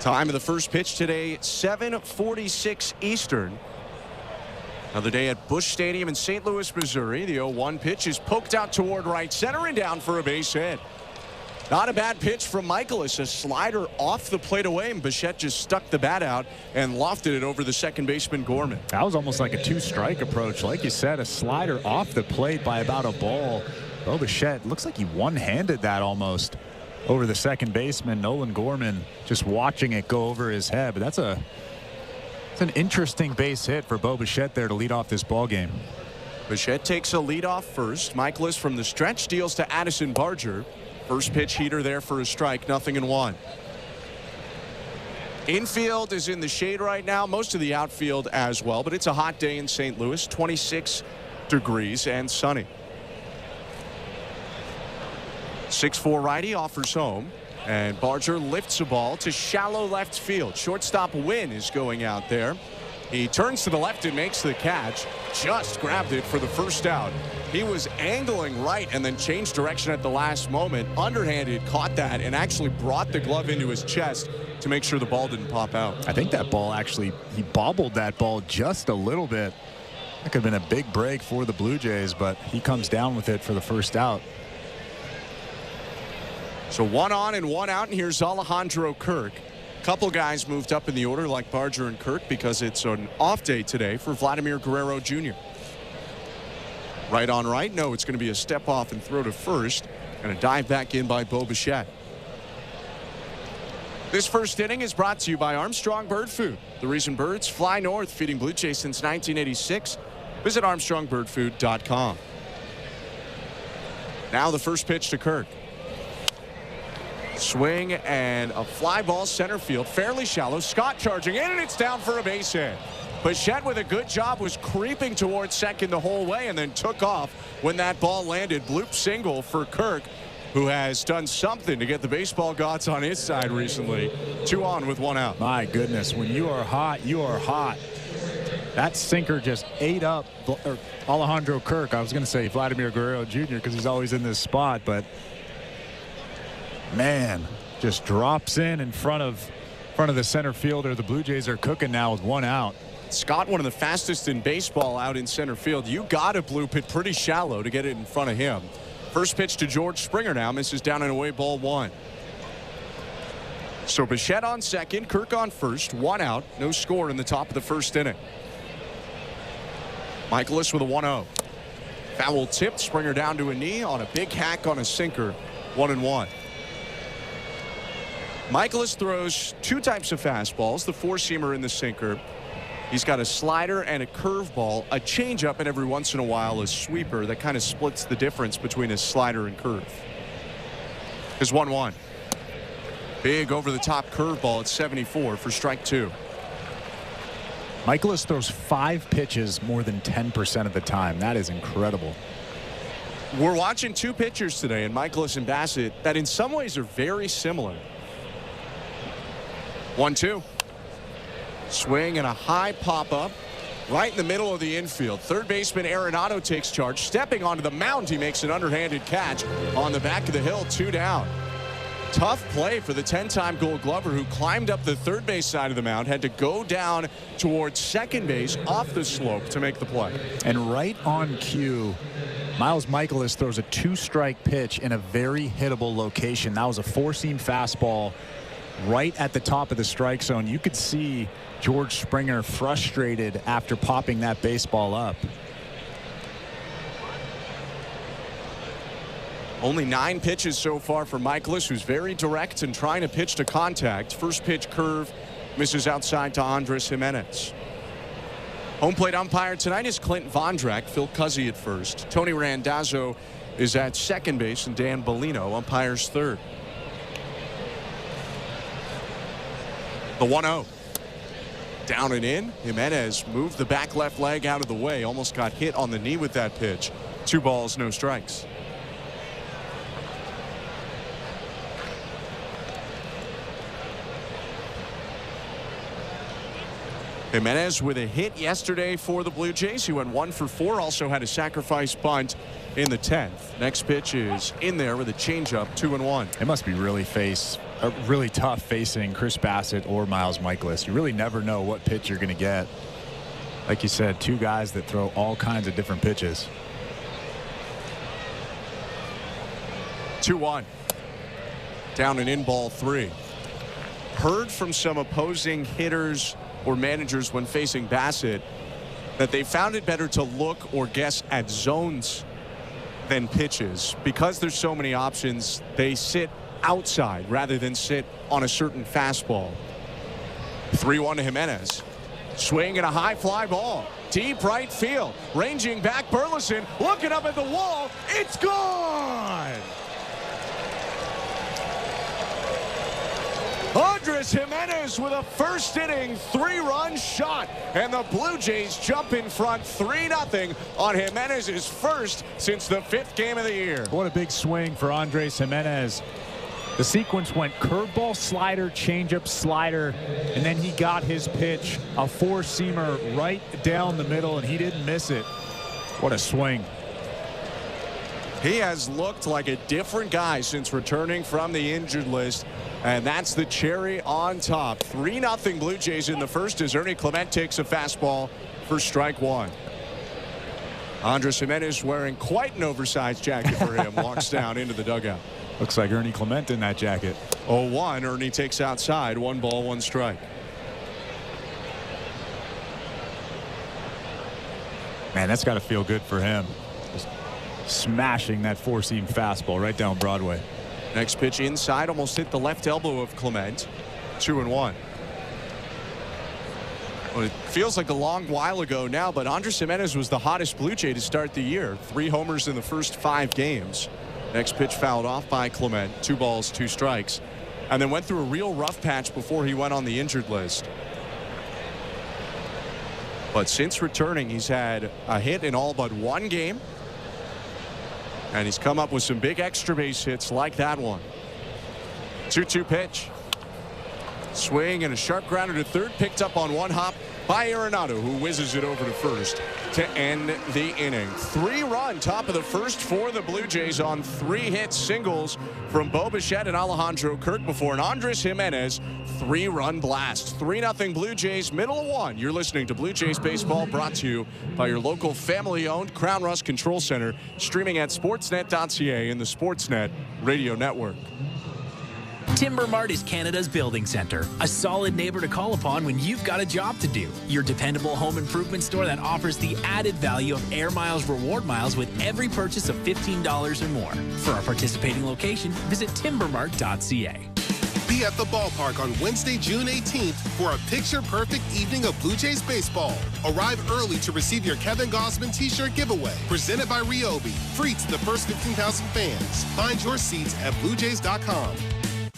Time of the first pitch today, 7:46 Eastern. Another day at Busch Stadium in St. Louis, Missouri. The 0-1 pitch is poked out toward right center and down for a base hit. Not a bad pitch from Michaelis. A slider off the plate away, and Bichette just stuck the bat out and lofted it over the second baseman Gorman. That was almost like a two-strike approach. Like you said, a slider off the plate by about a ball. Oh, Bichette looks like he one-handed that almost over the second baseman, Nolan Gorman, just watching it go over his head. But that's an interesting base hit for Bo Bichette there to lead off this ball game. Bichette takes a lead off first. Michaelis from the stretch deals to Addison Barger. First pitch heater there for a strike, 0-1. Infield is in the shade right now, most of the outfield as well, but it's a hot day in St. Louis, 26 degrees and sunny. 6'4" righty offers home, and Barger lifts a ball to shallow left field. Shortstop Wynn is going out there. He turns to the left and makes the catch. Just grabbed it for the first out. He was angling right and then changed direction at the last moment. Underhanded, caught that, and actually brought the glove into his chest to make sure the ball didn't pop out. I think that ball actually, he bobbled that ball just a little bit. That could have been a big break for the Blue Jays, but he comes down with it for the first out. So 1 on and 1 out, and here's Alejandro Kirk. Couple guys moved up in the order like Barger and Kirk because it's an off day today for Vladimir Guerrero Jr. Right on right. No, it's going to be a step off and throw to first. And a dive back in by Bo Bichette. This first inning is brought to you by Armstrong Bird Food. The reason birds fly north, feeding Blue Jays since 1986. Visit ArmstrongBirdFood.com. Now the first pitch to Kirk. Swing and a fly ball center field, fairly shallow. Scott charging in, and it's down for a base hit. Bichette with a good job was creeping towards second the whole way and then took off when that ball landed. Bloop single for Kirk, who has done something to get the baseball gods on his side recently. 2 on with 1 out. My goodness, when you are hot, you are hot. That sinker just ate up Alejandro Kirk. I was going to say Vladimir Guerrero Jr. because he's always in this spot, but man, just drops in front of the center fielder. The Blue Jays are cooking now with 1 out. Scott, one of the fastest in baseball out in center field. You got to bloop it pretty shallow to get it in front of him. First pitch to George Springer now, misses down and away, ball 1. So Bichette on second, Kirk on first, 1 out, no score in the top of the first inning. Michaelis with a 1-0. Foul tipped, Springer down to a knee on a big hack on a sinker, 1-1. Michaelis throws 2 types of fastballs, the 4-seamer and the sinker. He's got a slider and a curveball, a changeup, and every once in a while a sweeper that kind of splits the difference between his slider and curve. Is 1-1. Big over the top curveball at 74 for strike 2. Michaelis throws 5 pitches more than 10% of the time. That is incredible. We're watching 2 pitchers today, and Michaelis and Bassett, that in some ways are very similar. 1-2. Swing and a high pop-up right in the middle of the infield. Third baseman Arenado takes charge. Stepping onto the mound, he makes an underhanded catch on the back of the hill, 2 down. Tough play for the 10-time Gold Glover, who climbed up the third base side of the mound, had to go down towards second base off the slope to make the play. And right on cue, Miles Michaelis throws a 2-strike pitch in a very hittable location. That was a 4-seam fastball right at the top of the strike zone. You could see George Springer frustrated after popping that baseball up. Only 9 pitches so far for Michaelis, who's very direct and trying to pitch to contact. First pitch curve misses outside to Andres Jimenez. Home plate umpire tonight is Clint Vondrak. Phil Cuzzy at first. Tony Randazzo is at second base, and Dan Bellino umpires third. The 1-0. Down and in. Jimenez moved the back left leg out of the way. Almost got hit on the knee with that pitch. 2 balls, no strikes. Jimenez with a hit yesterday for the Blue Jays. He went 1 for 4. Also had a sacrifice bunt in the 10th. Next pitch is in there with a changeup, 2-1. It must be really really tough facing Chris Bassitt or Miles Michaelis. You really never know what pitch you're going to get. Like you said, two guys that throw all kinds of different pitches. 2-1. Down and in ball 3. Heard from some opposing hitters or managers when facing Bassitt that they found it better to look or guess at zones than pitches. Because there's so many options, they sit outside rather than sit on a certain fastball. 3-1 to Jimenez. Swing and a high fly ball. Deep right field. Ranging back, Burleson looking up at the wall. It's gone! Andres Jimenez with a first inning 3-run shot, and the Blue Jays jump in front 3-0 on Jimenez's first since the 5th game of the year. What a big swing for Andres Jimenez. The sequence went curveball, slider, changeup, slider, and then he got his pitch, a four-seamer right down the middle, and he didn't miss it. What a swing. He has looked like a different guy since returning from the injured list, and that's the cherry on top. 3-0 Blue Jays in the first as Ernie Clement takes a fastball for strike 1. Andres Jimenez, wearing quite an oversized jacket for him, walks down into the dugout. Looks like Ernie Clement in that jacket. 0-1. Ernie takes outside. 1 ball, 1 strike. Man, that's got to feel good for him. Just smashing that four-seam fastball right down Broadway. Next pitch inside, almost hit the left elbow of Clement. 2-1. Well, it feels like a long while ago now, but Andres Jimenez was the hottest Blue Jay to start the year. 3 homers in the first 5 games. Next pitch fouled off by Clement. 2 balls, 2 strikes. And then went through a real rough patch before he went on the injured list. But since returning, he's had a hit in all but 1 game. And he's come up with some big extra base hits like that one. 2-2 pitch. Swing and a sharp grounder to third, picked up on 1 hop by Arenado, who whizzes it over to first to end the inning. 3-run top of the first for the Blue Jays on 3 hit singles from Bo Bichette and Alejandro Kirk before an Andres Jimenez 3-run blast. 3-0 Blue Jays, middle of 1. You're listening to Blue Jays Baseball, brought to you by your local family-owned Crown Rust Control Center, streaming at sportsnet.ca and the Sportsnet Radio Network. Timber Mart is Canada's building center, a solid neighbor to call upon when you've got a job to do. Your dependable home improvement store that offers the added value of Air Miles reward miles with every purchase of $15 or more. For our participating location, visit timbermart.ca. Be at the ballpark on Wednesday, June 18th for a picture-perfect evening of Blue Jays baseball. Arrive early to receive your Kevin Gausman t-shirt giveaway, presented by Ryobi. Free to the first 15,000 fans. Find your seats at bluejays.com.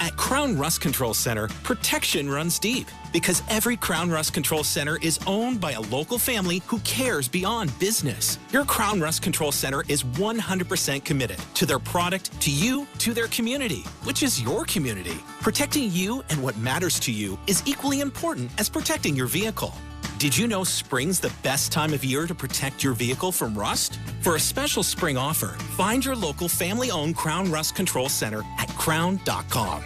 At Crown Rust Control Center, protection runs deep because every Crown Rust Control Center is owned by a local family who cares beyond business. Your Crown Rust Control Center is 100% committed to their product, to you, to their community, which is your community. Protecting you and what matters to you is equally important as protecting your vehicle. Did you know spring's the best time of year to protect your vehicle from rust? For a special spring offer, find your local family-owned Crown Rust Control Center at crown.com.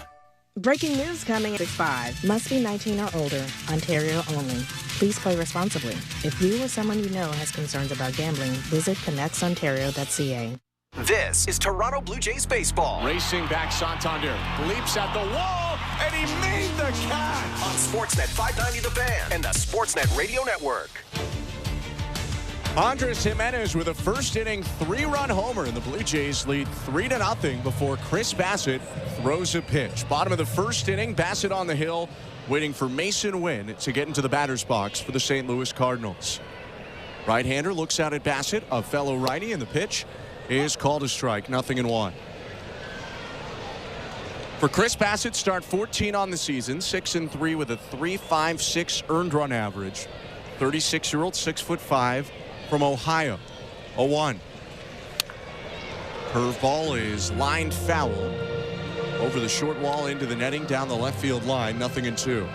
Breaking news coming at 5. Must be 19 or older. Ontario only. Please play responsibly. If you or someone you know has concerns about gambling, visit connectsontario.ca. This is Toronto Blue Jays baseball. Racing back Santander. Leaps at the wall, and he made the catch. On Sportsnet 590 The Fan and the Sportsnet Radio Network. Andres Jimenez with a first inning 3-run homer, and the Blue Jays lead 3-0 before Chris Bassitt throws a pitch. Bottom of the first inning, Bassitt on the hill, waiting for Mason Wynn to get into the batter's box for the St. Louis Cardinals. Right-hander looks out at Bassitt, a fellow righty, and the pitch is called a strike. 0-1. For Chris Bassitt, start 14 on the season, 6-3 with a 3.56 earned run average. 36-year-old, 6'5", from Ohio. 0-1. Curveball is lined foul over the short wall into the netting down the left field line. 0-2.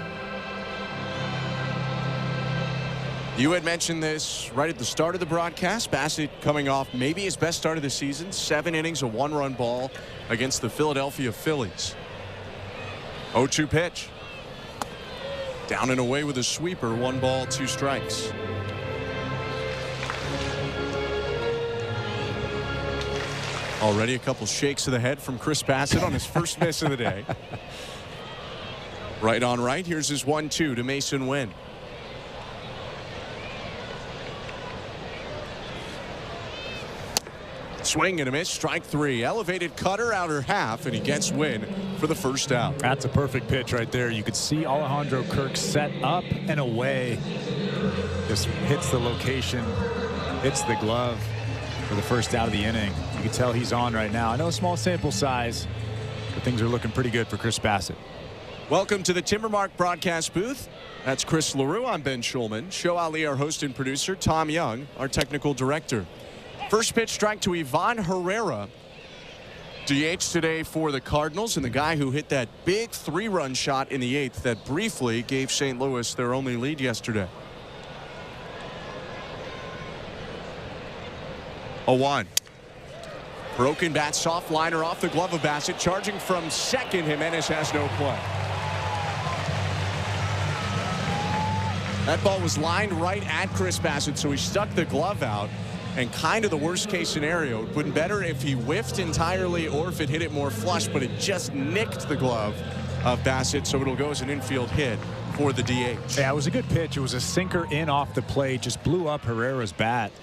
You had mentioned this right at the start of the broadcast. Bassitt coming off maybe his best start of the season. 7 innings, a 1-run ball against the Philadelphia Phillies. 0-2 pitch. Down and away with a sweeper. 1 ball, 2 strikes. Already a couple shakes of the head from Chris Bassitt on his first miss of the day. Right on right. Here's his 1-2 to Mason Wynn. Swing and a miss. Strike 3. Elevated cutter outer half, and he gets Wynn for the first out. That's a perfect pitch right there. You could see Alejandro Kirk set up and away. Just hits the location, hits the glove for the first out of the inning. You can tell he's on right now. I know a small sample size, but things are looking pretty good for Chris Bassitt. Welcome to the Timbermark broadcast booth. That's Chris LaRue. I'm Ben Schulman. Show Ali, our host and producer. Tom Young, our technical director. First pitch strike to Ivan Herrera. DH today for the Cardinals, and the guy who hit that big 3-run shot in the 8th that briefly gave St. Louis their only lead yesterday. 0-1. Broken bat, soft liner off the glove of Bassitt. Charging from second. Jimenez has no play. That ball was lined right at Chris Bassitt, so he stuck the glove out. And kind of the worst case scenario. It would have been better if he whiffed entirely or if it hit it more flush, but it just nicked the glove of Bassitt, so it'll go as an infield hit for the DH. Yeah, it was a good pitch. It was a sinker in off the plate, just blew up Herrera's bat.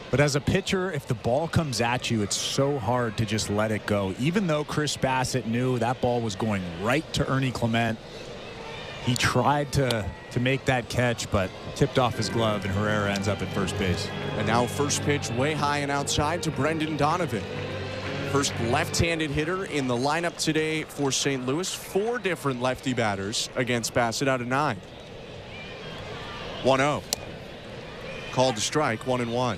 But as a pitcher, if the ball comes at you, it's so hard to just let it go. Even though Chris Bassitt knew that ball was going right to Ernie Clement, he tried to make that catch, but tipped off his glove, and Herrera ends up at first base. And now first pitch way high and outside to Brendan Donovan. First left-handed hitter in the lineup today for St. Louis. 4 different lefty batters against Bassitt out of 9. 1-0. Called to strike, 1-1.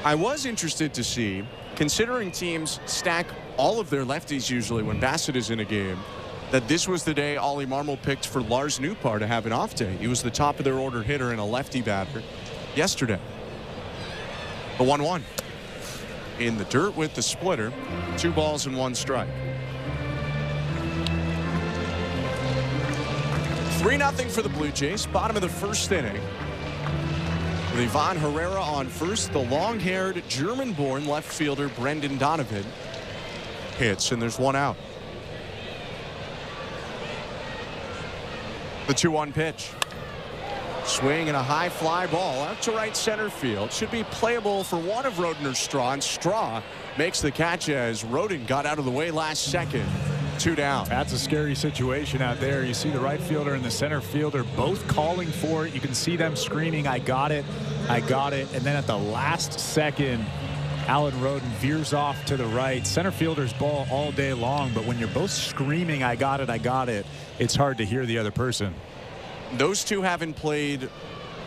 I was interested to see, considering teams stack all of their lefties usually when Bassitt is in a game, that this was the day Ollie Marmol picked for Lars Nootbaar to have an off day. He was the top of their order hitter and a lefty batter yesterday. The 1-1. In the dirt with the splitter. 2 balls and 1 strike. 3-0 for the Blue Jays. Bottom of the first inning. With Ivan Herrera on first, the long-haired German-born left fielder Brendan Donovan hits, and there's 1 out. The 2-1 pitch. Swing and a high fly ball out to right center field. Should be playable for one of Roden or Straw, and Straw makes the catch as Roden got out of the way last second. 2 down. That's a scary situation out there. You see the right fielder and the center fielder both calling for it. You can see them screaming, "I got it, I got it." And then at the last second, Alan Roden veers off to the right. Center fielder's ball all day long, but when you're both screaming, "I got it," it's hard to hear the other person. Those two haven't played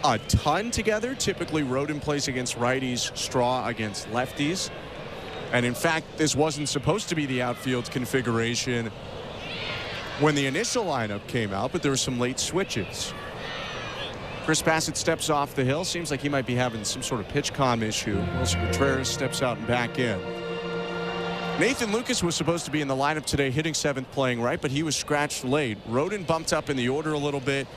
a ton together. Typically, Roden plays against righties, Straw against lefties. And in fact, this wasn't supposed to be the outfield configuration when the initial lineup came out, but there were some late switches. Chris Bassitt steps off the hill. Seems like he might be having some sort of pitch comm issue. Wilson Contreras steps out and back in. Nathan Lucas was supposed to be in the lineup today, hitting 7th, playing right, but he was scratched late. Roden bumped up in the order a little bit,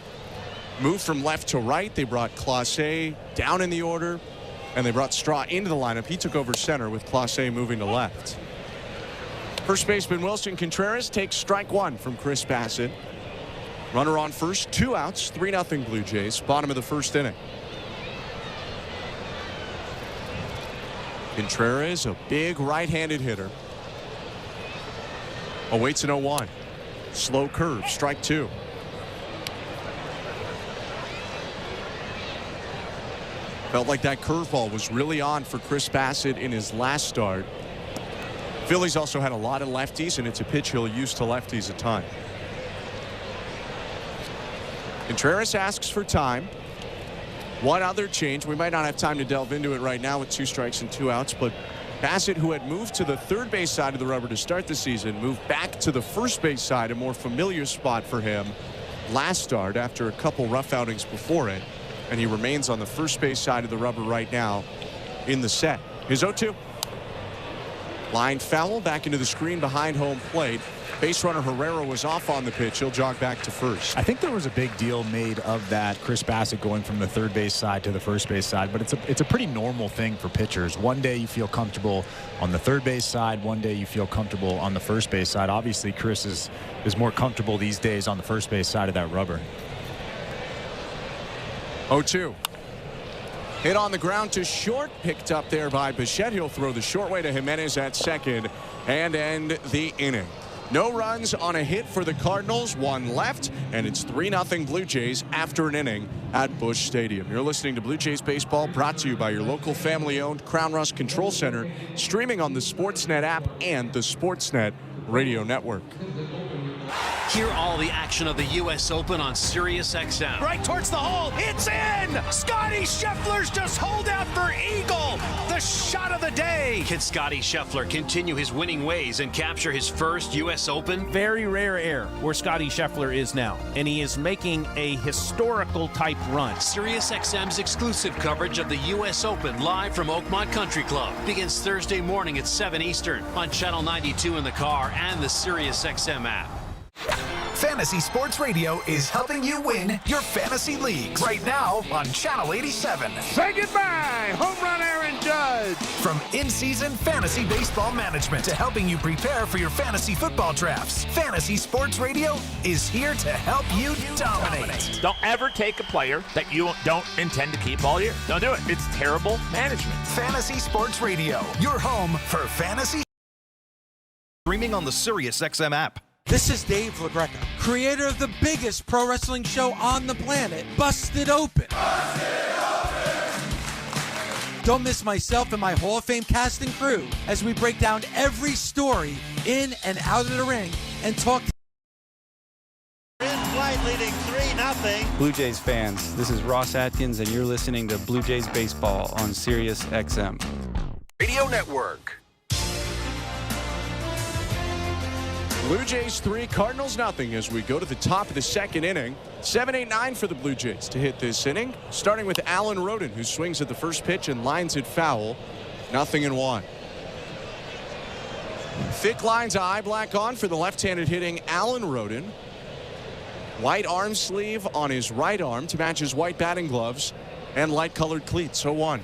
moved from left to right. They brought Clase down in the order, and they brought Straw into the lineup. He took over center with Clase moving to left. First baseman Wilson Contreras takes strike 1 from Chris Bassitt. Runner on first, 2 outs, 3-0 Blue Jays. Bottom of the first inning. Contreras, a big right-handed hitter. Awaits an 0-1. Slow curve, strike 2. Felt like that curveball was really on for Chris Bassitt in his last start. Phillies also had a lot of lefties, and it's a pitch he'll use to lefties a ton. Contreras asks for time. One other change. We might not have time to delve into it right now with 2 strikes and 2 outs, but Bassitt, who had moved to the third base side of the rubber to start the season, moved back to the first base side, a more familiar spot for him last start after a couple rough outings before it. And he remains on the first base side of the rubber right now in the set. His 0-2. Line foul back into the screen behind home plate. Base runner Herrera was off on the pitch. He'll jog back to first. I think there was a big deal made of that, Chris Bassett going from the third base side to the first base side, but it's a pretty normal thing for pitchers. One day you feel comfortable on the third base side, one day you feel comfortable on the first base side. Obviously Chris is more comfortable these days on the first base side of that rubber. 0-2. Hit on the ground to short, picked up there by Bichette. He'll throw the short way to Jimenez at second and end the inning. No runs on a hit for the Cardinals, one left, and it's 3-0 Blue Jays after an inning at Busch Stadium. You're listening to Blue Jays Baseball, brought to you by your local family-owned Crown Rust Control Center, streaming on the Sportsnet app and the Sportsnet Radio Network. Hear all the action of the U.S. Open on Sirius XM. Right towards the hole. It's in. Scotty Scheffler's just holed out for eagle. The shot of the day. Can Scotty Scheffler continue his winning ways and capture his first U.S. Open? Very rare air where Scotty Scheffler is now, and he is making a historical type run. Sirius XM's exclusive coverage of the U.S. Open live from Oakmont Country Club begins Thursday morning at 7 Eastern on Channel 92 in the car and the Sirius XM app. Fantasy Sports Radio is helping you win your fantasy leagues right now on Channel 87. Say goodbye, home run Aaron Judge. From in-season fantasy baseball management to helping you prepare for your fantasy football drafts, Fantasy Sports Radio is here to help you dominate. Don't ever take a player that you don't intend to keep all year. Don't do it. It's terrible management. Fantasy Sports Radio, your home for fantasy. Streaming on the SiriusXM app. This is Dave LaGreca, creator of the biggest pro wrestling show on the planet, Busted Open. Don't miss myself and my Hall of Fame cast and crew as we break down every story in and out of the ring and talk. In flight leading 3-0. Blue Jays fans, this is Ross Atkins, and you're listening to Blue Jays Baseball on Sirius XM. Radio Network. Blue Jays 3, Cardinals nothing as we go to the top of the second inning. 7-8-9 for the Blue Jays to hit this inning, starting with Alan Roden, who swings at the first pitch and lines it foul. 0-1. Thick lines of eye black on for the left-handed hitting Alan Roden. White arm sleeve on his right arm to match his white batting gloves and light-colored cleats. 0-1.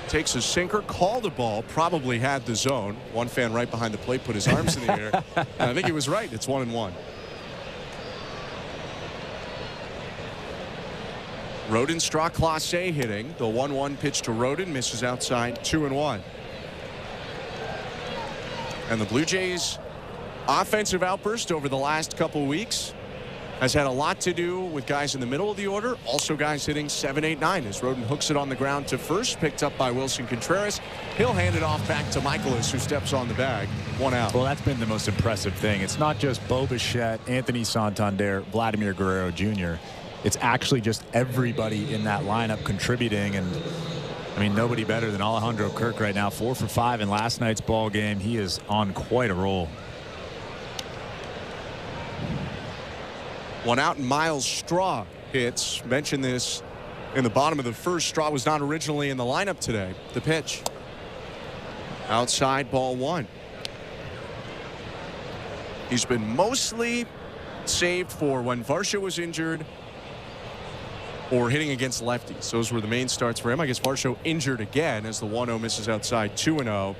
Takes a sinker, called a ball, probably had the zone. One fan right behind the plate put his arms in the air. I think he was right. It's 1-1. Roden, Straw Clase hitting. The 1-1 pitch to Roden misses outside. 2-1. And the Blue Jays offensive outburst over the last couple weeks has had a lot to do with guys in the middle of the order, also guys hitting 7-8-9 as Roden hooks it on the ground to first, picked up by Wilson Contreras. He'll hand it off back to Michaelis, who steps on the bag. 1 out. Well, that's been the most impressive thing. It's not just Bo Bichette, Anthony Santander, Vladimir Guerrero Jr. It's actually just everybody in that lineup contributing, and I mean, nobody better than Alejandro Kirk right now. 4 for 5 in last night's ball game. He is on quite a roll. 1 out, and Miles Straw hits. Mentioned this in the bottom of the first. Straw was not originally in the lineup today. The pitch. Outside, ball 1. He's been mostly saved for when Varsho was injured or hitting against lefties. Those were the main starts for him. I guess Varsho injured again as the 1-0 misses outside. 2-0.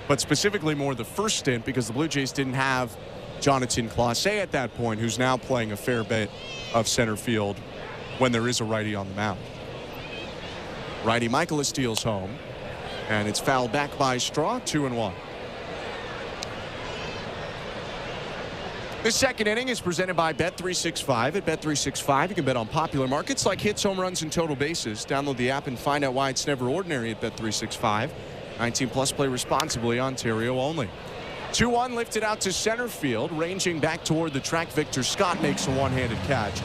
But specifically more the first stint because the Blue Jays didn't have Jonathan Clase at that point, who's now playing a fair bit of center field when there is a righty on the mound. Righty Michaelis steals home, and it's fouled back by Straw. 2-1. The second inning is presented by Bet365. At Bet365, you can bet on popular markets like hits, home runs, and total bases. Download the app and find out why it's never ordinary at Bet365. 19 plus, play responsibly. Ontario only. 2-1 lifted out to center field, ranging back toward the track. Victor Scott makes a one-handed catch,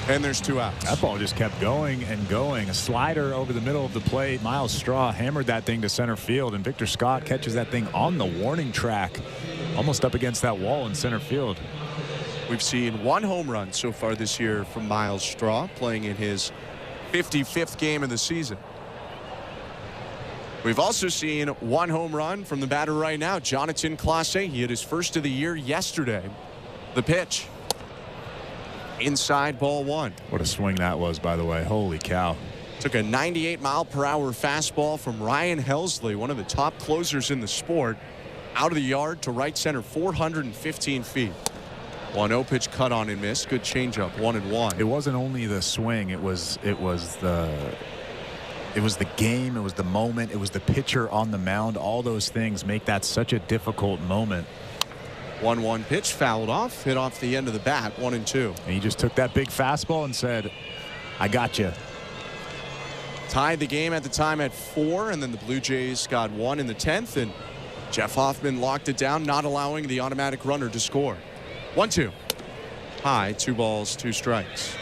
and there's 2 outs. That ball just kept going and going. A slider over the middle of the plate. Miles Straw hammered that thing to center field, and Victor Scott catches that thing on the warning track, almost up against that wall in center field. We've seen 1 home run so far this year from Miles Straw, playing in his 55th game of the season. We've also seen one home run from the batter right now, Jonathan Clase. He hit his first of the year yesterday. The pitch. Inside, ball one. What a swing that was, by the way. Holy cow. Took a 98-mile-per-hour fastball from Ryan Helsley, one of the top closers in the sport, out of the yard to right center, 415 feet. 1-0 pitch cut on and missed. Good changeup, 1-1. It wasn't only the swing. It was the game. It was the moment. It was the pitcher on the mound. All those things make that such a difficult moment. 1-1 pitch fouled off, hit off the end of the bat, 1-2. And he just took that big fastball and said, I got you. Tied the game at the time at 4, and then the Blue Jays got 1 in the 10th, and Jeff Hoffman locked it down, not allowing the automatic runner to score. 1-2. High, 2 balls, 2 strikes.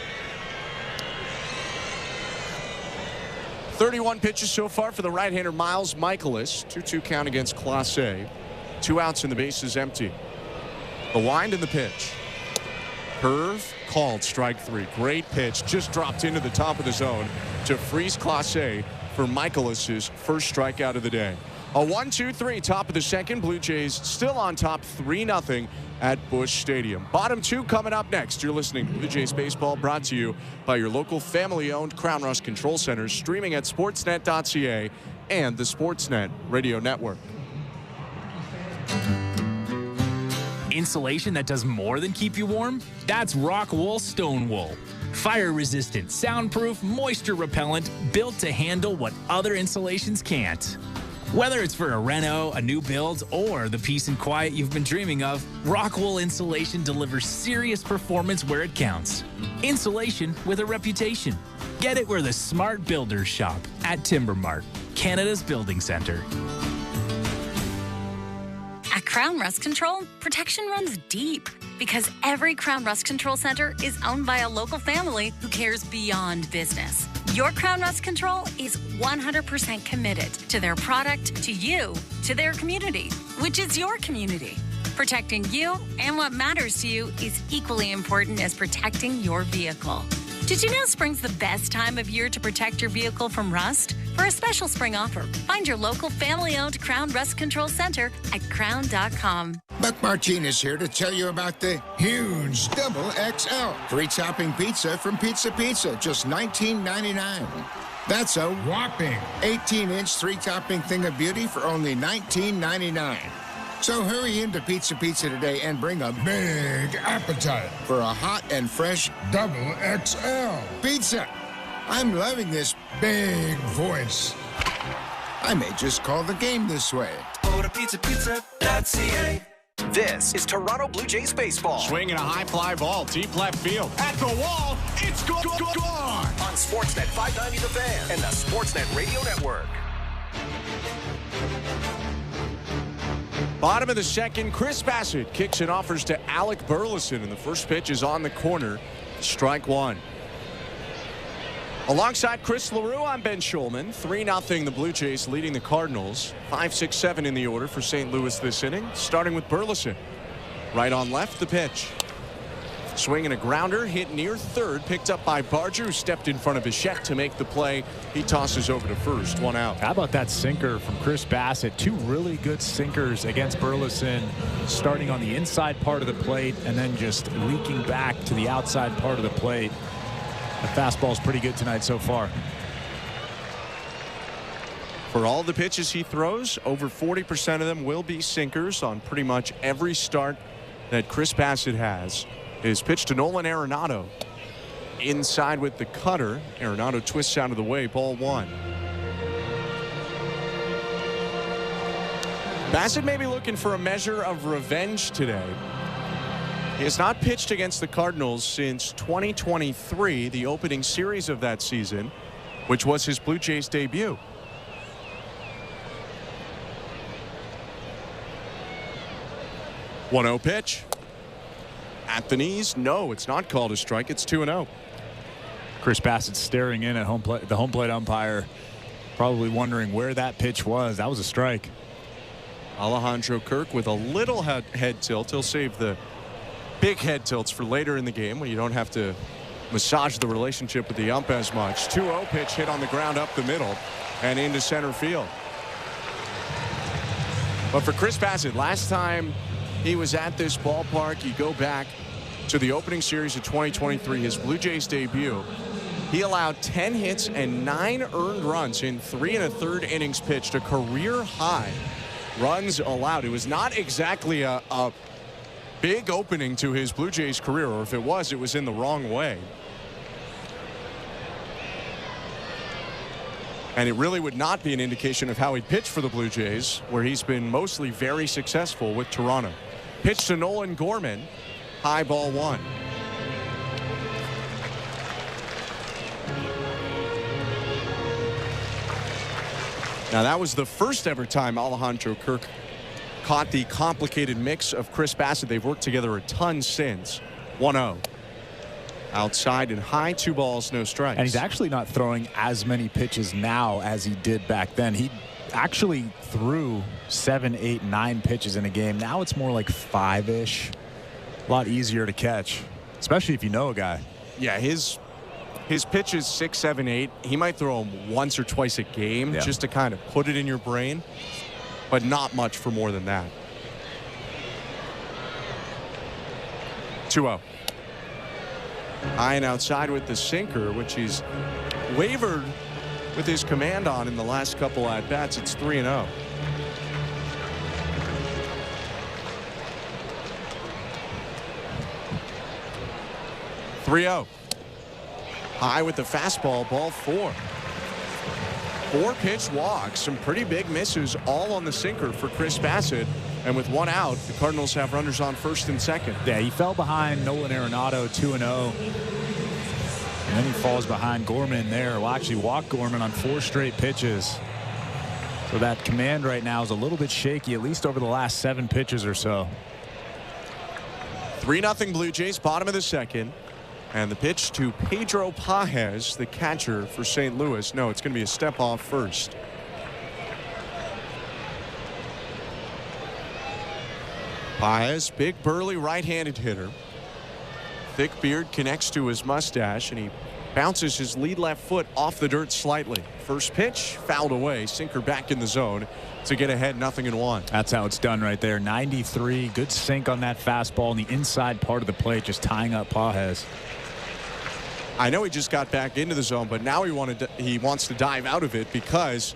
31 pitches so far for the right-hander Miles Michaelis. 2-2 count against Clase. 2 outs and the bases empty. The wind and the pitch. Curve called, strike 3. Great pitch, just dropped into the top of the zone to freeze Clase for Michaelis' first strikeout of the day. A 1-2-3, top of the second. Blue Jays still on top, 3-0 at Busch Stadium. Bottom 2 coming up next. You're listening to Blue Jays Baseball, brought to you by your local family-owned Crown Rust Control Centers, streaming at sportsnet.ca and the Sportsnet Radio Network. Insulation that does more than keep you warm? That's Rock Wool Stone Wool. Fire resistant, soundproof, moisture repellent, built to handle what other insulations can't. Whether it's for a reno, a new build, or the peace and quiet you've been dreaming of, Rock Wool Insulation delivers serious performance where it counts. Insulation with a reputation. Get it where the smart builders shop at Timber Mart, Canada's building center. At Crown Rust Control, protection runs deep because every Crown Rust Control Center is owned by a local family who cares beyond business. Your Crown Rust Control is 100% committed to their product, to you, to their community, which is your community. Protecting you and what matters to you is equally important as protecting your vehicle. Did you know spring's the best time of year to protect your vehicle from rust? For a special spring offer, find your local family-owned Crown Rust Control Center at crown.com. Buck Martinez here to tell you about the huge Double XL three-topping pizza from Pizza Pizza, just $19.99. That's a whopping 18-inch three-topping thing of beauty for only $19.99. So hurry into Pizza Pizza today and bring a big appetite for a hot and fresh Double XL pizza. I'm loving this big voice. I may just call the game this way. Order pizzapizza.ca. This is Toronto Blue Jays baseball. Swinging a high fly ball, deep left field. At the wall, it's gone. On Sportsnet 590 The Fan and the Sportsnet Radio Network. Bottom of the second, Chris Bassett kicks and offers to Alec Burleson, and the first pitch is on the corner. Strike 1. Alongside Chris LaRue, I'm Ben Schulman. 3-0 the Blue Jays leading the Cardinals. 5, 6, 7 in the order for St. Louis this inning, starting with Burleson. Right on left, the pitch. Swinging a grounder, hit near third, picked up by Barger, who stepped in front of Bichette to make the play. He tosses over to first, 1 out. How about that sinker from Chris Bassett? 2 really good sinkers against Burleson, starting on the inside part of the plate and then just leaking back to the outside part of the plate. The fastball's pretty good tonight so far. For all the pitches he throws, over 40% of them will be sinkers on pretty much every start that Chris Bassett has. His pitch to Nolan Arenado. Inside with the cutter. Arenado twists out of the way, ball 1. Bassett may be looking for a measure of revenge today. He has not pitched against the Cardinals since 2023, the opening series of that season, which was his Blue Jays debut. One 1-0 pitch. At the knees. No, it's not called a strike. It's 2-0. Chris Bassett staring in at the home plate umpire, probably wondering where that pitch was. That was a strike. Alejandro Kirk with a little head tilt. He'll save the big head tilts for later in the game when you don't have to massage the relationship with the ump as much. 2-0 pitch hit on the ground up the middle and into center field. But for Chris Bassitt, last time he was at this ballpark, you go back to the opening series of 2023, his Blue Jays debut. He allowed 10 hits and 9 earned runs in 3 1/3 innings pitched, a career high runs allowed. It was not exactly a big opening to his Blue Jays career, or if it was in the wrong way. And it really would not be an indication of how he pitched for the Blue Jays, where he's been mostly very successful with Toronto. Pitch to Nolan Gorman, high ball 1. Now that was the first ever time Alejandro Kirk caught the complicated mix of Chris Bassitt. They've worked together a ton since. 1-0. Outside and high, 2 balls, no strikes. And he's actually not throwing as many pitches now as he did back then. He actually threw 7, 8, 9 pitches in a game. Now it's more like 5-ish. A lot easier to catch, especially if you know a guy. Yeah, his pitch is 6, 7, 8. He might throw them once or twice a game just to kind of put it in your brain, but not much for more than that. 2-0. High and outside with the sinker, which he's wavered with his command on in the last couple at bats. It's 3-0. High with the fastball, ball 4. 4 pitch walks, some pretty big misses, all on the sinker for Chris Bassitt. And with 1 out, the Cardinals have runners on first and second. Yeah, he fell behind Nolan Arenado 2-0. And then he falls behind Gorman there. Well, actually walked Gorman on 4 straight pitches. So that command right now is a little bit shaky, at least over the last 7 pitches or so. 3-0 Blue Jays, bottom of the second. And the pitch to Pedro Pages, the catcher for St. Louis. No, it's going to be a step off first. Pages, big burly right-handed hitter. Thick beard connects to his mustache, and he bounces his lead left foot off the dirt slightly. First pitch fouled away, sinker back in the zone to get ahead 0-1. That's how it's done right there. 93, good sink on that fastball in the inside part of the plate, just tying up Pages. I know he just got back into the zone, but now he wants to dive out of it because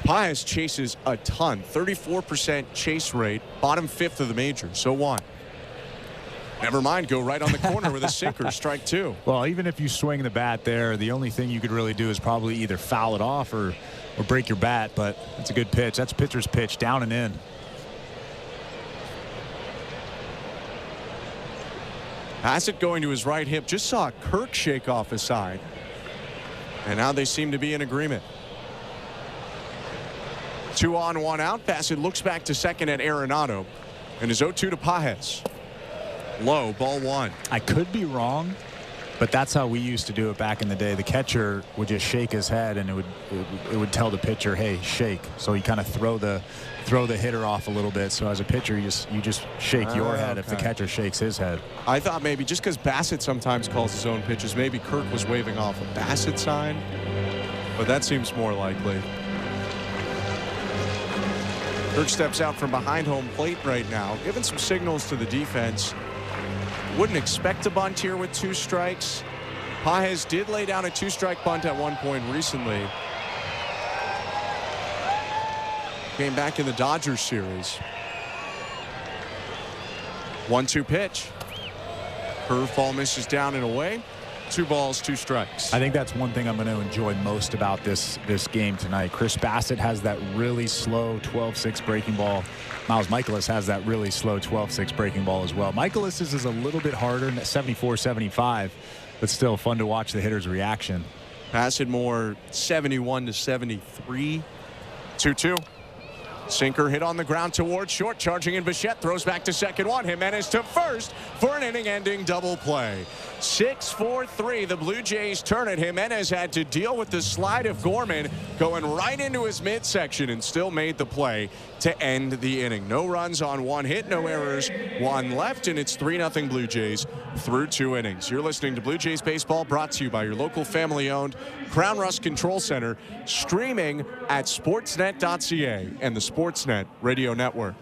Pages chases a ton. 34% chase rate, bottom 5th of the majors. So what? Never mind, go right on the corner with a sinker, strike 2. Well, even if you swing the bat there, the only thing you could really do is probably either foul it off or break your bat, but it's a good pitch. That's pitcher's pitch, down and in. Bassitt going to his right hip, just saw Kirk shake off his side. And now they seem to be in agreement. 2 on, 1 out. Bassitt looks back to second at Arenado. And his 0-2 to Pages. Low, ball 1. I could be wrong, but that's how we used to do it back in the day. The catcher would just shake his head, and it would tell the pitcher, hey, shake. So you kind of throw the hitter off a little bit. So as a pitcher, you just shake your head if the catcher shakes his head. I thought maybe just because Bassitt sometimes calls his own pitches, maybe Kirk was waving off a Bassitt sign, but that seems more likely. Kirk steps out from behind home plate right now, giving some signals to the defense. Wouldn't expect a bunt here with 2 strikes. Pages did lay down a 2-strike bunt at one point recently. Came back in the Dodgers series. 1-2 pitch. Curveball misses down and away. 2 balls, 2 strikes. I think that's one thing I'm going to enjoy most about this game tonight. Chris Bassitt has that really slow 12-6 breaking ball. Miles Michaelis has that really slow 12-6 breaking ball as well. Michaelis is a little bit harder, 74-75, but still fun to watch the hitter's reaction. Bassitt more 71-73. 2-2. Sinker hit on the ground towards short, charging in Bichette, throws back to second one. Jimenez to first for an inning-ending double play. 6-4-3, the Blue Jays turn it. Jimenez had to deal with the slide of Gorman going right into his midsection and still made the play to end the inning. No runs on 1 hit, no errors, 1 left, and it's 3-0 Blue Jays through 2 innings. You're listening to Blue Jays Baseball, brought to you by your local family-owned Crown Rust Control Center, streaming at sportsnet.ca and the Sportsnet Radio Network.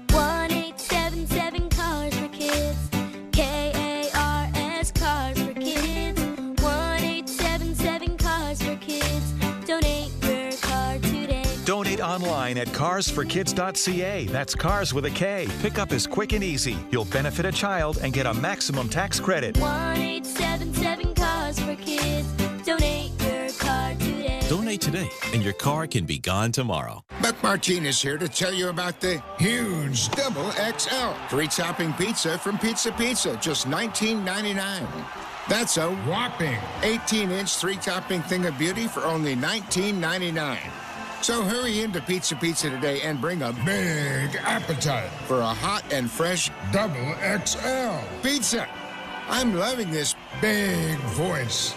1-877 Cars for Kids. KARS Cars for Kids. 1-877 Cars for Kids. Donate your car today. Donate online at carsforkids.ca. That's cars with a K. Pickup is quick and easy. You'll benefit a child and get a maximum tax credit. 1-877 Cars for Kids. Donate your car today. Donate today, and your car can be gone tomorrow. Buck Martinez here to tell you about the huge Double XL free topping pizza from Pizza Pizza, just $19.99. That's a whopping 18-inch 3-topping thing of beauty for only $19.99. So hurry into Pizza Pizza today and bring a big appetite for a hot and fresh Double XL pizza. I'm loving this big voice.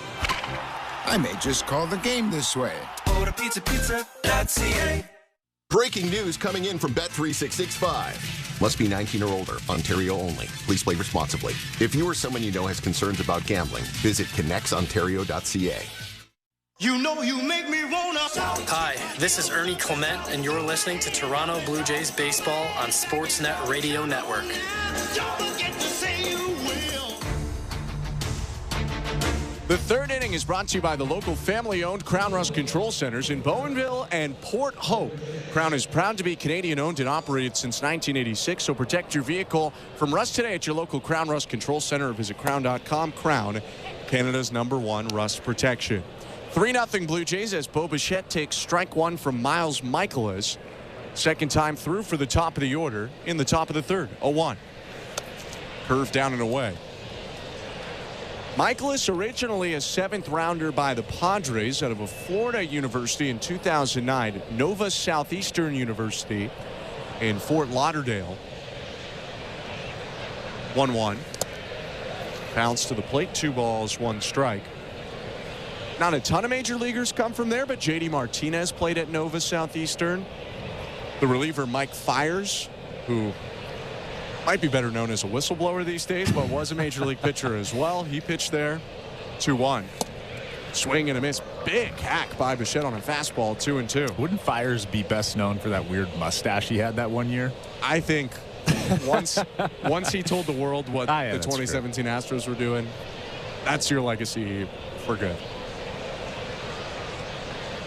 I may just call the game this way. Order pizzapizza.ca. Breaking news coming in from Bet365. Must be 19 or older. Ontario only. Please play responsibly. If you or someone you know has concerns about gambling, visit connectsontario.ca. You know you make me wanna. Hi, this is Ernie Clement, and you're listening to Toronto Blue Jays Baseball on Sportsnet Radio Network. The third inning is brought to you by the local family-owned Crown Rust Control Centers in Bowenville and Port Hope. Crown is proud to be Canadian-owned and operated since 1986, so protect your vehicle from rust today at your local Crown Rust Control Center or visit crown.com. Crown, Canada's #1 rust protection. 3-0 Blue Jays as Bo Bichette takes strike one from Miles Michaelis. Second time through for the top of the order in the top of the third. 0-1. Curve down and away. Michaelis, originally a 7th rounder by the Padres out of a Florida university in 2009, Nova Southeastern University in Fort Lauderdale. 1-1. Bounce to the plate, 2 balls, 1 strike. Not a ton of major leaguers come from there, but J.D. Martinez played at Nova Southeastern. The reliever Mike Fiers, who might be better known as a whistleblower these days, but was a major league pitcher as well. He pitched there. 2-1. Swing and a miss. Big hack by Bichette on a fastball. 2-2. Wouldn't Fiers be best known for that weird mustache he had that one year? I think once he told the world what yeah, the 2017 true. Astros were doing, that's your legacy for good.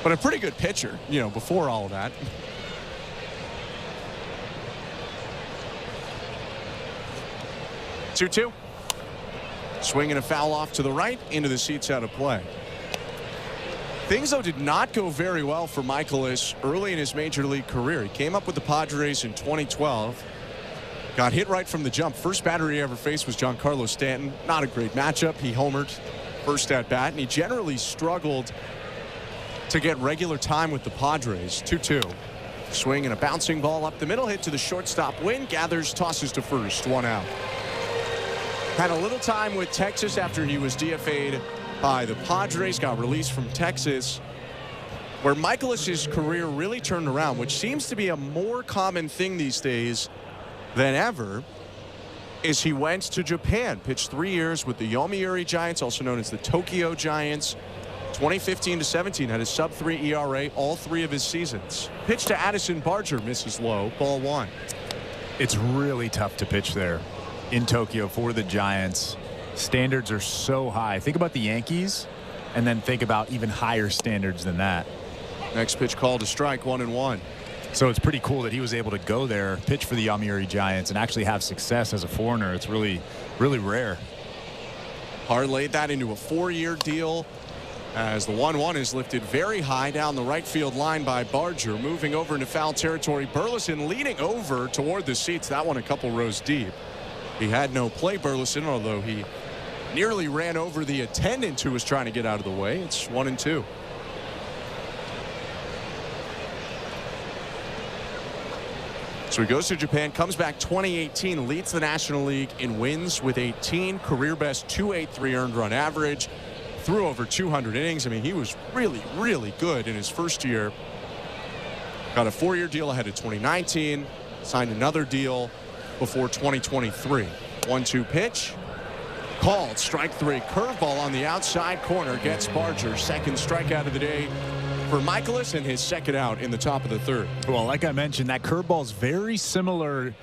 But a pretty good pitcher, you know, before all of that. Two. Swing and a foul off to the right, into the seats out of play. Things, though, did not go very well for Michaelis early in his major league career. He came up with the Padres in 2012. Got hit right from the jump. First batter he ever faced was Giancarlo Stanton. Not a great matchup. He homered first at bat, and he generally struggled to get regular time with the Padres. 2-2. Swing and a bouncing ball up the middle. Hit to the shortstop. Win. Gathers. Tosses to first. 1 out. Had a little time with Texas after he was DFA'd by the Padres. Got released from Texas. Where Michaelis' career really turned around, which seems to be a more common thing these days than ever, is he went to Japan. Pitched 3 years with the Yomiuri Giants, also known as the Tokyo Giants. 2015 to 17 had a sub-3 ERA all 3 of his seasons. Pitch to Addison Barger, misses low, ball 1. It's really tough to pitch there in Tokyo for the Giants. Standards are so high. Think about the Yankees and then think about even higher standards than that. Next pitch called a strike, 1-1. So it's pretty cool that he was able to go there, pitch for the Yomiuri Giants, and actually have success as a foreigner. It's really, really rare. Parlayed that into a 4-year deal as the 1-1 is lifted very high down the right field line by Barger. Moving over into foul territory. Burleson leading over toward the seats. That one a couple rows deep. He had no play, Burleson, although he nearly ran over the attendant who was trying to get out of the way. It's 1-2. So he goes to Japan, comes back 2018, leads the National League in wins with 18, career best 2.83 earned run average, threw over 200 innings. I mean, he was really, really good in his first year. Got a 4-year deal ahead of 2019, signed another deal before 2023. 1-2 pitch. Called. Strike 3. Curveball on the outside corner. Gets Barger. Second strikeout of the day for Michaelis and his second out in the top of the third. Well, like I mentioned, that curveball is very similar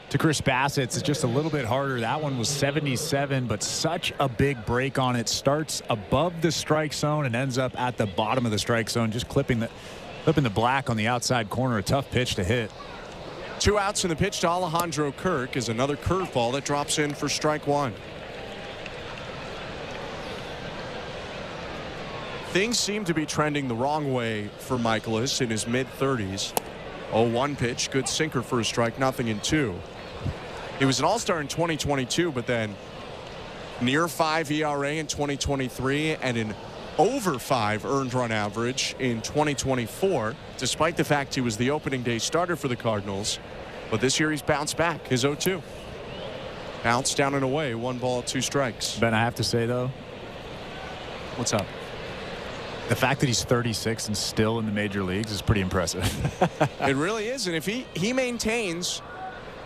to Chris Bassett's. It's just a little bit harder. That one was 77, but such a big break on it. Starts above the strike zone and ends up at the bottom of the strike zone, just clipping the black on the outside corner. A tough pitch to hit. 2 outs, and the pitch to Alejandro Kirk is another curveball that drops in for strike one. Things seem to be trending the wrong way for Michaelis in his mid-30s. 0-1 pitch, good sinker for a strike, nothing in 2. He was an all-star in 2022, but then near 5 ERA in 2023 and an over 5 earned run average in 2024, despite the fact he was the opening day starter for the Cardinals. But this year he's bounced back. His 0-2. Bounced down and away, 1 ball, 2 strikes. Ben, I have to say, though. What's up? The fact that he's 36 and still in the major leagues is pretty impressive. It really is. And if he maintains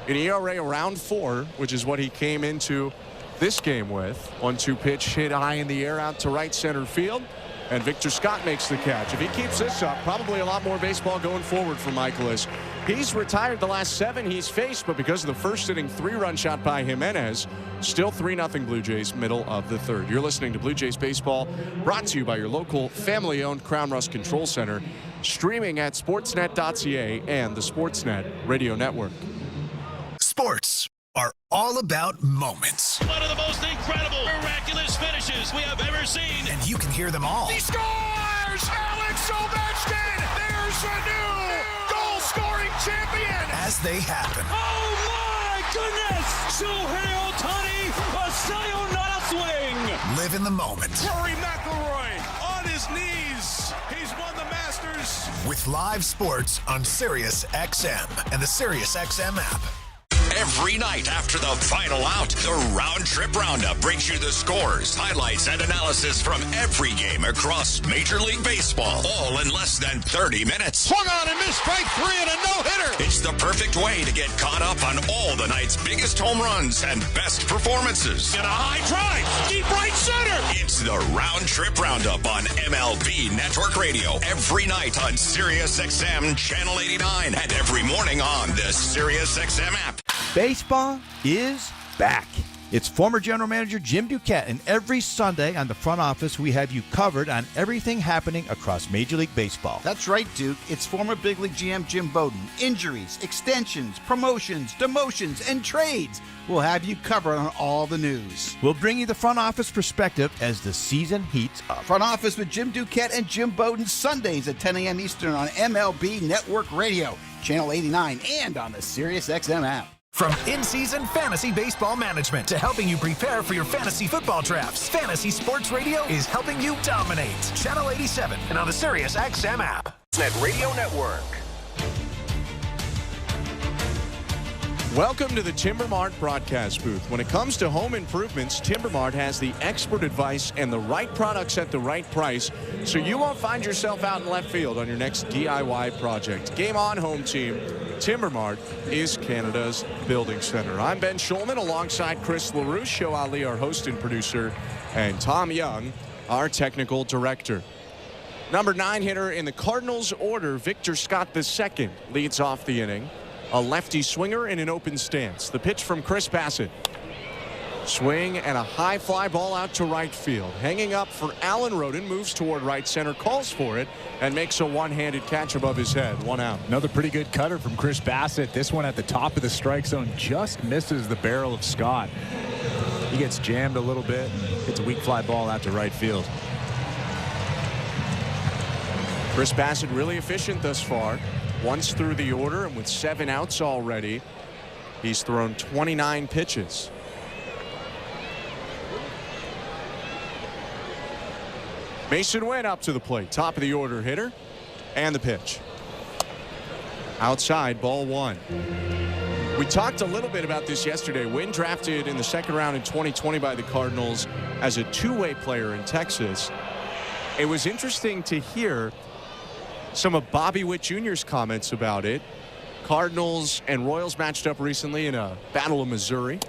an ERA around 4, which is what he came into this game with, 1-2 pitch hit high in the air out to right center field, and Victor Scott makes the catch. If he keeps this up, probably a lot more baseball going forward for Michaelis. He's retired the last 7 he's faced, but because of the first inning 3-run shot by Jimenez, still 3-0 Blue Jays, middle of the third. You're listening to Blue Jays Baseball, brought to you by your local family-owned Crown Rust Control Center, streaming at sportsnet.ca and the Sportsnet Radio Network. Sports are all about moments. One of the most incredible, miraculous finishes we have ever seen. And you can hear them all. He scores! Alex Ovechkin! There's a new goal-scoring champion! As they happen. Oh my goodness! Shohei Ohtani, a sayonara swing! Live in the moment. Rory McIlroy on his knees. He's won the Masters. With live sports on Sirius XM and the Sirius XM app. Every night after the final out, the Round Trip Roundup brings you the scores, highlights, and analysis from every game across Major League Baseball, all in less than 30 minutes. Swung on and missed strike 3 and a no-hitter. It's the perfect way to get caught up on all the night's biggest home runs and best performances. And a high drive, deep right center. It's the Round Trip Roundup on MLB Network Radio every night on Sirius XM Channel 89 and every morning on the Sirius XM app. Baseball is back. It's former General Manager Jim Duquette, and every Sunday on the front office, we have you covered on everything happening across Major League Baseball. That's right, Duke. It's former Big League GM Jim Bowden. Injuries, extensions, promotions, demotions, and trades. We'll have you covered on all the news. We'll bring you the front office perspective as the season heats up. Front office with Jim Duquette and Jim Bowden, Sundays at 10 a.m. Eastern on MLB Network Radio, Channel 89, and on the Sirius XM app. From in-season fantasy baseball management to helping you prepare for your fantasy football drafts, Fantasy Sports Radio is helping you dominate. Channel 87 and on the Sirius XM app. Net Radio Network. Welcome to the Timber Mart broadcast booth. When it comes to home improvements, Timber Mart has the expert advice and the right products at the right price, so you won't find yourself out in left field on your next DIY project. Game on, home team. Timber Mart is Canada's building center. I'm Ben Schulman alongside Chris LaRouche, Show Ali, our host and producer, and Tom Young, our technical director. Number 9 hitter in the Cardinals order, Victor Scott II, leads off the inning. A lefty swinger in an open stance. The pitch from Chris Bassett. Swing and a high fly ball out to right field. Hanging up for Alan Roden, moves toward right center, calls for it, and makes a one-handed catch above his head. 1 out. Another pretty good cutter from Chris Bassett. This one at the top of the strike zone just misses the barrel of Scott. He gets jammed a little bit and hits a weak fly ball out to right field. Chris Bassett really efficient thus far. Once through the order, and with 7 outs already, he's thrown 29 pitches. Mason Wynn up to the plate, top of the order hitter, and the pitch. Outside, ball 1. We talked a little bit about this yesterday. Wynn drafted in the second round in 2020 by the Cardinals as a two-way player in Texas. It was interesting to hear some of Bobby Witt Jr.'s comments about it. Cardinals and Royals matched up recently in a Battle of Missouri.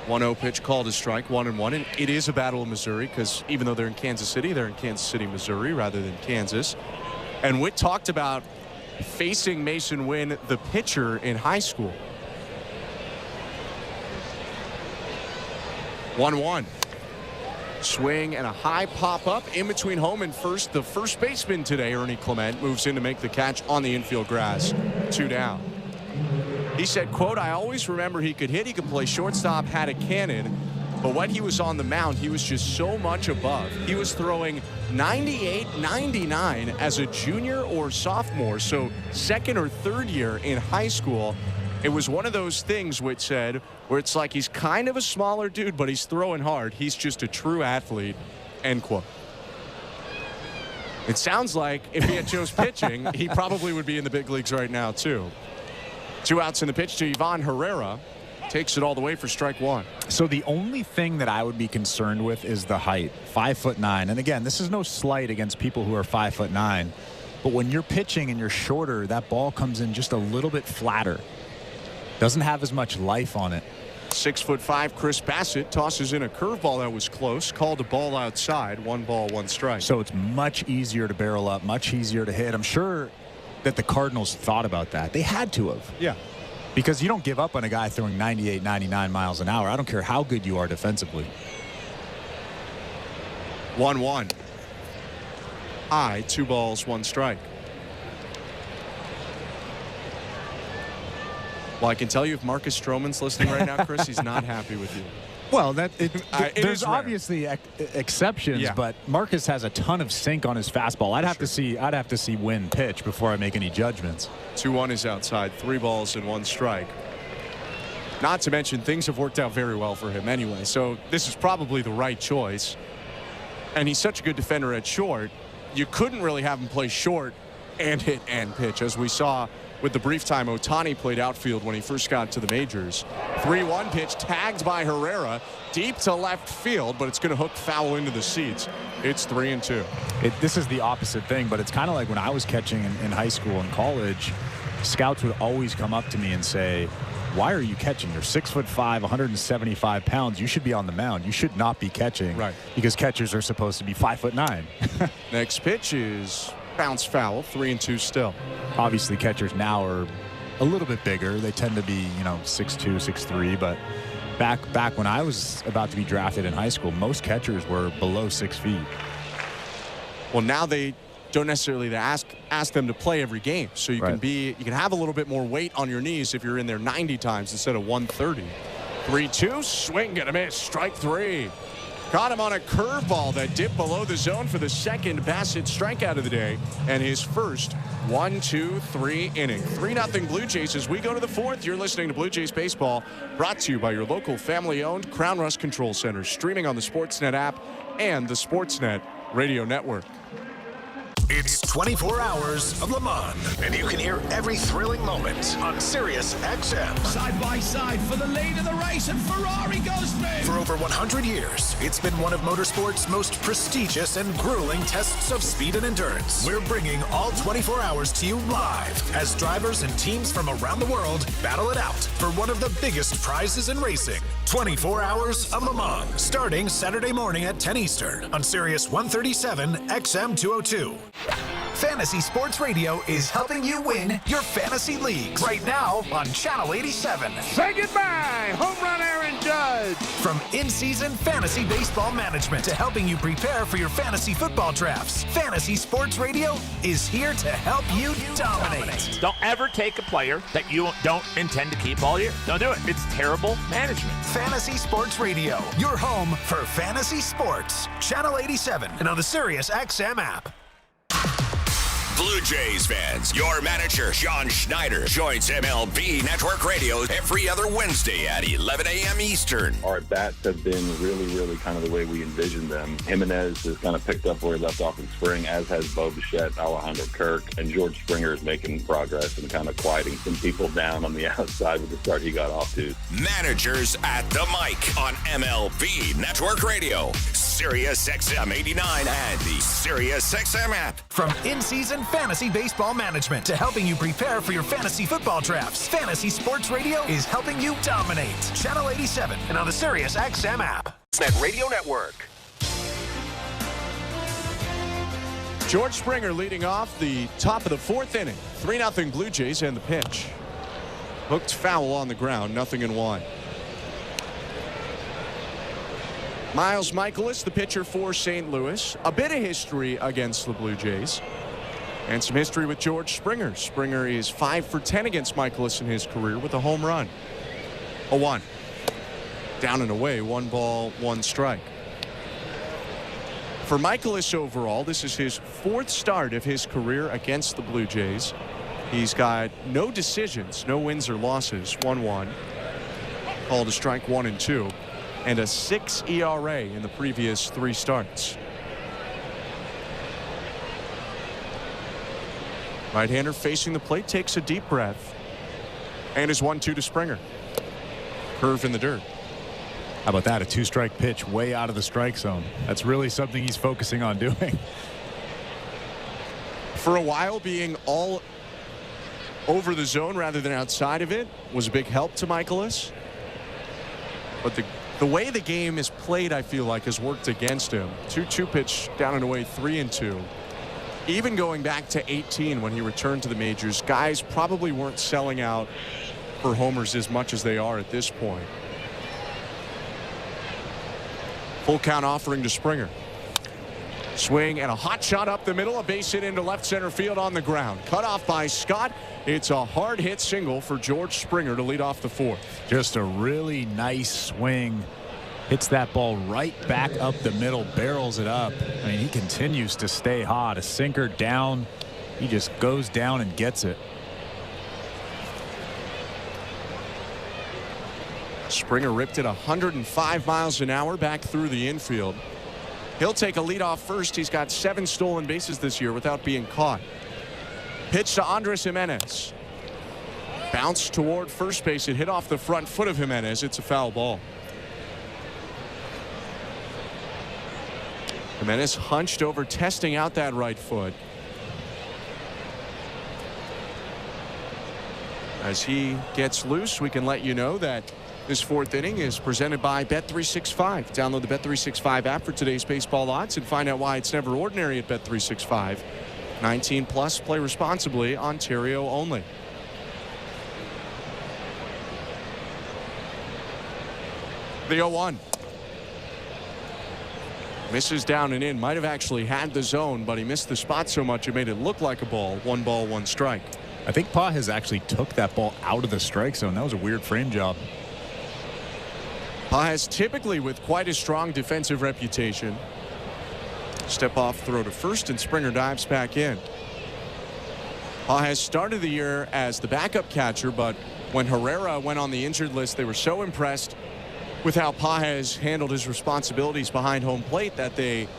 1-0 pitch called a strike, 1-1, and it is a Battle of Missouri because even though they're in Kansas City, Missouri rather than Kansas. And Witt talked about facing Mason Wynn, the pitcher, in high school. 1-1. Swing and a high pop-up in between home and first. The first baseman today, Ernie Clement, moves in to make the catch on the infield grass. 2 down. He said, quote, "I always remember he could hit, he could play shortstop, had a cannon, but when he was on the mound, he was just so much above. He was throwing 98, 99 as a junior or sophomore, so second or third year in high school. It was one of those things," Witt said, where it's like he's kind of a smaller dude, but he's throwing hard. He's just a true athlete, end quote. It sounds like if he had chose pitching, he probably would be in the big leagues right now, too. 2 outs in the pitch to Ivan Herrera. Takes it all the way for strike 1. So the only thing that I would be concerned with is the height, 5'9". And again, this is no slight against people who are 5'9". But when you're pitching and you're shorter, that ball comes in just a little bit flatter. Doesn't have as much life on it. 6'5" Chris Bassett tosses in a curveball that was close. Called a ball outside. 1 ball, 1 strike. So it's much easier to barrel up, much easier to hit. I'm sure that the Cardinals thought about that. They had to have. Yeah. Because you don't give up on a guy throwing 98, 99 miles an hour. I don't care how good you are defensively. 1-1. High, 2 balls, 1 strike. Well, I can tell you if Marcus Stroman's listening right now, Chris, he's not happy with you. Well, there's obviously exceptions, yeah. But Marcus has a ton of sink on his fastball. I'd have to see Wynn pitch before I make any judgments. 2-1 is outside, 3 balls and 1 strike. Not to mention things have worked out very well for him anyway, so this is probably the right choice. And he's such a good defender at short, you couldn't really have him play short and hit and pitch, as we saw with the brief time Ohtani played outfield when he first got to the majors. 3-1 pitch tagged by Herrera deep to left field, but it's going to hook foul into the seats. It's 3-2. This is the opposite thing, but it's kind of like when I was catching in high school and college, scouts would always come up to me and say, "Why are you catching? You're 6'5", 175 pounds. You should be on the mound. You should not be catching." Right. Because catchers are supposed to be 5'9". Next pitch is bounce foul, 3-2 still. Obviously, catchers now are a little bit bigger. They tend to be, 6'2", 6'3", but back when I was about to be drafted in high school, most catchers were below 6 feet. Well, now they don't necessarily ask them to play every game, so you Right. can have a little bit more weight on your knees if you're in there 90 times instead of 130. 3-2, swing and a miss, strike 3. Caught him on a curveball that dipped below the zone for the second Bassett strikeout of the day and his first 1-2-3 inning. 3-0 Blue Jays as we go to the 4th. You're listening to Blue Jays Baseball, brought to you by your local family-owned Crown Rust Control Center, streaming on the Sportsnet app and the Sportsnet Radio Network. It's 24 hours of Le Mans, and you can hear every thrilling moment on Sirius XM. Side by side for the lead of the race, and Ferrari goes through. For over 100 years, it's been one of motorsport's most prestigious and grueling tests of speed and endurance. We're bringing all 24 hours to you live as drivers and teams from around the world battle it out for one of the biggest prizes in racing. 24 hours of Le Mans, starting Saturday morning at 10 Eastern on Sirius 137 XM 202. Fantasy Sports Radio is helping you win your fantasy leagues right now on Channel 87. Say goodbye, home run Aaron Judge. From in-season fantasy baseball management to helping you prepare for your fantasy football drafts, Fantasy Sports Radio is here to help you dominate. Don't ever take a player that you don't intend to keep all year. Don't do it. It's terrible management. Fantasy Sports Radio, your home for fantasy sports. Channel 87 and on the Sirius XM app. Blue Jays fans, your manager, John Schneider, joins MLB Network Radio every other Wednesday at 11 a.m. Eastern. Our bats have been really kind of the way we envisioned them. Jimenez has kind of picked up where he left off in spring, as has Bo Bichette, Alejandro Kirk, and George Springer is making progress and kind of quieting some people down on the outside with the start he got off to. Managers at the mic on MLB Network Radio, Sirius XM 89 and the Sirius XM app. From in-season fantasy baseball management to helping you prepare for your fantasy football drafts, Fantasy Sports Radio is helping you dominate. Channel 87 and on the Sirius XM app. Sportsnet Radio Network. George Springer leading off the top of the 4th inning. 3-0 Blue Jays, and the pitch. Hooked foul on the ground, 0-1. Miles Michaelis, the pitcher for St. Louis. A bit of history against the Blue Jays. And some history with George Springer. Springer is 5 for 10 against Michaelis in his career with a home run. 0-1. Down and away, 1 ball, 1 strike. For Michaelis overall, this is his 4th start of his career against the Blue Jays. He's got no decisions, no wins or losses. 1-1. Called a strike 1 and 2. And a 6 ERA in the previous 3 starts. Right-hander facing the plate, takes a deep breath. And is 1-2 to Springer. Curve in the dirt. How about that? A 2-strike pitch way out of the strike zone. That's really something he's focusing on doing. For a while, being all over the zone rather than outside of it was a big help to Michaelis. But the way the game is played, I feel like, has worked against him. 2-2 pitch down and away, 3-2. Even going back to 18 when he returned to the majors, guys probably weren't selling out for homers as much as they are at this point. Full count offering to Springer. Swing and a hot shot up the middle, a base hit into left center field on the ground. Cut off by Scott. It's a hard hit single for George Springer to lead off the 4th. Just a really nice swing. Hits that ball right back up the middle, barrels it up. I mean, he continues to stay hot. A sinker down. He just goes down and gets it. Springer ripped it 105 miles an hour back through the infield. He'll take a lead off first. He's got 7 stolen bases this year without being caught. Pitch to Andres Jimenez. Bounced toward first base. It hit off the front foot of Jimenez. It's a foul ball. Jimenez hunched over, testing out that right foot. As he gets loose, we can let you know that this 4th inning is presented by Bet365. Download the Bet365 app for today's baseball odds and find out why it's never ordinary at Bet365. 19 plus, play responsibly, Ontario only. The 0-1. Misses down and in. Might have actually had the zone, but he missed the spot so much it made it look like a ball. 1 ball, 1 strike. I think Pages actually took that ball out of the strike zone. That was a weird frame job. Pages typically with quite a strong defensive reputation. Step off throw to first, and Springer dives back in. Pages started the year as the backup catcher, but when Herrera went on the injured list, they were so impressed with how Pages handled his responsibilities behind home plate that they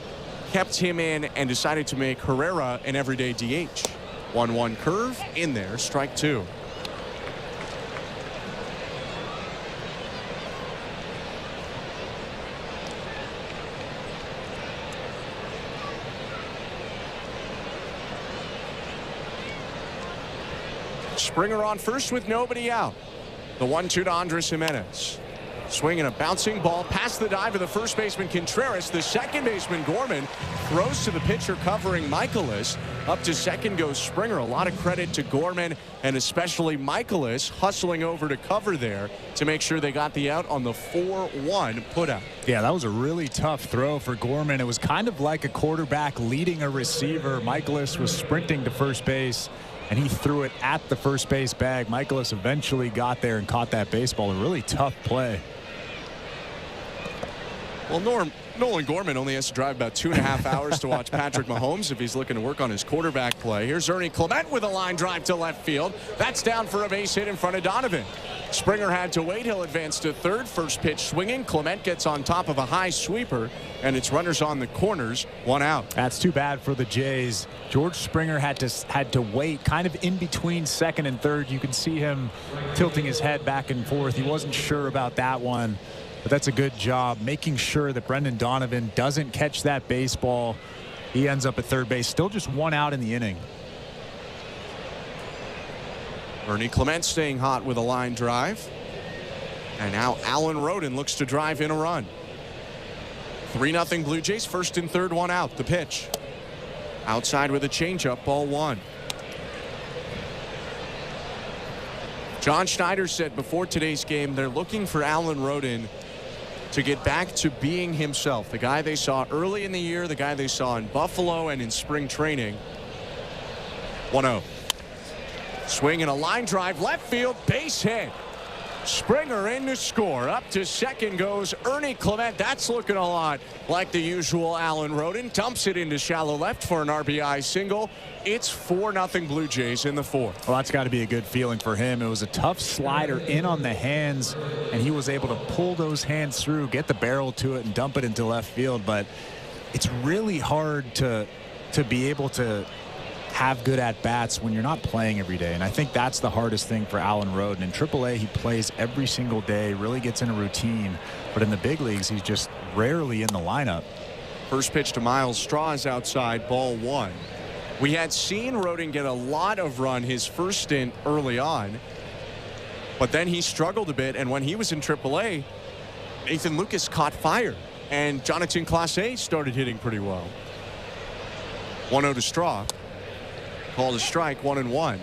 kept him in and decided to make Herrera an everyday DH. 1-1 curve in there, strike 2. Springer on first with nobody out. The 1-2 to Andres Jimenez. Swinging a bouncing ball past the dive of the first baseman Contreras. The second baseman Gorman throws to the pitcher covering Michaelis. Up to second goes Springer. A lot of credit to Gorman and especially Michaelis hustling over to cover there to make sure they got the out on the 4-1 putout. Yeah, that was a really tough throw for Gorman. It was kind of like a quarterback leading a receiver. Michaelis was sprinting to first base, and he threw it at the first base bag. Michaelis eventually got there and caught that baseball. A really tough play. Well, Nolan Gorman only has to drive about 2.5 hours to watch Patrick Mahomes if he's looking to work on his quarterback play. Here's Ernie Clement with a line drive to left field. That's down for a base hit in front of Donovan. Springer had to wait. He'll advance to third. First pitch swinging. Clement gets on top of a high sweeper, and it's runners on the corners. 1 out. That's too bad for the Jays. George Springer had to wait kind of in between second and third. You can see him tilting his head back and forth. He wasn't sure about that one. But that's a good job making sure that Brendan Donovan doesn't catch that baseball. He ends up at third base. Still just 1 out in the inning. Ernie Clement staying hot with a line drive. And now Alan Roden looks to drive in a run. 3-0 Blue Jays. First and third, 1 out. The pitch. Outside with a changeup, ball 1. John Schneider said before today's game they're looking for Alan Roden to get back to being himself. The guy they saw early in the year, the guy they saw in Buffalo and in spring training. 1-0. Swing and a line drive, left field, base hit. Springer in to score. Up to second goes Ernie Clement. That's looking a lot like the usual Alan Roden. Dumps it into shallow left for an RBI single. It's 4-0 Blue Jays in the 4th. Well, that's got to be a good feeling for him. It was a tough slider in on the hands, and he was able to pull those hands through, get the barrel to it, and dump it into left field. But it's really hard to be able to have good at-bats when you're not playing every day. And I think that's the hardest thing for Alan Roden. In AAA, he plays every single day, really gets in a routine. But in the big leagues, he's just rarely in the lineup. First pitch to Miles Straw is outside, ball 1. We had seen Roden get a lot of run his first stint early on. But then he struggled a bit, and when he was in AAA, Nathan Lucas caught fire. And Jonathan Clase started hitting pretty well. 1-0 to Straw. Called a strike, 1-1.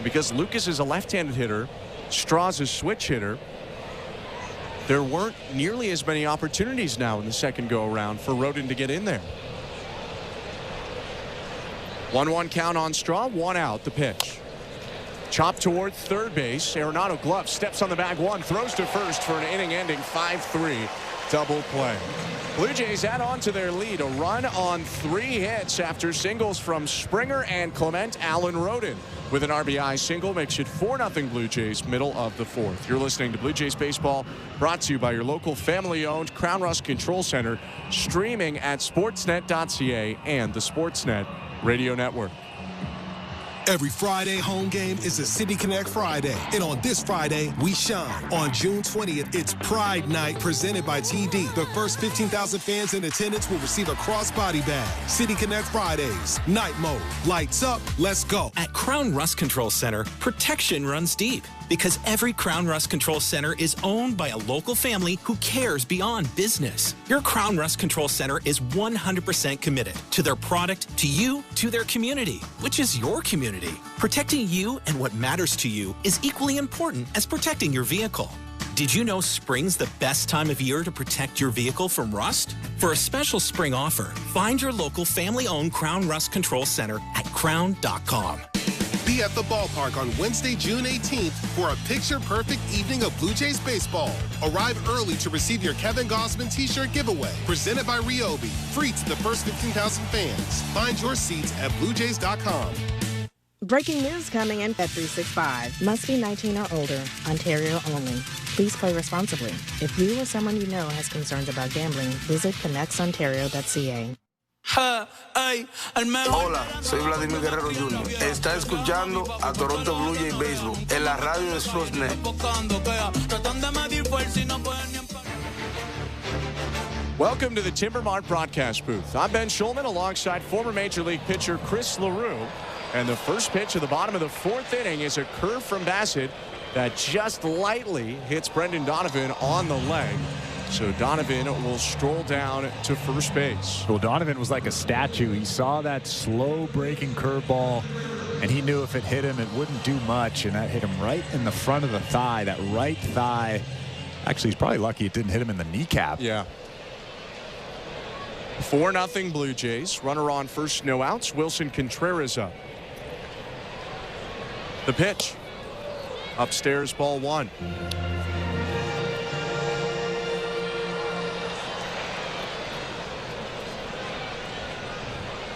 Because Lucas is a left-handed hitter, Straw's a switch hitter, there weren't nearly as many opportunities now in the second go-around for Roden to get in there. 1-1 count on Straw, 1 out, the pitch. Chop toward third base. Arenado glove, steps on the bag, 1, throws to first for an inning-ending 5-3 double play. Blue Jays add on to their lead, a run on 3 hits after singles from Springer and Clement. Alan Roden with an RBI single makes it 4-0 Blue Jays, middle of the 4th. You're listening to Blue Jays Baseball, brought to you by your local family-owned Crown Rust Control Center, streaming at sportsnet.ca and the Sportsnet Radio Network. Every Friday home game is a City Connect Friday. And on this Friday, we shine. On June 20th, it's Pride Night presented by TD. The first 15,000 fans in attendance will receive a crossbody bag. City Connect Fridays. Night mode. Lights up. Let's go. At Crown Rust Control Center, protection runs deep. Because every Crown Rust Control Center is owned by a local family who cares beyond business. Your Crown Rust Control Center is 100% committed to their product, to you, to their community, which is your community. Protecting you and what matters to you is equally important as protecting your vehicle. Did you know spring's the best time of year to protect your vehicle from rust? For a special spring offer, find your local family-owned Crown Rust Control Center at crown.com. Be at the ballpark on Wednesday, June 18th for a picture-perfect evening of Blue Jays baseball. Arrive early to receive your Kevin Gausman t-shirt giveaway, presented by Ryobi. Free to the first 15,000 fans. Find your seats at BlueJays.com. Breaking news coming in at 365. Must be 19 or older. Ontario only. Please play responsibly. If you or someone you know has concerns about gambling, visit connectsontario.ca. Hola, soy Vladimir Guerrero Jr. Está escuchando a Toronto Blue Jays Baseball en la radio de Sportsnet. Welcome to the Timbermart broadcast booth. I'm Ben Schulman alongside former Major League pitcher Chris LaRue. And the first pitch of the bottom of the 4th inning is a curve from Bassett that just lightly hits Brendan Donovan on the leg. So Donovan will stroll down to first base. Well, Donovan was like a statue. He saw that slow breaking curveball, and he knew if it hit him, it wouldn't do much. And that hit him right in the front of the thigh, that right thigh. Actually, he's probably lucky it didn't hit him in the kneecap. Yeah. 4-0 Blue Jays. Runner on first, no outs. Wilson Contreras up. The pitch. Upstairs, ball 1.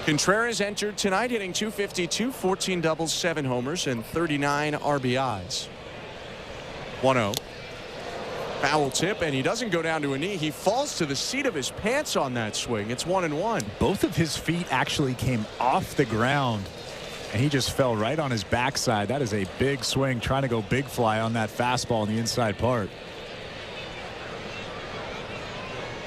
Contreras entered tonight hitting .252, 14 doubles, 7 homers, and 39 RBIs. 1-0. Foul tip, and he doesn't go down to a knee. He falls to the seat of his pants on that swing. It's 1-1. Both of his feet actually came off the ground, and he just fell right on his backside. That is a big swing, trying to go big fly on that fastball in the inside part.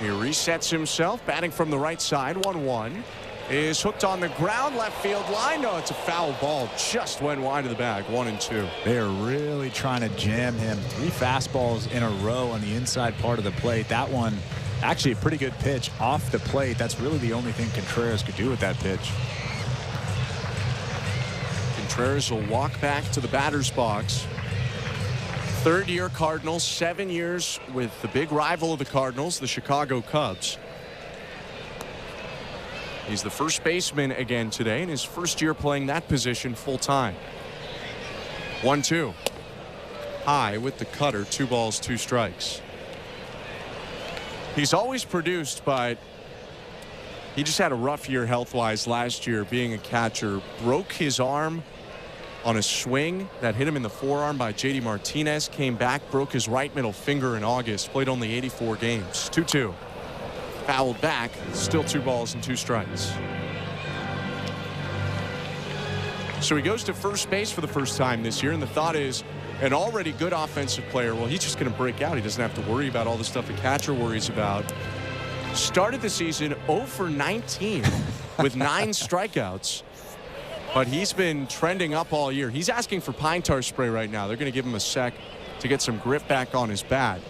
He resets himself, batting from the right side, 1-1. Is hooked on the ground, left field line. No, it's a foul ball. Just went wide of the bag, 1-2. They are really trying to jam him. 3 fastballs in a row on the inside part of the plate. That one, actually a pretty good pitch off the plate. That's really the only thing Contreras could do with that pitch. Contreras will walk back to the batter's box. Third-year Cardinals, 7 years with the big rival of the Cardinals, the Chicago Cubs. He's the first baseman again today in his first year playing that position full-time. 1-2. High with the cutter, 2 balls, 2 strikes. He's always produced, but he just had a rough year health-wise last year being a catcher. Broke his arm on a swing that hit him in the forearm by J.D. Martinez. Came back, broke his right middle finger in August. Played only 84 games. 2-2. Fouled back. Still 2 balls and 2 strikes. So he goes to first base for the first time this year, and the thought is an already good offensive player. Well, he's just going to break out. He doesn't have to worry about all the stuff a catcher worries about. Started the season 0 for 19 with 9 strikeouts. But he's been trending up all year. He's asking for pine tar spray right now. They're going to give him a sec to get some grip back on his bat.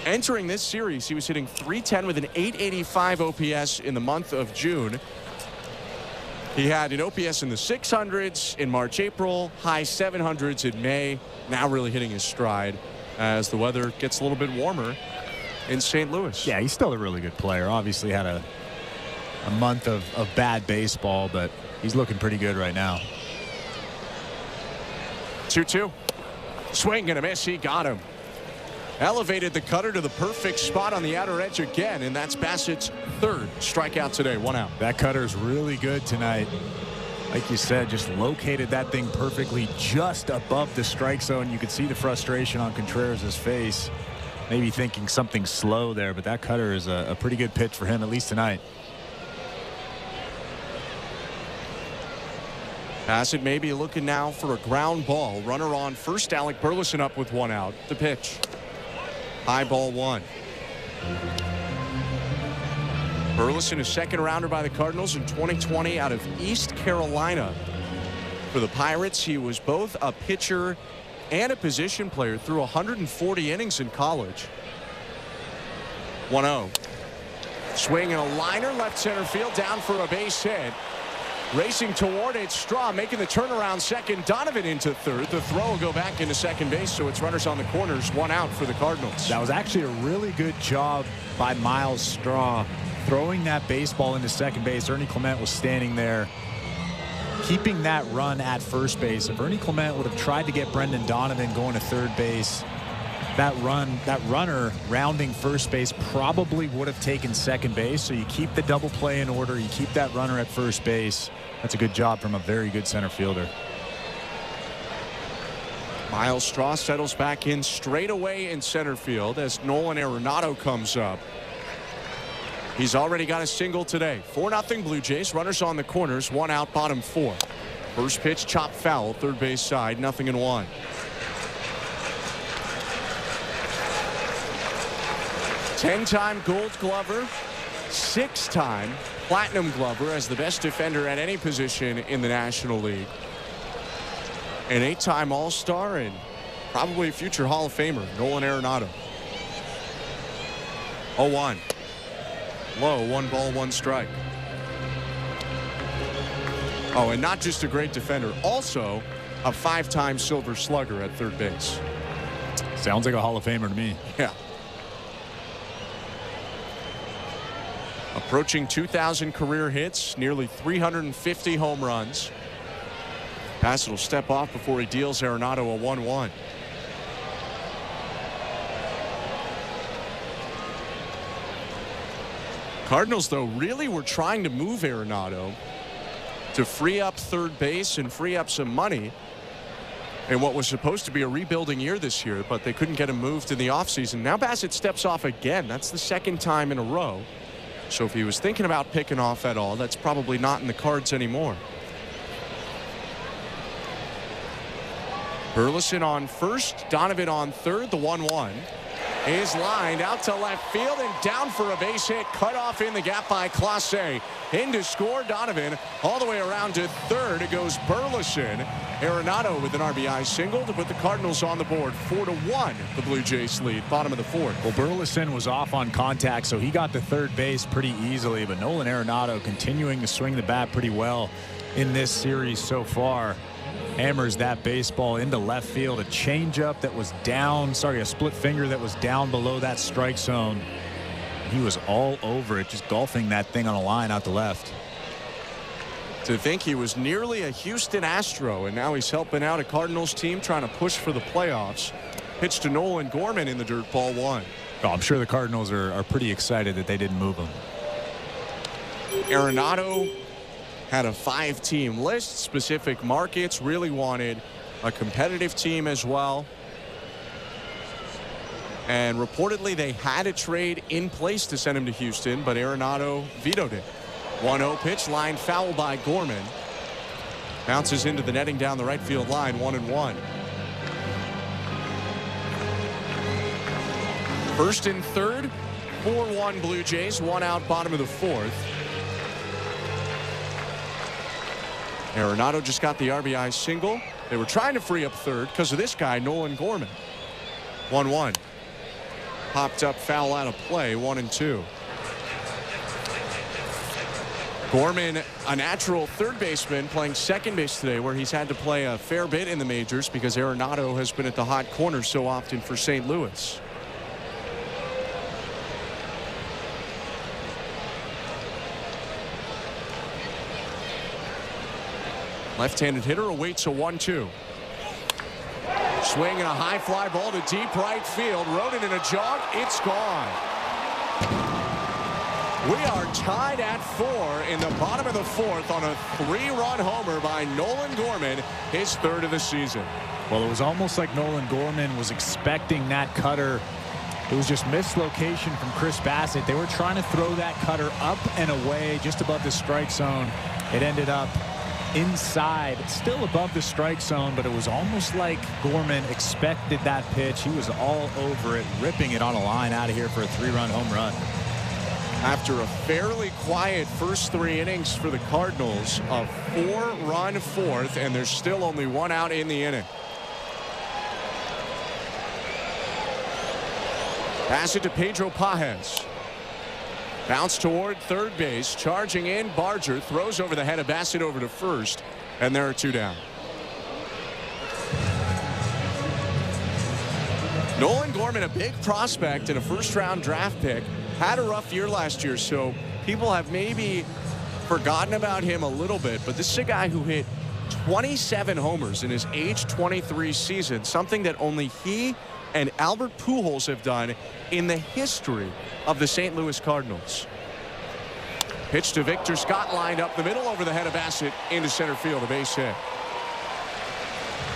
Entering this series, he was hitting .310 with an .885 OPS in the month of June. He had an OPS in the 600s in March, April, high 700s in May. Now really hitting his stride as the weather gets a little bit warmer in St. Louis. Yeah, he's still a really good player. Obviously had a month of bad baseball, but he's looking pretty good right now. 2-2. Swing and a miss. He got him. Elevated the cutter to the perfect spot on the outer edge again, and that's Bassett's 3rd strikeout today. 1 out. That cutter's really good tonight. Like you said, just located that thing perfectly just above the strike zone. You could see the frustration on Contreras' face. Maybe thinking something slow there, but that cutter is a pretty good pitch for him, at least tonight. Bassett may be looking now for a ground ball. Runner on first. Alec Burleson up with 1 out. The pitch. High ball 1. Burleson, a second rounder by the Cardinals in 2020 out of East Carolina. For the Pirates, he was both a pitcher and a position player through 140 innings in college. 1-0. Swing and a liner left center field, down for a base hit. Racing toward it, Straw making the turnaround second. Donovan into third. The throw will go back into second base, so it's runners on the corners. 1 out for the Cardinals. That was actually a really good job by Miles Straw throwing that baseball into second base. Ernie Clement was standing there keeping that run at first base. If Ernie Clement would have tried to get Brendan Donovan going to third base, that runner rounding first base probably would have taken second base. So you keep the double play in order. You keep that runner at first base. That's a good job from a very good center fielder. Miles Straw settles back in straight away in center field as Nolan Arenado comes up. He's already got a single today. 4-0 Blue Jays. Runners on the corners. 1 out, bottom 4. First pitch, chop foul, third base side, 0-1. Ten-time Gold Glover, 6-time Platinum Glover as the best defender at any position in the National League. An 8-time All-Star and probably a future Hall of Famer, Nolan Arenado. 0-1. Low, 1 ball, 1 strike. Oh, and not just a great defender, also a 5-time Silver Slugger at third base. Sounds like a Hall of Famer to me. Yeah. Approaching 2,000 career hits, nearly 350 home runs. Bassett will step off before he deals Arenado a 1-1. Cardinals, though, really were trying to move Arenado to free up third base and free up some money in what was supposed to be a rebuilding year this year, but they couldn't get him moved in the offseason. Now Bassett steps off again. That's the 2nd time in a row. So if he was thinking about picking off at all, that's probably not in the cards anymore. Burleson on first, Donovan on third, the 1-1. is lined out to left field and down for a base hit. Cut off in the gap by Clase. In to score, Donovan. All the way around to third. It goes Burleson. Arenado with an RBI single to put the Cardinals on the board. 4-1, the Blue Jays lead. Bottom of the fourth. Well, Burleson was off on contact, so he got to third base pretty easily. But Nolan Arenado continuing to swing the bat pretty well in this series so far. Hammers that baseball into left field. A changeup that was down, a split finger that was down below that strike zone. He was all over it, just golfing that thing on a line out to left. To think he was nearly a Houston Astro, and now he's helping out a Cardinals team trying to push for the playoffs. Pitch to Nolan Gorman in the dirt, ball 1. Oh, I'm sure the Cardinals are pretty excited that they didn't move him. Arenado had a 5-team list, specific markets, really wanted a competitive team as well. And reportedly they had a trade in place to send him to Houston, but Arenado vetoed it. 1-0 pitch, line foul by Gorman. Bounces into the netting down the right field line, 1-1. First and third, 4-1 Blue Jays, 1 out, bottom of the fourth. Arenado just got the RBI single. They were trying to free up third because of this guy, Nolan Gorman. 1-1. Popped up, foul out of play, 1-2. Gorman, a natural third baseman, playing second base today, where he's had to play a fair bit in the majors because Arenado has been at the hot corner so often for St. Louis. Left-handed hitter awaits a 1-2. Swing and a high fly ball to deep right field. Rodin in a jog. It's gone. We are tied at 4 in the bottom of the fourth on a 3-run homer by Nolan Gorman, his third of the season. Well, it was almost like Nolan Gorman was expecting that cutter. It was just mislocation from Chris Bassett. They were trying to throw that cutter up and away just above the strike zone. It ended up inside, still above the strike zone, but it was almost like Gorman expected that pitch. He was all over it, ripping it on a line out of here for a 3-run home run. After a fairly quiet first 3 innings for the Cardinals, a 4-run fourth, and there's still only 1 out in the inning. Pass it to Pedro Pajes. Bounce toward third base, charging in. Barger throws over the head of Bassett over to first, and there are 2 down. Nolan Gorman, a big prospect and a first-round draft pick, had a rough year last year, so people have maybe forgotten about him a little bit, but this is a guy who hit 27 homers in his age 23 season, something that only he and Albert Pujols have done in the history of the St. Louis Cardinals. Pitch to Victor Scott, lined up the middle over the head of Bassett into center field, a base hit.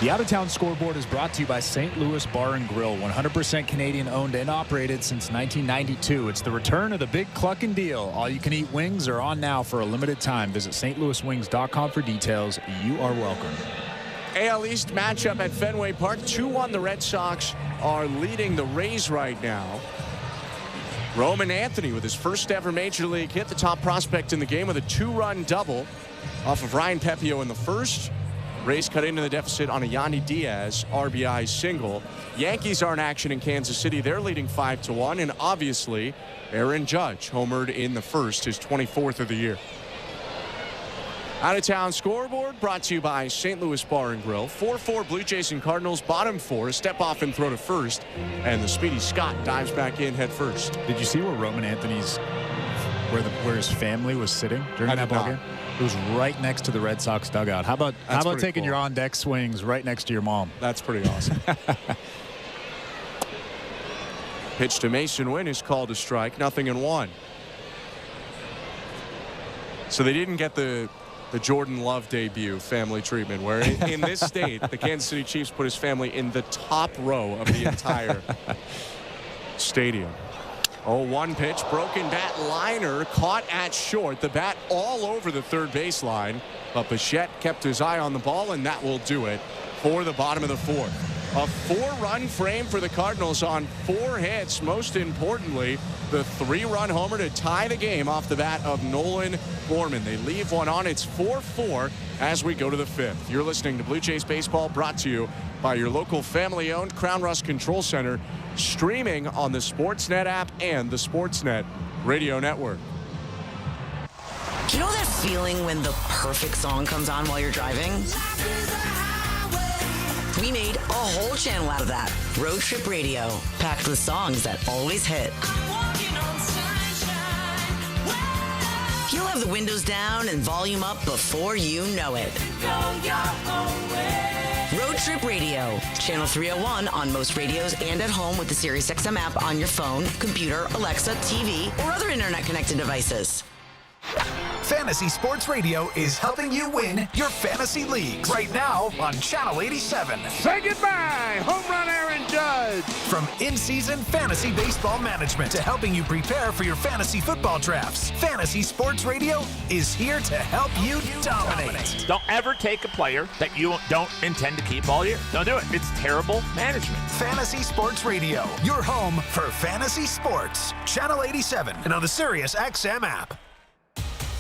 The Out-of-Town Scoreboard is brought to you by St. Louis Bar and Grill, 100% Canadian owned and operated since 1992. It's the return of the Big Cluckin' Deal. All-you-can-eat wings are on now for a limited time. Visit stlouiswings.com for details. You are welcome. AL East matchup at Fenway Park. 2-1. The Red Sox are leading the Rays right now. Roman Anthony with his first ever major league hit, the top prospect in the game with a 2-run double off of Ryan Pepio in the first. Rays cut into the deficit on a Yandy Diaz RBI single. Yankees are in action in Kansas City. They're leading 5-1, and obviously Aaron Judge homered in the first, his 24th of the year. Out-of-Town Scoreboard brought to you by St. Louis Bar and Grill. 4-4 Blue Jays and Cardinals, bottom 4. Step off and throw to first, and the speedy Scott dives back in head first. Did you see where Roman Anthony's, where his family was sitting during that ball game? It was right next to the Red Sox dugout. How about taking your on-deck swings right next to your mom? That's pretty awesome. Pitch to Mason Wynn is called a strike. 0-1. So they didn't get the Jordan Love debut family treatment, where in this state, the Kansas City Chiefs put his family in the top row of the entire stadium. 0-1 pitch, broken bat liner, caught at short. The bat all over the third baseline, but Bichette kept his eye on the ball, and that will do it for the bottom of the fourth. A 4-run frame for the Cardinals on 4 hits. Most importantly, the 3-run homer to tie the game off the bat of Nolan Gorman. They leave one on. It's 4-4 as we go to the 5th. You're listening to Blue Jays Baseball, brought to you by your local family-owned Crown Rust Control Center, streaming on the Sportsnet app and the Sportsnet Radio Network. Do you know that feeling when the perfect song comes on while you're driving? We made a whole channel out of that. Road Trip Radio, packed with songs that always hit. You'll have the windows down and volume up before you know it. Road Trip Radio, channel 301 on most radios and at home with the SiriusXM app on your phone, computer, Alexa, TV, or other internet-connected devices. Fantasy Sports Radio is helping you win your fantasy leagues right now on Channel 87. Say goodbye, home run Aaron Judge. From in-season fantasy baseball management to helping you prepare for your fantasy football drafts, Fantasy Sports Radio is here to help you dominate. Don't ever take a player that you don't intend to keep all year. Don't do it. It's terrible management. Fantasy Sports Radio, your home for fantasy sports. Channel 87 and on the SiriusXM app.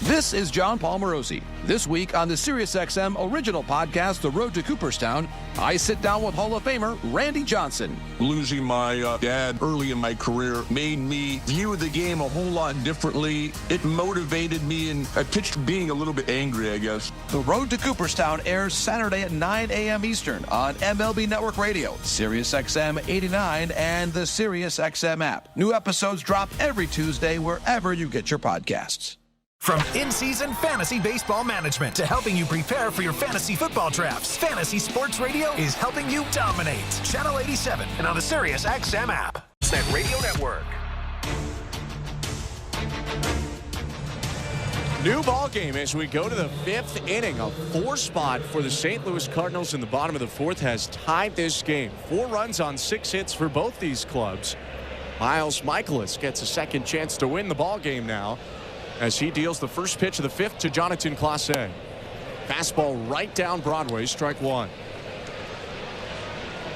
This is John Paul Morosi. This week on the SiriusXM original podcast, The Road to Cooperstown, I sit down with Hall of Famer Randy Johnson. Losing my dad early in my career made me view the game a whole lot differently. It motivated me, and I pitched being a little bit angry, I guess. The Road to Cooperstown airs Saturday at 9 a.m. Eastern on MLB Network Radio, SiriusXM 89, and the SiriusXM app. New episodes drop every Tuesday wherever you get your podcasts. From in-season fantasy baseball management to helping you prepare for your fantasy football drafts, Fantasy Sports Radio is helping you dominate. Channel 87 and on the SiriusXM app. Sportsnet Radio Network. New ball game as we go to the 5th inning. A 4 spot for the St. Louis Cardinals in the bottom of the 4th has tied this game. 4 runs on 6 hits for both these clubs. Miles Michaelis gets a second chance to win the ball game now, as he deals the first pitch of the 5th to Jonathan Clase. Fastball right down Broadway, strike 1.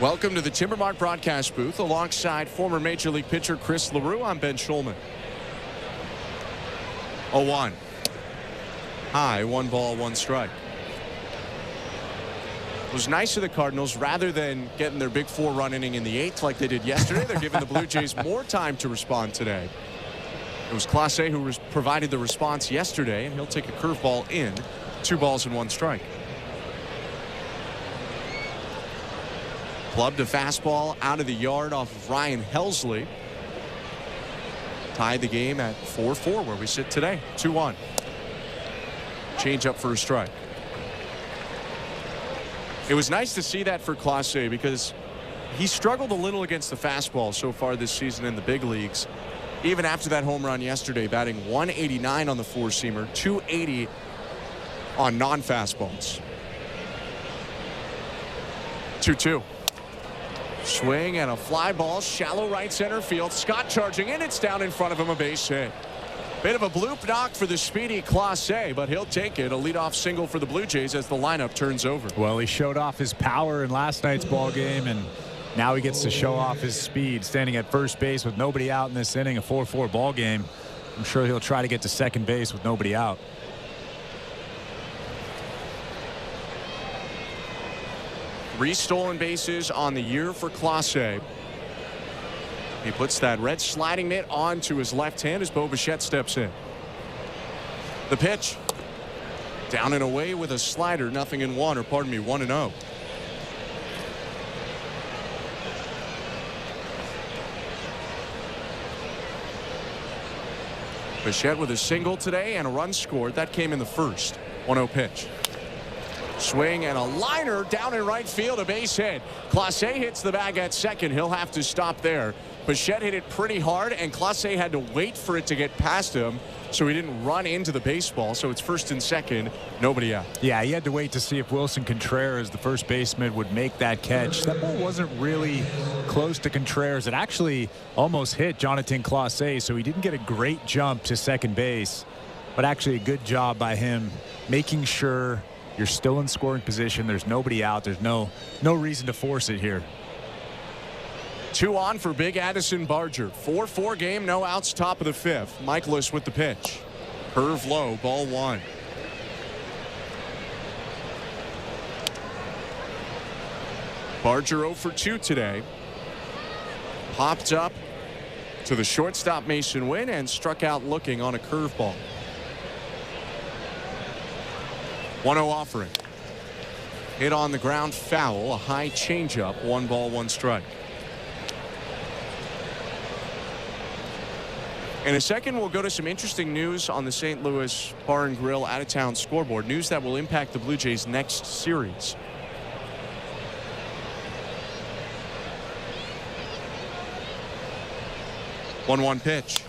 Welcome to the Timbermark broadcast booth alongside former Major League pitcher Chris LaRue. I'm Ben Schulman. 0-1. High, 1 ball, 1 strike. It was nice of the Cardinals, rather than getting their big 4-run inning in the 8th like they did yesterday, they're giving the Blue Jays more time to respond today. It was Clase who provided the response yesterday, and he'll take a curveball in. 2 balls and 1 strike. Clubbed a fastball out of the yard off of Ryan Helsley. Tied the game at 4-4 where we sit today. 2-1. Change up for a strike. It was nice to see that for Clase because he struggled a little against the fastball so far this season in the big leagues. Even after that home run yesterday, batting 189 on the 4-seamer, 280 on non-fastballs. 2-2. Swing and a fly ball, shallow right center field. Scott charging in, it's down in front of him, a base hit. Bit of a bloop knock for the speedy Clase, but he'll take it. A leadoff single for the Blue Jays as the lineup turns over. Well, he showed off his power in last night's ball game, and now he gets to show off his speed, standing at first base with nobody out in this inning, a 4-4 ball game. I'm sure he'll try to get to second base with nobody out. Three stolen bases on the year for Clase. He puts that red sliding mitt onto his left hand as Bo Bichette steps in. The pitch. Down and away with a slider, 0-1, or pardon me, 1-0. Bichette with a single today and a run scored. That came in the first. 1-0 pitch. Swing and a liner down in right field, a base hit. Clase hits the bag at second. He'll have to stop there. Bichette hit it pretty hard, and Clase had to wait for it to get past him, so he didn't run into the baseball. So it's first and second, nobody out. Yeah, he had to wait to see if Wilson Contreras, the first baseman, would make that catch. That ball wasn't really close to Contreras. It actually almost hit Jonathan Clase, so he didn't get a great jump to second base, but actually a good job by him making sure you're still in scoring position. There's nobody out. There's no reason to force it here. 2 on for big Addison Barger. 4-4 game, no outs, top of the 5th. Michaelis with the pitch. Curve low, ball 1. Barger 0 for 2 today. Popped up to the shortstop Mason Wynn and struck out looking on a curveball. 1-0 offering. Hit on the ground, foul, a high changeup, 1 ball, 1 strike. In a second, we'll go to some interesting news on the St. Louis Bar and Grill out-of-town scoreboard. News that will impact the Blue Jays' next series. One pitch.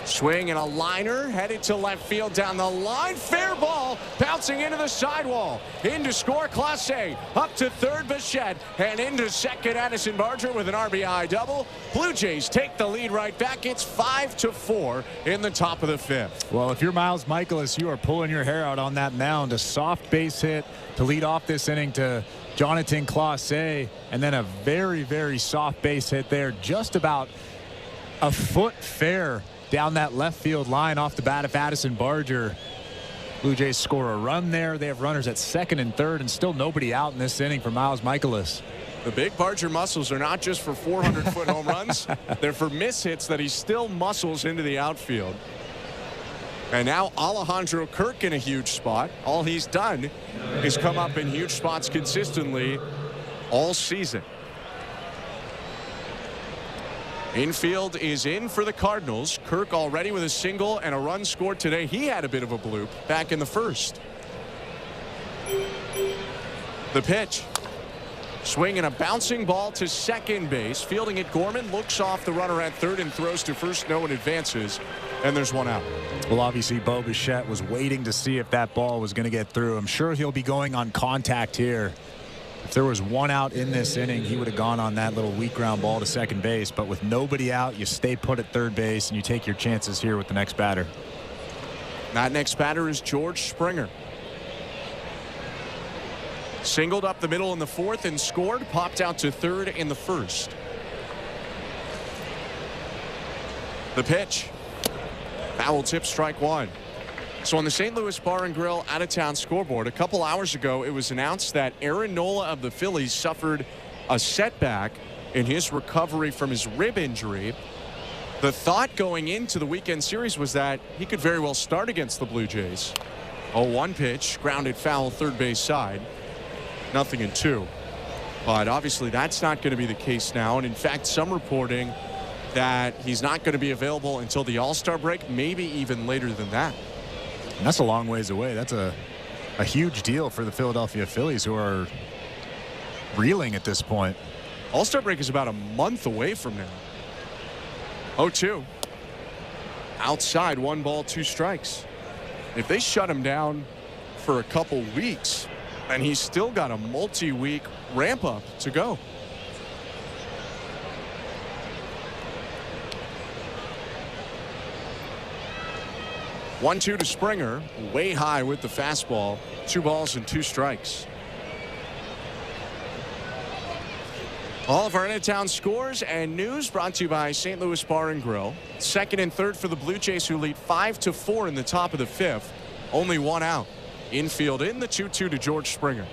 Swing and a liner headed to left field down the line. Fair ball bouncing into the sidewall. In to score Clase. Up to third Bichette. And into second Addison Barger with an RBI double. Blue Jays take the lead right back. It's 5-4 in the top of the 5th. Well, if you're Miles Michaelis, you are pulling your hair out on that mound. A soft base hit to lead off this inning to Jonathan Clase. And then a very, very soft base hit there. Just about a foot fair down that left field line off the bat of Addison Barger. Blue Jays score a run there. They have runners at second and third and still nobody out in this inning for Miles Michaelis. The big Barger muscles are not just for 400-foot home runs. They're for miss hits that he still muscles into the outfield. And now Alejandro Kirk in a huge spot. All he's done is come up in huge spots consistently all season. Infield is in for the Cardinals. Kirk already with a single and a run scored today. He had a bit of a bloop back in the first. The pitch. Swing and a bouncing ball to second base. Fielding it, Gorman looks off the runner at third and throws to first. No one advances. And there's 1 out. Well, obviously, Bo Bichette was waiting to see if that ball was going to get through. I'm sure he'll be going on contact here. If there was 1 out in this inning, he would have gone on that little weak ground ball to second base. But with nobody out, you stay put at third base and you take your chances here with the next batter. That next batter is George Springer. Singled up the middle in the 4th and scored. Popped out to third in the 1st. The pitch. Foul tip, strike 1. So on the St. Louis Bar and Grill out-of-town scoreboard, a couple hours ago, it was announced that Aaron Nola of the Phillies suffered a setback in his recovery from his rib injury. The thought going into the weekend series was that he could very well start against the Blue Jays. 0-1 pitch, grounded foul, third base side. 0-2. But obviously that's not going to be the case now. And in fact, some reporting that he's not going to be available until the All-Star break, maybe even later than that. And that's a long ways away. That's a huge deal for the Philadelphia Phillies, who are reeling at this point. All-Star break is about a month away from now. 0-2. Outside, 1 ball, 2 strikes. If they shut him down for a couple weeks, and he's still got a multi-week ramp up to go. One-two to Springer, way high with the fastball. 2 balls and 2 strikes. All of our in-town scores and news brought to you by St. Louis Bar and Grill. Second and third for the Blue Jays, who lead 5-4 in the top of the 5th. Only 1 out. Infield in, the 2-2 to George Springer.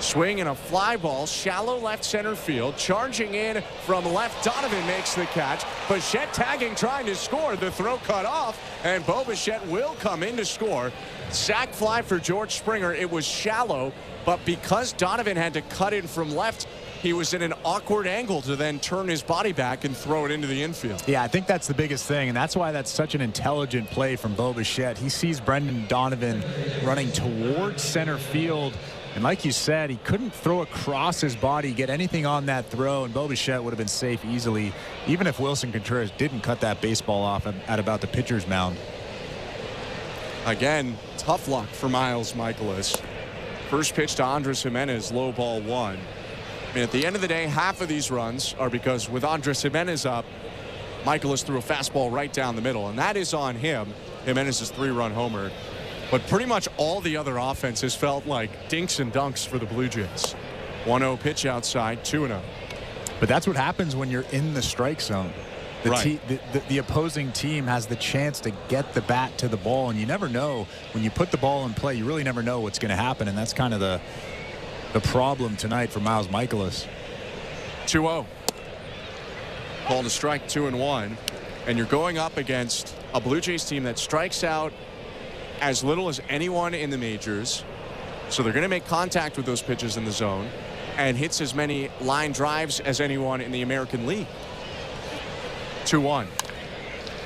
Swing and a fly ball, shallow left center field. Charging in from left, Donovan makes the catch. Bichette tagging, trying to score. The throw cut off, and Bo Bichette will come in to score. Sac fly for George Springer. It was shallow, but because Donovan had to cut in from left, he was in an awkward angle to then turn his body back and throw it into the infield. Yeah, I think that's the biggest thing, and that's why that's such an intelligent play from Bo Bichette. He sees Brendan Donovan running towards center field. And like you said, he couldn't throw across his body, get anything on that throw, and Bo Bichette would have been safe easily, even if Wilson Contreras didn't cut that baseball off at about the pitcher's mound. Again, tough luck for Miles Michaelis. First pitch to Andres Jimenez, low ball 1. I mean, at the end of the day, half of these runs are because with Andres Jimenez up, Michaelis threw a fastball right down the middle, and that is on him. Jimenez's 3-run homer. But pretty much all the other offenses felt like dinks and dunks for the Blue Jays. 1-0 pitch outside, 2-0. But that's what happens when you're in the strike zone. The opposing team has the chance to get the bat to the ball, and you never know when you put the ball in play. You really never know what's going to happen, and that's kind of the problem tonight for Miles Michaelis. 2-0. Called a strike, 2-1, and you're going up against a Blue Jays team that strikes out as little as anyone in the majors. So they're going to make contact with those pitches in the zone and hits as many line drives as anyone in the American League. 2-1.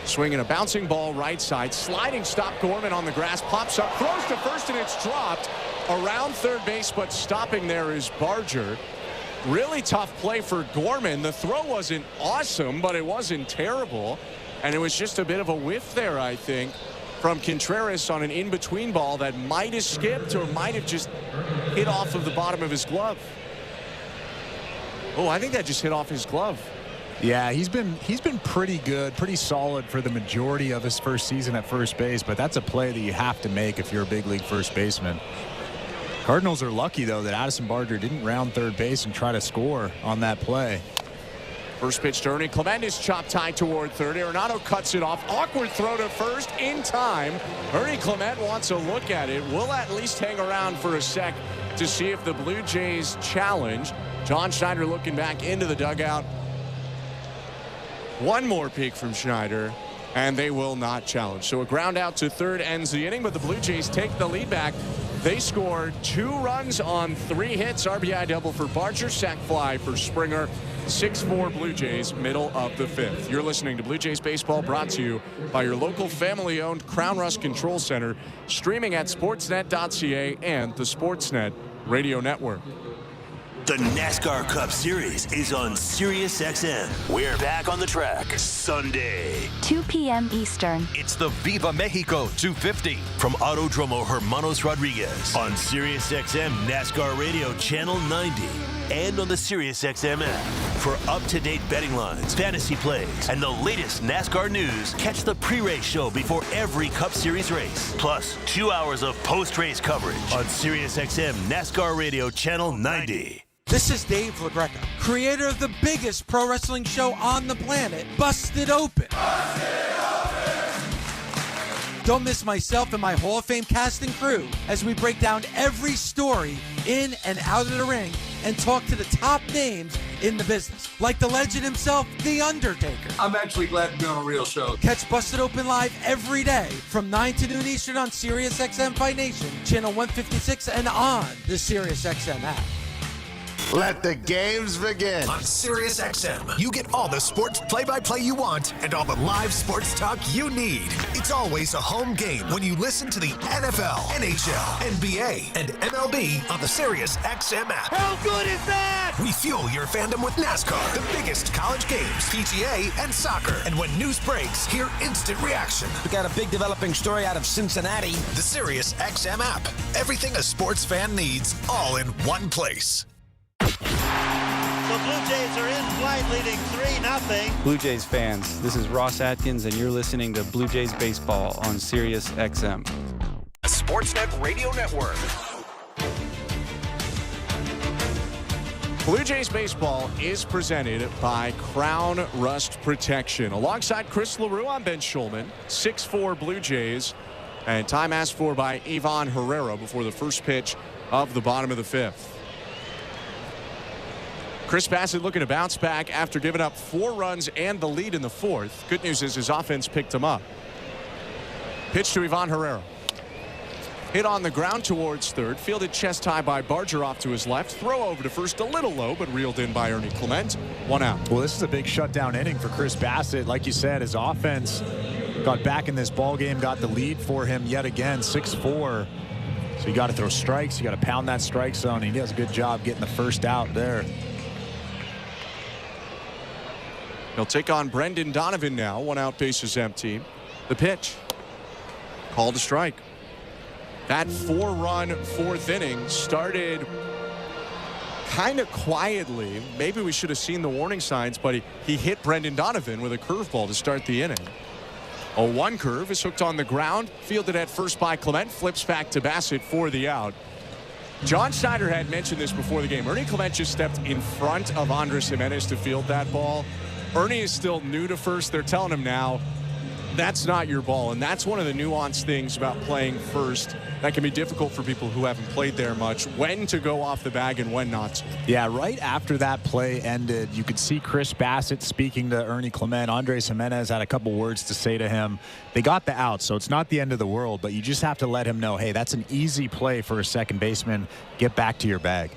Swinging a bouncing ball right side. Sliding stop. Gorman on the grass. Pops up. Throws to first, and it's dropped. Around third base, but stopping there is Barger. Really tough play for Gorman. The throw wasn't awesome, but it wasn't terrible. And it was just a bit of a whiff there, I think, from Contreras on an in-between ball that might have skipped or might have just hit off of the bottom of his glove. Oh, I think that just hit off his glove. Yeah, he's been pretty good, pretty solid for the majority of his first season at first base, but that's a play that you have to make if you're a big league first baseman. Cardinals are lucky, though, that Addison Barger didn't round third base and try to score on that play. First pitch to Ernie Clement is chopped high toward third. Arenado cuts it off. Awkward throw to first in time. Ernie Clement wants a look at it. We'll at least hang around for a sec to see if the Blue Jays challenge. John Schneider looking back into the dugout. One more peek from Schneider, and they will not challenge. So a ground out to third ends the inning, but the Blue Jays take the lead back. They score 2 runs on 3 hits. RBI double for Barger, sac fly for Springer. 6-4 Blue Jays, middle of the 5th. You're listening to Blue Jays Baseball, brought to you by your local family-owned Crown Rust Control Center, streaming at sportsnet.ca and the Sportsnet Radio Network. The NASCAR Cup Series is on SiriusXM. We're back on the track Sunday, 2 p.m. Eastern. It's the Viva Mexico 250 from Autodromo Hermanos Rodriguez on SiriusXM NASCAR Radio Channel 90 and on the SiriusXM app. For up-to-date betting lines, fantasy plays, and the latest NASCAR news, catch the pre-race show before every Cup Series race. Plus, 2 hours of post-race coverage on SiriusXM NASCAR Radio Channel 90. This is Dave LaGreca, creator of the biggest pro wrestling show on the planet, Busted Open. Don't miss myself and my Hall of Fame cast and crew as we break down every story in and out of the ring and talk to the top names in the business, like the legend himself, The Undertaker. I'm actually glad to be on a real show. Catch Busted Open live every day from 9 to noon Eastern on SiriusXM Fight Nation, channel 156, and on the SiriusXM app. Let the games begin. On SiriusXM, you get all the sports play-by-play you want and all the live sports talk you need. It's always a home game when you listen to the NFL, NHL, NBA, and MLB on the SiriusXM app. How good is that? We fuel your fandom with NASCAR, the biggest college games, PGA, and soccer. And when news breaks, hear instant reaction. We got a big developing story out of Cincinnati. The SiriusXM app. Everything a sports fan needs, all in one place. The Blue Jays are in flight, leading 3-0. Blue Jays fans, this is Ross Atkins, and you're listening to Blue Jays Baseball on Sirius XM. Sportsnet Radio Network. Blue Jays Baseball is presented by Crown Rust Protection. Alongside Chris LaRue, I'm Ben Schulman. 6-4 Blue Jays. And time asked for by Ivan Herrera before the first pitch of the bottom of the 5th. Chris Bassett looking to bounce back after giving up 4 runs and the lead in the 4th. Good news is his offense picked him up. Pitch to Ivan Herrera. Hit on the ground towards third. Fielded chest high by Barger off to his left. Throw over to first a little low, but reeled in by Ernie Clement. 1 out. Well, this is a big shutdown inning for Chris Bassett. Like you said, his offense got back in this ball game, got the lead for him yet again, 6-4. So you got to throw strikes. You got to pound that strike zone. He does a good job getting the first out there. He'll take on Brendan Donovan now. 1 out, bases empty. The pitch. Called a strike. That 4-run 4th inning started kind of quietly. Maybe we should have seen the warning signs, but he hit Brendan Donovan with a curveball to start the inning. A 1 curve is hooked on the ground. Fielded at first by Clement. Flips back to Bassett for the out. John Schneider had mentioned this before the game. Ernie Clement just stepped in front of Andres Gimenez to field that ball. Ernie is still new to first. They're telling him now, that's not your ball. And that's one of the nuanced things about playing first that can be difficult for people who haven't played there much, when to go off the bag and when not to. Yeah, right after that play ended, you could see Chris Bassett speaking to Ernie Clement. Andres Gimenez had a couple words to say to him. They got the out, so it's not the end of the world, but you just have to let him know, hey, that's an easy play for a second baseman. Get back to your bag.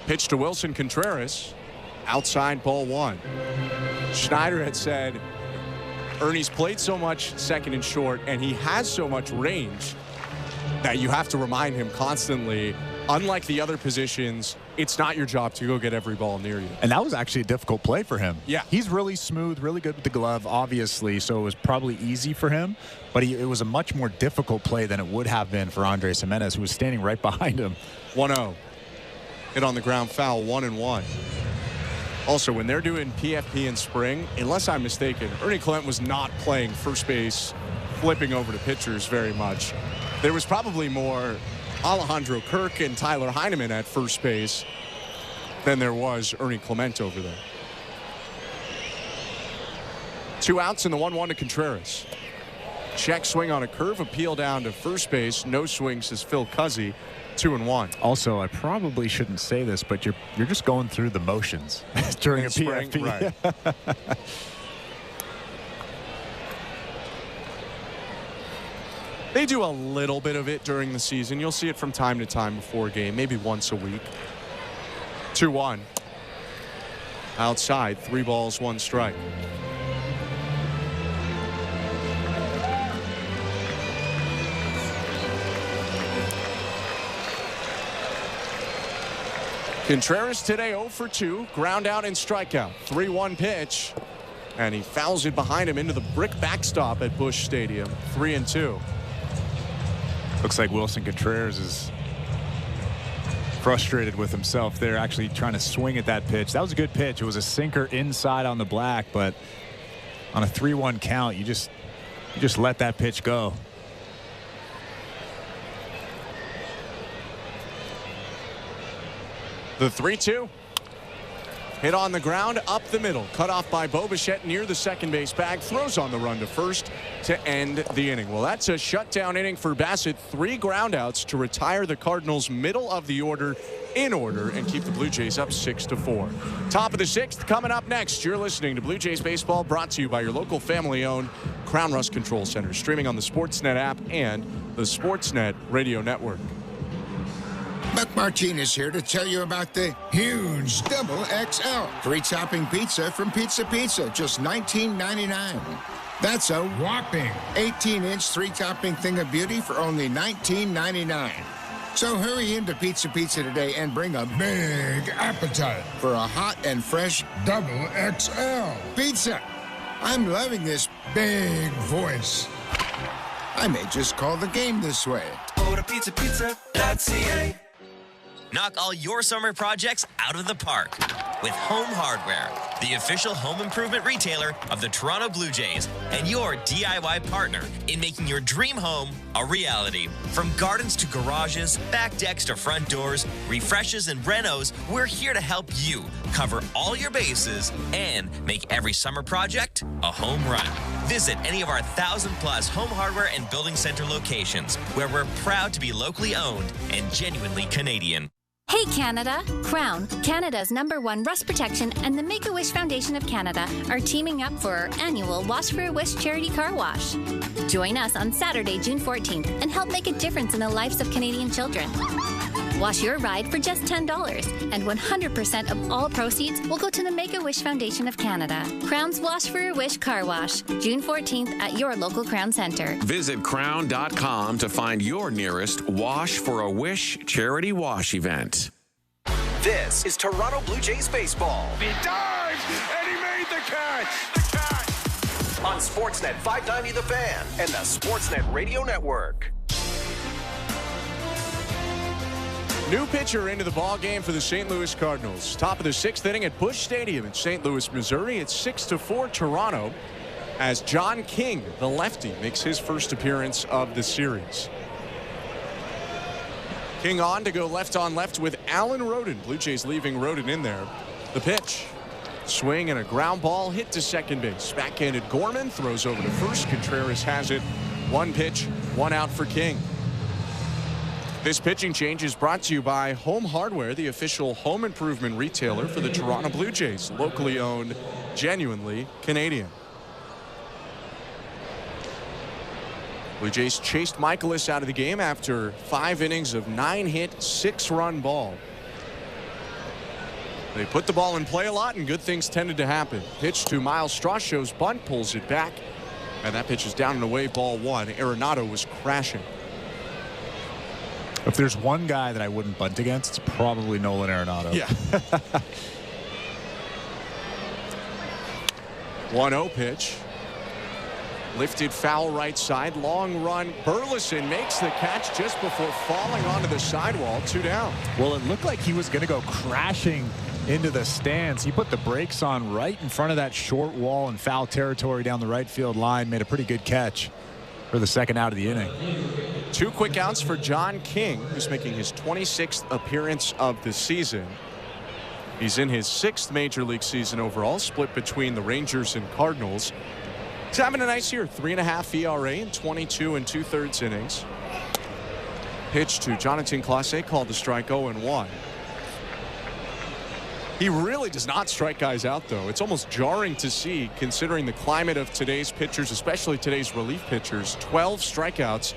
Pitch to Wilson Contreras. Outside, ball one. Schneider had said, Ernie's played so much second and short, and he has so much range that you have to remind him constantly, unlike the other positions, it's not your job to go get every ball near you. And that was actually a difficult play for him. Yeah. He's really smooth, really good with the glove, obviously, so it was probably easy for him, but it was a much more difficult play than it would have been for Andres Gimenez, who was standing right behind him. 1-0. Hit on the ground foul, 1-1. Also, when they're doing PFP in spring, unless I'm mistaken, Ernie Clement was not playing first base, flipping over to pitchers very much. There was probably more Alejandro Kirk and Tyler Heineman at first base than there was Ernie Clement over there. 2 outs in the 1-1 to Contreras. Check swing on a curve, appeal down to first base. No swing, says Phil Cuzzy. 2-1. Also, I probably shouldn't say this, but you're just going through the motions during a PFP. Right. They do a little bit of it during the season. You'll see it from time to time before a game, maybe once a week. 2-1. Outside, 3 balls, 1 strike. Contreras today 0 for 2, ground out and strikeout. 3-1 pitch, and he fouls it behind him into the brick backstop at Busch Stadium. 3-2. Looks like Wilson Contreras is frustrated with himself there, actually trying to swing at that pitch. That was a good pitch. It was a sinker inside on the black, but on a 3-1 count, you just let that pitch go. The 3-2. Hit on the ground, up the middle. Cut off by Bo Bichette near the second base bag. Throws on the run to first to end the inning. Well, that's a shutdown inning for Bassett. 3 groundouts to retire the Cardinals middle of the order in order and keep the Blue Jays up 6-4. Top of the 6th coming up next. You're listening to Blue Jays Baseball, brought to you by your local family-owned Crown Rust Control Center. Streaming on the Sportsnet app and the Sportsnet Radio Network. Buck Martinez here to tell you about the huge Double XL 3-topping pizza from Pizza Pizza, just $19.99. That's a whopping 18-inch 3-topping thing of beauty for only $19.99. So hurry into Pizza Pizza today and bring a big appetite for a hot and fresh Double XL pizza. I'm loving this big voice. I may just call the game this way. Go to pizzapizza.ca. Knock all your summer projects out of the park with Home Hardware, the official home improvement retailer of the Toronto Blue Jays and your DIY partner in making your dream home a reality. From gardens to garages, back decks to front doors, refreshes and renos, we're here to help you cover all your bases and make every summer project a home run. Visit any of our 1,000+ Home Hardware and Building Center locations, where we're proud to be locally owned and genuinely Canadian. Hey Canada! Crown, Canada's #1 rust protection, and the Make-A-Wish Foundation of Canada are teaming up for our annual Wash for a Wish charity car wash. Join us on Saturday, June 14th, and help make a difference in the lives of Canadian children. Wash your ride for just $10, and 100% of all proceeds will go to the Make-A-Wish Foundation of Canada. Crown's Wash for a Wish car wash, June 14th at your local Crown Centre. Visit crown.com to find your nearest Wash for a Wish charity wash event. This is Toronto Blue Jays baseball. He dives, and he made the catch. On Sportsnet 590 The Fan and the Sportsnet Radio Network. New pitcher into the ball game for the St. Louis Cardinals. Top of the 6th inning at Busch Stadium in St. Louis, Missouri. It's 6-4 Toronto as John King, the lefty, makes his first appearance of the series. King on to go left on left with Alan Roden. Blue Jays leaving Roden in there. The pitch. Swing and a ground ball hit to second base. Backhanded Gorman throws over to first. Contreras has it. One pitch, one out for King. This pitching change is brought to you by Home Hardware, the official home improvement retailer for the Toronto Blue Jays. Locally owned, genuinely Canadian. Blue Jays chased Michaelis out of the game after 5 innings of 9-hit, 6-run ball. They put the ball in play a lot, and good things tended to happen. Pitch to Miles Straw, shows bunt, pulls it back, and that pitch is down and away, ball 1. Arenado was crashing. If there's one guy that I wouldn't bunt against, it's probably Nolan Arenado. Yeah. 1-0 pitch. Lifted foul right side. Long run. Burleson makes the catch just before falling onto the sidewall. 2 down. Well, it looked like he was going to go crashing into the stands. He put the brakes on right in front of that short wall in foul territory down the right field line. Made a pretty good catch for the second out of the inning. 2 quick outs for John King, who's making his 26th appearance of the season. He's in his 6th major league season overall, split between the Rangers and Cardinals. He's having a nice year. 3.5 ERA in 22 2/3 innings. Pitch to Jonathan Clase, called to strike, 0-1. He really does not strike guys out, though. It's almost jarring to see, considering the climate of today's pitchers, especially today's relief pitchers. 12 strikeouts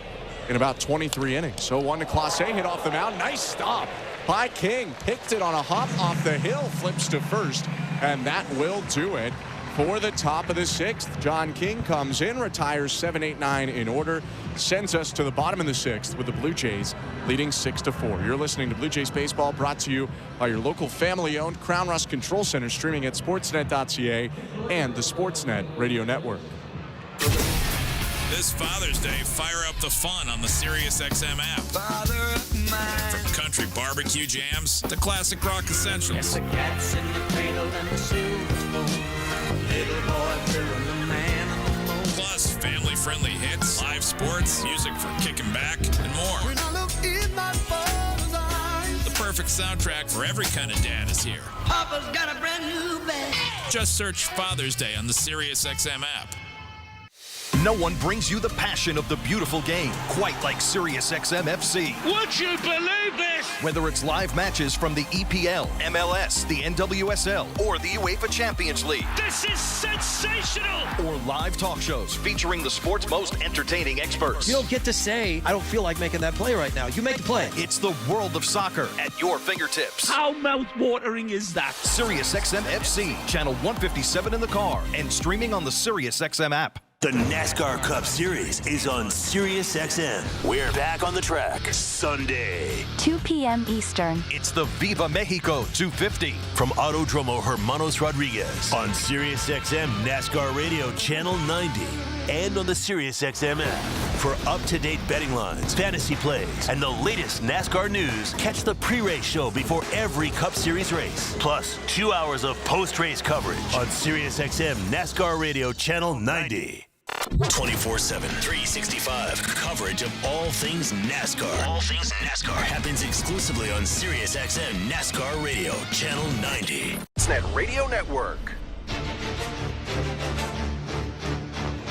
in about 23 innings. So 1 to Clase, hit off the mound. Nice stop by King. Picked it on a hop off the hill, flips to first, and that will do it for the top of the 6th. John King comes in, retires 7, 8, 9 in order, sends us to the bottom of the 6th with the Blue Jays leading 6-4. You're listening to Blue Jays Baseball, brought to you by your local family-owned Crown Rust Control Center, streaming at sportsnet.ca and the Sportsnet Radio Network. This Father's Day, fire up the fun on the SiriusXM app. From country barbecue jams to classic rock essentials. The cat's in the cradle and the silver spoon. Little boy blue, the man on the moon. Plus, family-friendly hits, live sports, music for kicking back, and more. When I look in my father's eyes, the perfect soundtrack for every kind of dad is here. Papa's got a brand new bag. Just search Father's Day on the SiriusXM app. No one brings you the passion of the beautiful game quite like SiriusXM FC. Would you believe this? Whether it's live matches from the EPL, MLS, the NWSL, or the UEFA Champions League. This is sensational! Or live talk shows featuring the sport's most entertaining experts. You don't get to say, I don't feel like making that play right now. You make the play. It's the world of soccer at your fingertips. How mouth-watering is that? SiriusXM FC, channel 157 in the car, and streaming on the SiriusXM app. The NASCAR Cup Series is on SiriusXM. We're back on the track Sunday. 2 p.m. Eastern. It's the Viva Mexico 250 from Autodromo Hermanos Rodriguez on SiriusXM NASCAR Radio Channel 90 and on the SiriusXM app. For up-to-date betting lines, fantasy plays, and the latest NASCAR news, catch the pre-race show before every Cup Series race. Plus, 2 hours of post-race coverage on SiriusXM NASCAR Radio Channel 90. 24/7, 365 coverage of all things NASCAR. All things NASCAR happens exclusively on SiriusXM NASCAR Radio Channel 90. Sportsnet Radio Network.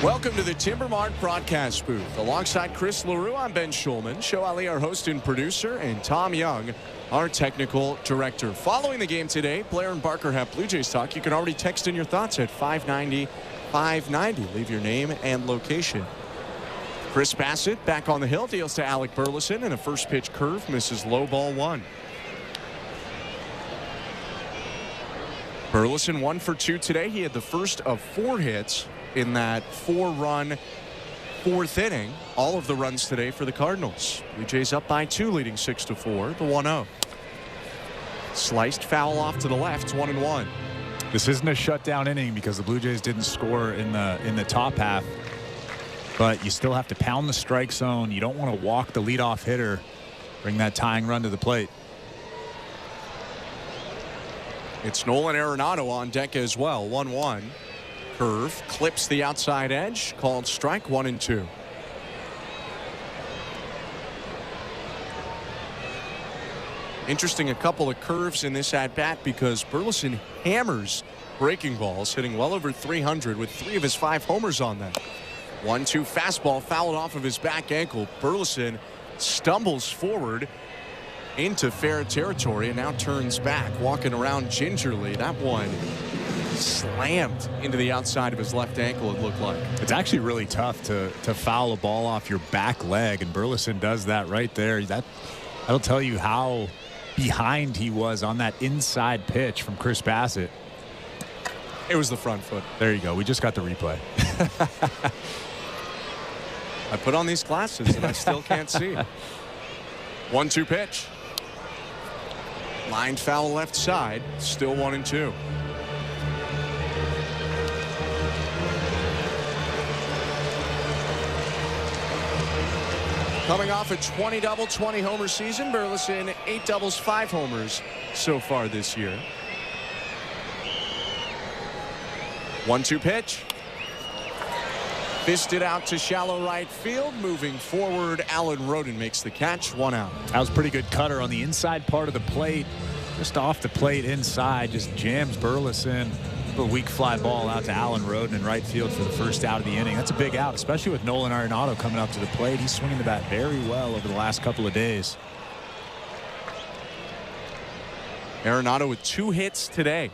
Welcome to the Timbermark broadcast booth. Alongside Chris LaRue, I'm Ben Schulman. Show Ali, our host and producer, and Tom Young, our technical director. Following the game today, Blair and Barker have Blue Jays talk. You can already text in your thoughts at 590-590. Leave your name and location. Chris Bassett back on the hill, deals to Alec Burleson, and a first pitch curve misses low, ball 1. Burleson 1 for 2 today. He had the first of 4 hits in that 4-run 4th inning. All of the runs today for the Cardinals. Blue Jays up by 2, leading 6-4. The 1-0. Sliced foul off to the left, 1-1. This isn't a shutdown inning because the Blue Jays didn't score in the top half. But you still have to pound the strike zone. You don't want to walk the leadoff hitter. Bring that tying run to the plate. It's Nolan Arenado on deck as well. 1-1. Curve clips the outside edge. Called strike, 1-2. Interesting, a couple of curves in this at-bat because Burleson hammers breaking balls, hitting well over 300 with 3 of his 5 homers on them. 1-2 fastball fouled off of his back ankle. Burleson stumbles forward into fair territory and now turns back, walking around gingerly. That one slammed into the outside of his left ankle, it looked like. It's actually really tough to foul a ball off your back leg, and Burleson does that right there. That'll tell you how behind he was on that inside pitch from Chris Bassett. It was the front foot. There you go. We just got the replay. I put on these glasses and I still can't see. 1-2 pitch. Lined foul left side. Still 1-2. Coming off a 20-double, 20-homer season, Burleson 8 doubles, 5 homers so far this year. 1-2 pitch. Fisted out to shallow right field. Moving forward, Alan Roden makes the catch. 1 out. That was a pretty good cutter on the inside part of the plate. Just off the plate inside. Just jams Burleson. A weak fly ball out to Alan Roden in right field for the first out of the inning. That's a big out, especially with Nolan Arenado coming up to the plate. He's swinging the bat very well over the last couple of days. Arenado with 2 hits today.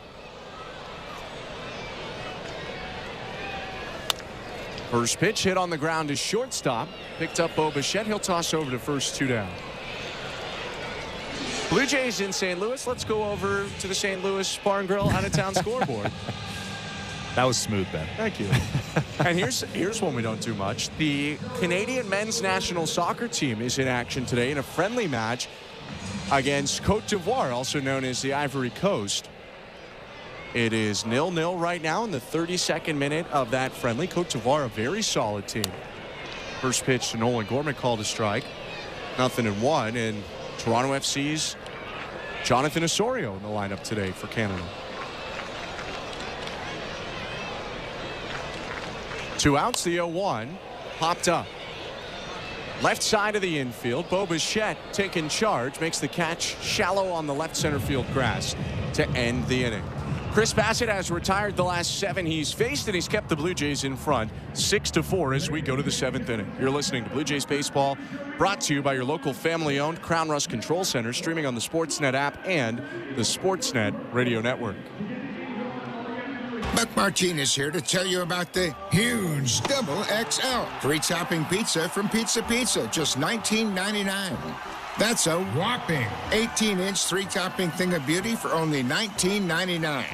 First pitch hit on the ground to shortstop. Picked up Bo Bichette. He'll toss over to first, 2 down. Blue Jays in St. Louis. Let's go over to the St. Louis Bar and Grill out-of-town scoreboard. That was smooth, Ben. Thank you. And here's one we don't do much. The Canadian men's national soccer team is in action today in a friendly match against Côte d'Ivoire, also known as the Ivory Coast. It is 0-0 right now in the 32nd minute of that friendly. Côte d'Ivoire, a very solid team. First pitch to Nolan Gorman, called a strike. 0-1, and Toronto FC's Jonathan Osorio in the lineup today for Canada. 2 outs, the 0-1. Popped up. Left side of the infield. Bo Bichette taking charge. Makes the catch shallow on the left center field grass to end the inning. Chris Bassett has retired the last 7 he's faced, and he's kept the Blue Jays in front 6-4 as we go to the 7th inning. You're listening to Blue Jays Baseball, brought to you by your local family-owned Crown Rust Control Center, streaming on the Sportsnet app and the Sportsnet Radio Network. Buck Martinez here to tell you about the huge Double XL 3-topping pizza from Pizza Pizza, just $19.99. That's a whopping 18-inch 3-topping thing of beauty for only $19.99.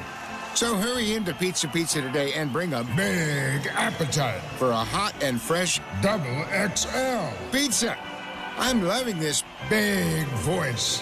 So hurry into Pizza Pizza today and bring a big appetite for a hot and fresh Double XL pizza. I'm loving this big voice.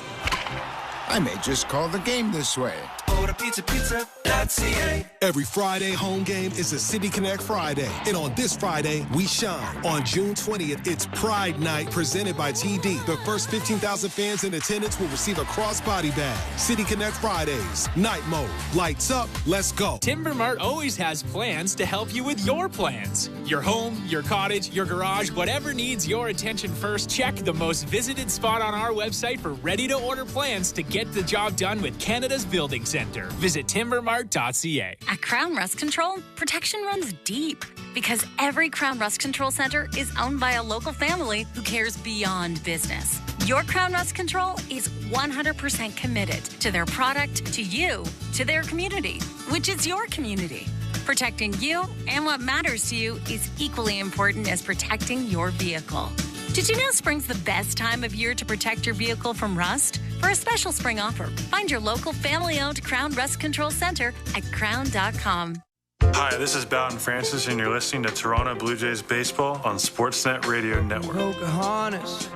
I may just call the game this way. Order pizzapizza.ca. Every Friday home game is a City Connect Friday. And on this Friday, we shine. On June 20th, it's Pride Night presented by TD. The first 15,000 fans in attendance will receive a crossbody bag. City Connect Fridays. Night mode. Lights up. Let's go. Timber Mart always has plans to help you with your plans. Your home, your cottage, your garage, whatever needs your attention first, check the most visited spot on our website for ready-to-order plans to get the job done with Canada's Building Center. Visit timbermart.ca. At Crown Rust Control, protection runs deep because every Crown Rust Control Center is owned by a local family who cares beyond business. Your Crown Rust Control is 100% committed to their product, to you, to their community, which is your community. Protecting you and what matters to you is equally important as protecting your vehicle. Did you know spring's the best time of year to protect your vehicle from rust? For a special spring offer, find your local family-owned Crown Rust Control Center at crown.com. Hi, this is Bowden Francis, and you're listening to Toronto Blue Jays Baseball on Sportsnet Radio Network. Pocahontas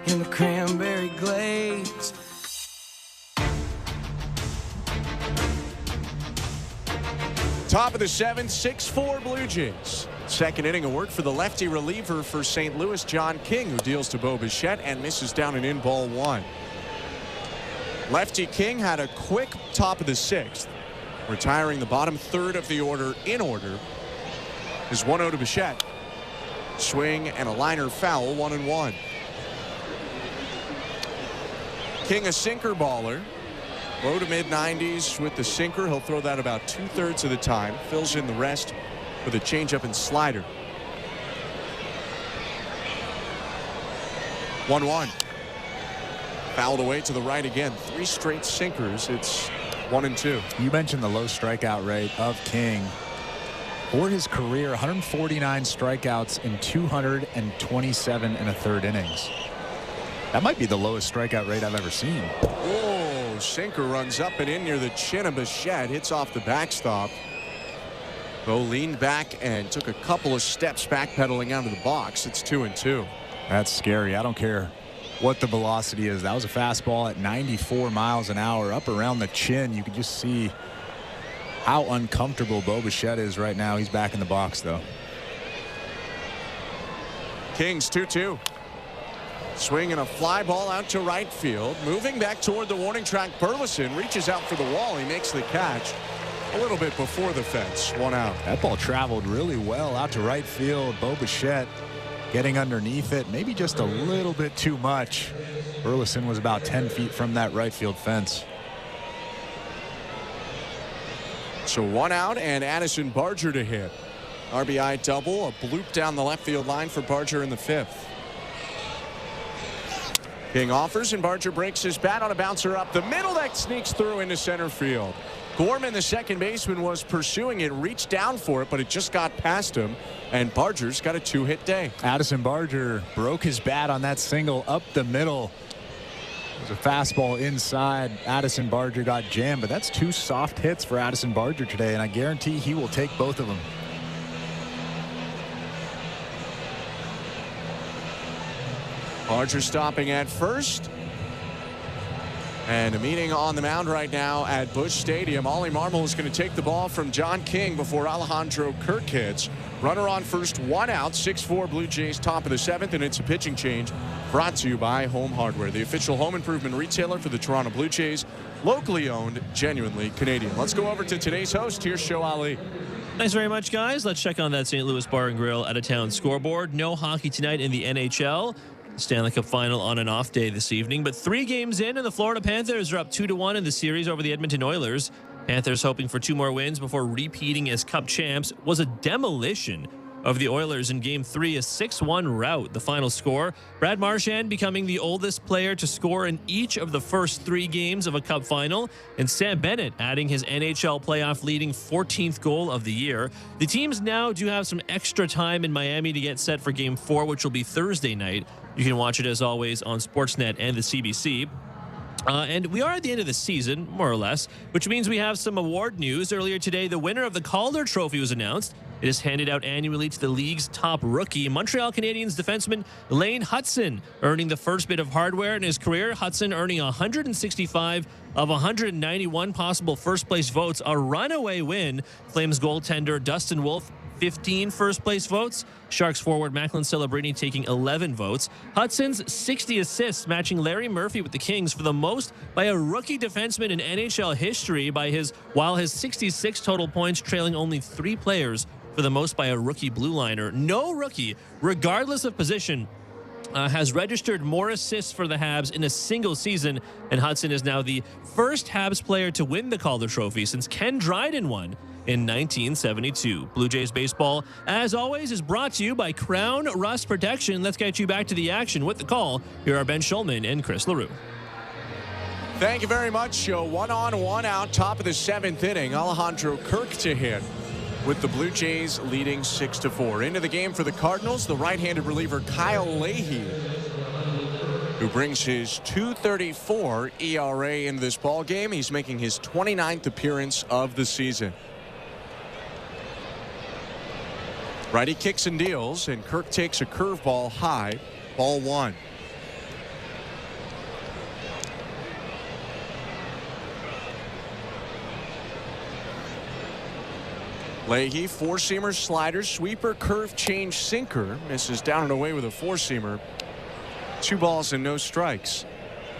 in the cranberry glades. Top of the 7th, 6-4 Blue Jays. Second inning, a work for the lefty reliever for St. Louis, John King, who deals to Bo Bichette and misses down and in, ball 1. Lefty King had a quick top of the 6th, retiring the bottom third of the order in order. His 1-0 to Bichette. Swing and a liner foul, 1-1. King, a sinker baller. Low to mid 90s with the sinker. He'll throw that about 2/3 of the time. Fills in the rest with a changeup and slider. 1-1. Fouled away to the right again. 3 straight sinkers. It's 1-2. You mentioned the low strikeout rate of King. For his career, 149 strikeouts in 227 1/3 innings. That might be the lowest strikeout rate I've ever seen. Oh, sinker runs up and in near the chin of Bichette. Hits off the backstop. Bo leaned back and took a couple of steps backpedaling out of the box. It's 2-2. That's scary. I don't care what the velocity is. That was a fastball at 94 miles an hour up around the chin. You could just see how uncomfortable Bo Bichette is right now. He's back in the box, though. Kings 2-2. Swinging a fly ball out to right field. Moving back toward the warning track. Burleson reaches out for the wall. He makes the catch a little bit before the fence. 1 out. That ball traveled really well out to right field. Bo Bichette getting underneath it. Maybe just a little bit too much. Burleson was about 10 feet from that right field fence. So 1 out and Addison Barger to hit. RBI double. A bloop down the left field line for Barger in the 5th. King offers and Barger breaks his bat on a bouncer up the middle that sneaks through into center field. Gorman, the second baseman, was pursuing it, reached down for it, but it just got past him, and Barger's got a 2-hit day. Addison Barger broke his bat on that single up the middle. It was a fastball inside. Addison Barger got jammed, but that's 2 soft hits for Addison Barger today, and I guarantee he will take both of them. Barger stopping at first. And a meeting on the mound right now at Busch Stadium. Ollie Marmol is going to take the ball from John King before Alejandro Kirk hits. Runner on first, 1 out. 6-4 Blue Jays, top of the 7th, and it's a pitching change brought to you by Home Hardware, the official home improvement retailer for the Toronto Blue Jays. Locally owned, genuinely Canadian. Let's go over to today's host. Here's Show Ali. Thanks very much, guys. Let's check on that St. Louis Bar and Grill out-of-town scoreboard. No hockey tonight in the NHL. Stanley Cup final on an off day this evening, but 3 games in, and the Florida Panthers are up 2-1 in the series over the Edmonton Oilers. Panthers hoping for 2 more wins before repeating as Cup champs. Was a demolition of the Oilers in Game 3, a 6-1 rout. The final score, Brad Marchand becoming the oldest player to score in each of the first 3 games of a Cup final, and Sam Bennett adding his NHL playoff leading 14th goal of the year. The teams now do have some extra time in Miami to get set for Game 4, which will be Thursday night. You can watch it, as always, on Sportsnet and the CBC. And we are at the end of the season, more or less, which means we have some award news. Earlier today, the winner of the Calder Trophy was announced. It is handed out annually to the league's top rookie, Montreal Canadiens defenseman Lane Hutson, earning the first bit of hardware in his career. Hutson earning 165 of 191 possible first-place votes, a runaway win. Flames goaltender Dustin Wolf, 15 first-place votes. Sharks forward Macklin Celebrini taking 11 votes. Hudson's 60 assists, matching Larry Murphy with the Kings for the most by a rookie defenseman in NHL history, while his 66 total points trailing only 3 players for the most by a rookie blue liner. No rookie, regardless of position, has registered more assists for the Habs in a single season, and Hudson is now the first Habs player to win the Calder Trophy since Ken Dryden won in 1972. Blue Jays baseball, as always, is brought to you by Crown Rust Protection. Let's get you back to the action with the call. Here are Ben Schulman and Chris LaRue. Thank you very much. 1 on, 1 out, top of the 7th inning. Alejandro Kirk to hit, with the Blue Jays leading 6-4. Into the game for the Cardinals, the right-handed reliever Kyle Leahy, who brings his .234 ERA into this ball game. He's making his 29th appearance of the season. Righty kicks and deals, and Kirk takes a curveball high, ball 1. Leahy, 4-seamer, slider, sweeper, curve, change, sinker. Misses down and away with a 4-seamer. 2 balls and no strikes.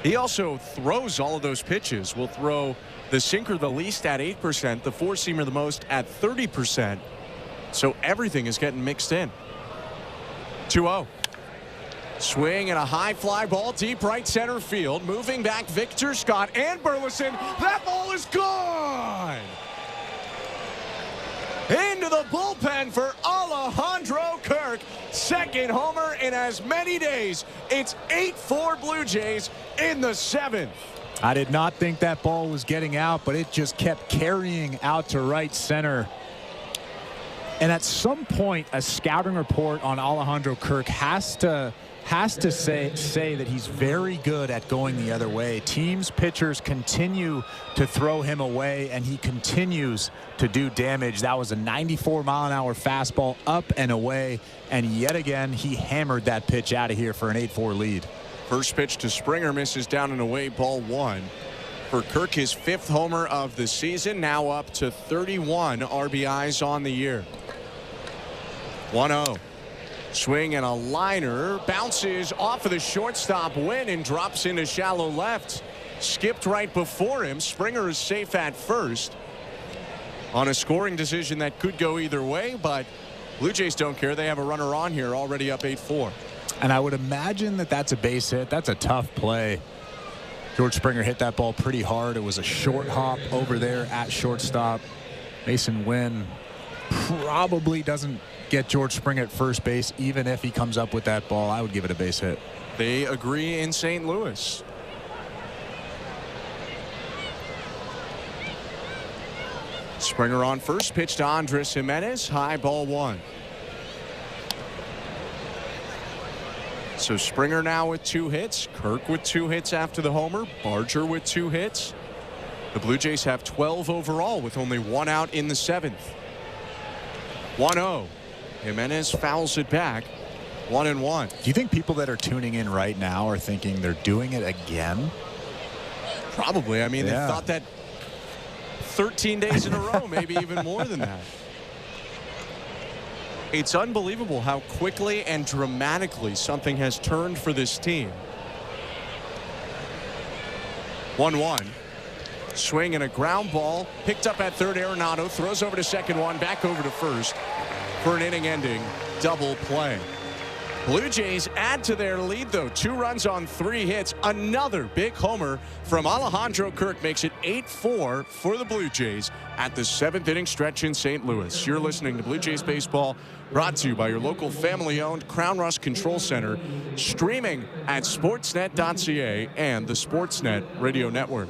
He also throws all of those pitches. Will throw the sinker the least at 8%, the 4-seamer the most at 30%. So everything is getting mixed in. 2-0. Swing and a high fly ball deep right center field. Moving back, Victor Scott and Burleson. That ball is gone. Into the bullpen for Alejandro Kirk. Second homer in as many days. It's 8-4 Blue Jays in the 7th. I did not think that ball was getting out, but it just kept carrying out to right center. And at some point, a scouting report on Alejandro Kirk has to say that he's very good at going the other way. Teams' pitchers continue to throw him away, and he continues to do damage. That was a 94-mile-an-hour fastball up and away, and yet again, he hammered that pitch out of here for an 8-4 lead. First pitch to Springer misses down and away, ball 1. For Kirk, his 5th homer of the season, now up to 31 RBIs on the year. 1-0. Swing and a liner. Bounces off of the shortstop Wynn and drops into shallow left. Skipped right before him. Springer is safe at first. On a scoring decision that could go either way, but Blue Jays don't care. They have a runner on here, already up 8-4. And I would imagine that that's a base hit. That's a tough play. George Springer hit that ball pretty hard. It was a short hop over there at shortstop. Mason Wynn probably doesn't get George Springer at first base, even if he comes up with that ball. I would give it a base hit. They agree in St. Louis. Springer on first, pitch to Andres Jimenez, high, ball 1. So Springer now with 2 hits, Kirk with 2 hits after the homer, Barger with 2 hits. The Blue Jays have 12 overall with only 1 out in the 7th. 1-0. Jimenez fouls it back. 1-1. Do you think people that are tuning in right now are thinking they're doing it again? Probably. I mean, yeah. They thought that 13 days in a row, maybe even more than that. It's unbelievable how quickly and dramatically something has turned for this team. 1-1. Swing and a ground ball. Picked up at third. Arenado throws over to second, one back over to first for an inning-ending double play. Blue Jays add to their lead, though. 2 runs on 3 hits. Another big homer from Alejandro Kirk makes it 8-4 for the Blue Jays at the 7th inning stretch in St. Louis. You're listening to Blue Jays Baseball, brought to you by your local family-owned Crown Rust Control Center, streaming at sportsnet.ca and the Sportsnet Radio Network.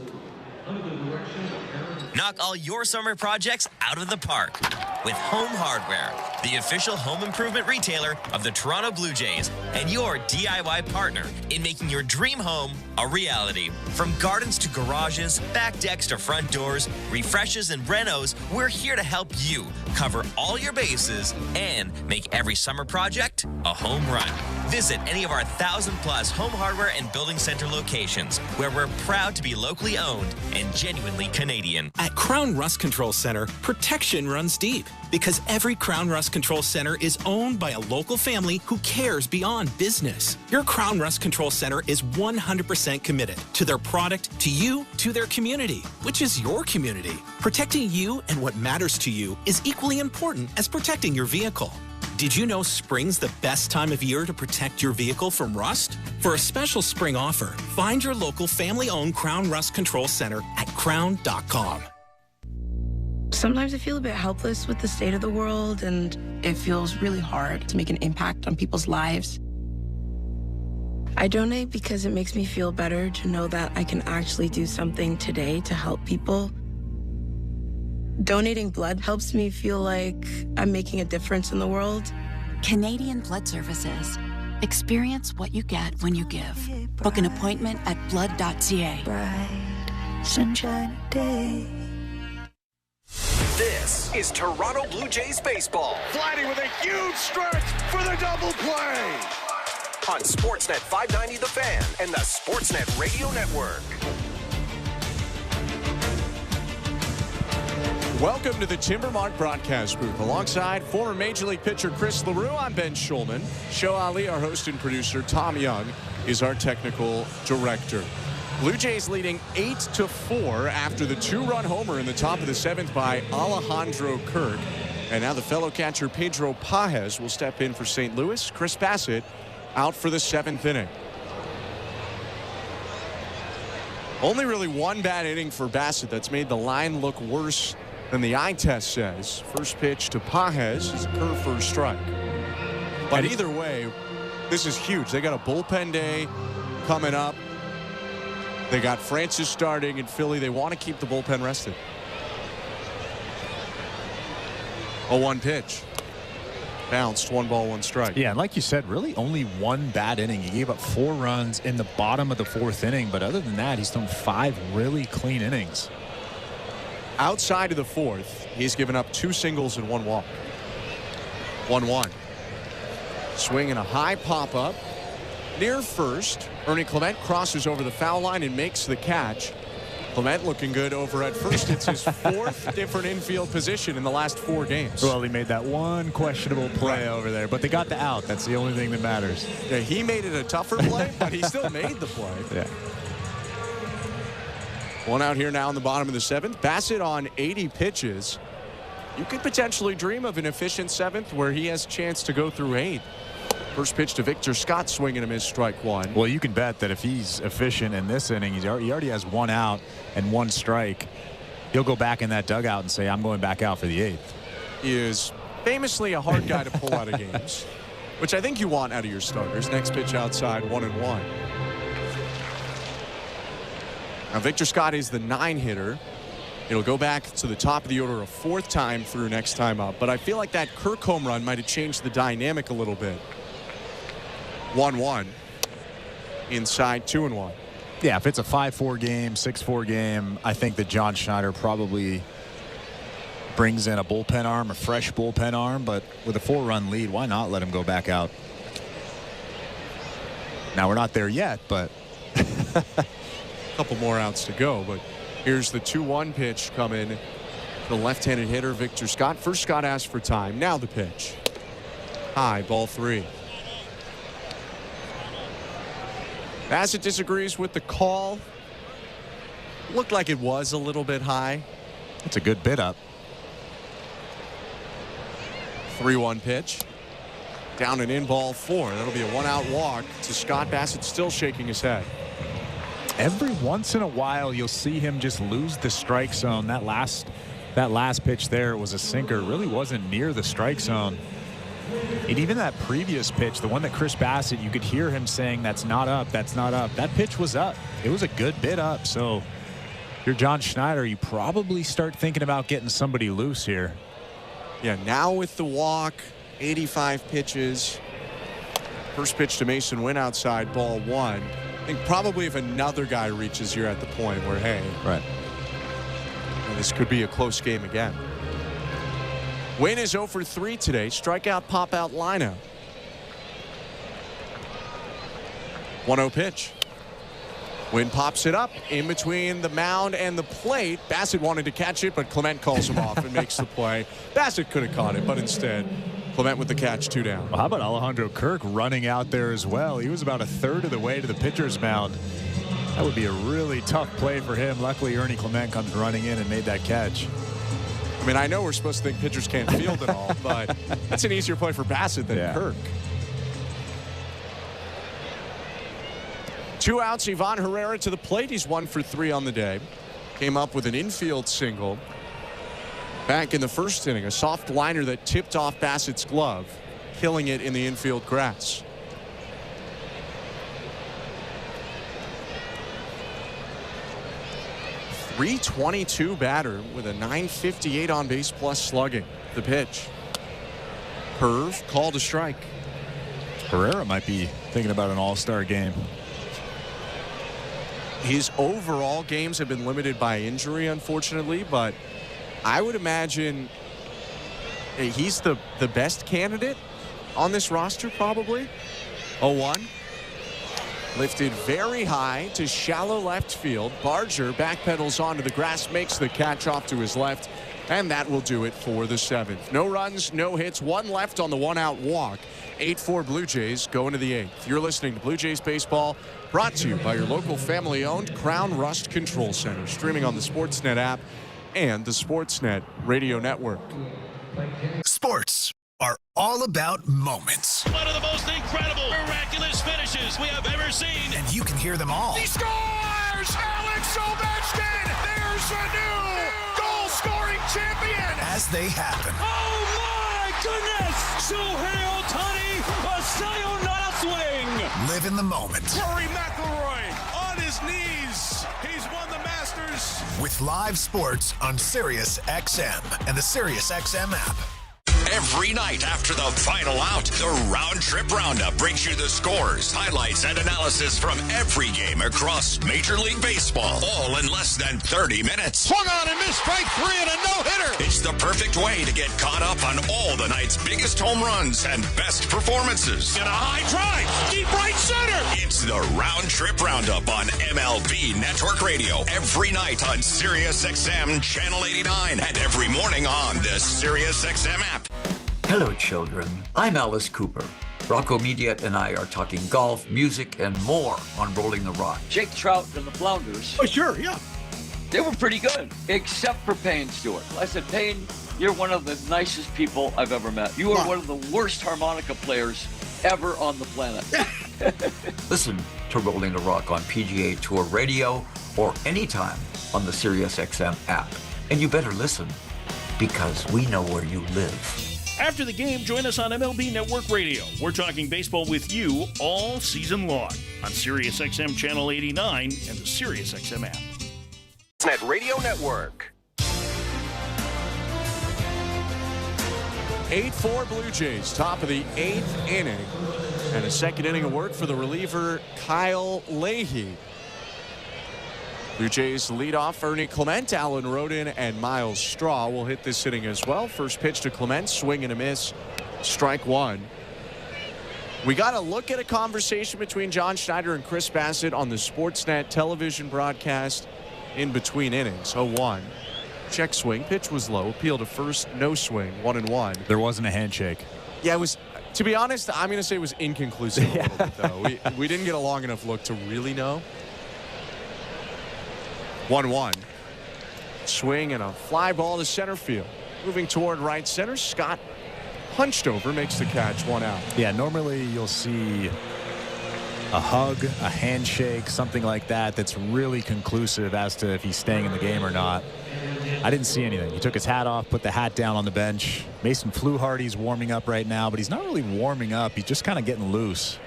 Knock all your summer projects out of the park with Home Hardware, the official home improvement retailer of the Toronto Blue Jays and your DIY partner in making your dream home a reality. From gardens to garages, back decks to front doors, refreshes and renos, we're here to help you cover all your bases and make every summer project a home run. Visit any of our 1,000+ Home Hardware and Building Center locations, where we're proud to be locally owned and genuinely Canadian. At Crown Rust Control Center, protection runs deep because every Crown Rust Control Center is owned by a local family who cares beyond business. Your Crown Rust Control Center is 100% committed to their product, to you, to their community, which is your community. Protecting you and what matters to you is equally important as protecting your vehicle. Did you know spring's the best time of year to protect your vehicle from rust? For a special spring offer, find your local family-owned Crown Rust Control Center at crown.com. Sometimes I feel a bit helpless with the state of the world, and it feels really hard to make an impact on people's lives. I donate because it makes me feel better to know that I can actually do something today to help people. Donating blood helps me feel like I'm making a difference in the world. Canadian Blood Services. Experience what you get when you give. Book an appointment at blood.ca. Bright sunshine day. This is Toronto Blue Jays baseball. Vladdy with a huge stretch for the double play. On Sportsnet 590 The Fan and the Sportsnet Radio Network. Welcome to the Timbermark broadcast booth. Alongside former Major League pitcher Chris LaRue, I'm Ben Schulman. Show Ali, our host and producer. Tom Young is our technical director. Blue Jays leading 8-4 after the 2-run homer in the top of the 7th by Alejandro Kirk. And now the fellow catcher Pedro Pages will step in for St. Louis. Chris Bassett out for the 7th inning. Only really one bad inning for Bassett that's made the line look worse than the eye test says. First pitch to Pages is a curve for a strike. But either way, this is huge. They got a bullpen day coming up. They got Francis starting in Philly. They want to keep the bullpen rested. 0-1 pitch. Bounced, 1 ball, 1 strike. Yeah, and like you said, really only one bad inning. He gave up 4 runs in the bottom of the 4th inning, but other than that, he's thrown 5 really clean innings. Outside of the 4th, he's given up 2 singles and 1 walk. 1-1. Swing and a high pop-up. Near first, Ernie Clement crosses over the foul line and makes the catch. Clement looking good over at first. It's his 4th different infield position in the last 4 games. Well, he made that one questionable play over there, but they got the out. That's the only thing that matters. Yeah, he made it a tougher play, but he still made the play. Yeah. 1 out here now in the bottom of the 7th. Bassett on 80 pitches. You could potentially dream of an efficient 7th where he has a chance to go through 8. First pitch to Victor Scott, swinging and a miss, strike 1. Well, you can bet that if he's efficient in this inning, he already has 1 out and 1 strike. He'll go back in that dugout and say, I'm going back out for the 8th. He is famously a hard guy to pull out of games, which I think you want out of your starters. Next pitch outside, 1-1. Now, Victor Scott is the 9-hitter. It'll go back to the top of the order a 4th time through next time up. But I feel like that Kirk home run might have changed the dynamic a little bit. 1-1. Inside, 2-1. Yeah, if it's a 5-4 game, 6-4 game, I think that John Schneider probably brings in a bullpen arm, a fresh bullpen arm. But with a 4-run lead, why not let him go back out? Now, we're not there yet, but a couple more outs to go. But here's the 2-1 pitch coming. The left-handed hitter, Victor Scott. First, Scott asked for time. Now the pitch. High, ball 3. Bassett disagrees with the call. Looked like it was a little bit high. It's a good bid up. 3-1 pitch. Down and in, ball 4. That'll be a 1-out walk to Scott. Bassett still shaking his head. Every once in a while, you'll see him just lose the strike zone. That last pitch there was a sinker. It really wasn't near the strike zone. And even that previous pitch, the one that Chris Bassett, you could hear him saying, that's not up, that's not up. That pitch was up. It was a good bit up. So if you're John Schneider, you probably start thinking about getting somebody loose here. Yeah, now with the walk, 85 pitches. First pitch to Mason Wynn outside, ball 1. I think probably if another guy reaches, you're at the point where, hey, right, this could be a close game again. Wynn is 0 for 3 today. Strikeout, pop-out lineup. 1-0 pitch. Wynn pops it up in between the mound and the plate. Bassett wanted to catch it, but Clement calls him off and makes the play. Bassett could have caught it, but instead, Clement with the catch, 2 down. Well, how about Alejandro Kirk running out there as well? He was about a third of the way to the pitcher's mound. That would be a really tough play for him. Luckily, Ernie Clement comes running in and made that catch. I mean, I know we're supposed to think pitchers can't field it all, but that's an easier play for Bassett than Kirk. 2 outs, Ivan Herrera to the plate. He's 1 for 3 on the day. Came up with an infield single back in the first inning. A soft liner that tipped off Bassett's glove, killing it in the infield grass. .322 batter with a .958 on base plus slugging. The pitch. Curve, called a strike. Herrera might be thinking about an all-star game. His overall games have been limited by injury, unfortunately, but I would imagine he's the best candidate on this roster, probably. 0-1. Lifted very high to shallow left field. Barger backpedals onto the grass, makes the catch off to his left, and that will do it for the 7th. No runs, no hits, 1 left on the 1-out walk. 8-4 Blue Jays going to the 8th. You're listening to Blue Jays Baseball, brought to you by your local family-owned Crown Rust Control Center, streaming on the Sportsnet app and the Sportsnet Radio Network. Sports. are all about moments. One of the most incredible, miraculous finishes we have ever seen. And you can hear them all. He scores! Alex Ovechkin! There's a new goal-scoring champion! As they happen. Oh my goodness! Shohei Ohtani, a sayonara swing! Live in the moment. Rory McIlroy on his knees. He's won the Masters. With live sports on Sirius XM and the Sirius XM app. Every night after the final out, the Round Trip Roundup brings you the scores, highlights, and analysis from every game across Major League Baseball, all in less than 30 minutes. Swung on and missed strike 3 and a no-hitter. It's the perfect way to get caught up on all the night's biggest home runs and best performances. And a high drive, deep right center. It's the Round Trip Roundup on MLB Network Radio every night on Sirius XM Channel 89 and every morning on the Sirius XM app. Hello, children. I'm Alice Cooper. Rocco Mediate and I are talking golf, music, and more on Rolling the Rock. Jake Trout and the Flounders. Oh, sure, yeah. They were pretty good, except for Payne Stewart. I said, Payne, you're one of the nicest people I've ever met. You are one of the worst harmonica players ever on the planet. Listen to Rolling the Rock on PGA Tour Radio or anytime on the SiriusXM app. And you better listen, because we know where you live. After the game, join us on MLB Network Radio. We're talking baseball with you all season long on SiriusXM Channel 89 and the SiriusXM app. Sportsnet Radio Network. 8-4 Blue Jays, top of the 8th inning. And a second inning of work for the reliever, Kyle Leahy. Blue Jays lead off Ernie Clement, Alan Rodin, and Miles Straw will hit this inning as well. First pitch to Clement, swing and a miss, strike one. We got a look at a conversation between John Schneider and Chris Bassett on the Sportsnet television broadcast in between innings. 0-1. Check swing, pitch was low, appeal to first, no swing, 1-1. There wasn't a handshake. Yeah, it was. To be honest, I'm going to say it was inconclusive a little bit, though. We didn't get a long enough look to really know. 1-1. Swing and a fly ball to center field. Moving toward right center. Scott hunched over, makes the catch, 1 out. Yeah, normally you'll see a hug, a handshake, something like that that's really conclusive as to if he's staying in the game or not. I didn't see anything. He took his hat off, put the hat down on the bench. Mason Fluharty's warming up right now, but he's not really warming up. He's just kind of getting loose.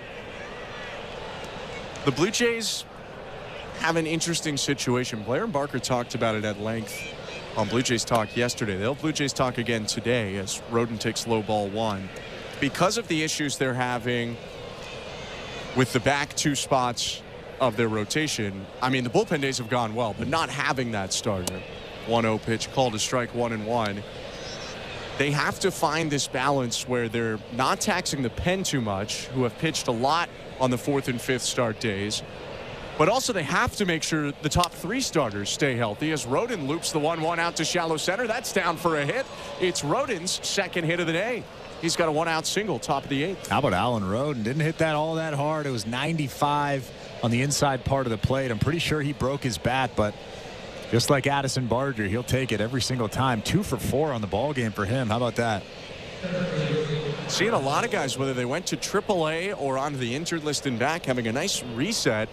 The Blue Jays have an interesting situation. Blair and Barker talked about it at length on Blue Jays Talk yesterday. They'll Blue Jays Talk again today as Rodin takes low ball 1. Because of the issues they're having with the back 2 spots of their rotation, I mean, the bullpen days have gone well, but not having that starter. 1-0 pitch, called a strike, 1-1. They have to find this balance where they're not taxing the pen too much, who have pitched a lot on the 4th and 5th start days. But also they have to make sure the top 3 starters stay healthy as Rodin loops the 1-1 out to shallow center. That's down for a hit. It's Rodin's second hit of the day. He's got a 1-out single, top of the 8th. How about Alan Rodin? Didn't hit that all that hard. It was 95 on the inside part of the plate. I'm pretty sure he broke his bat, but just like Addison Barger, he'll take it every single time. 2 for 4 on the ball game for him. How about that? Seeing a lot of guys, whether they went to AAA or onto the injured list and back, having a nice reset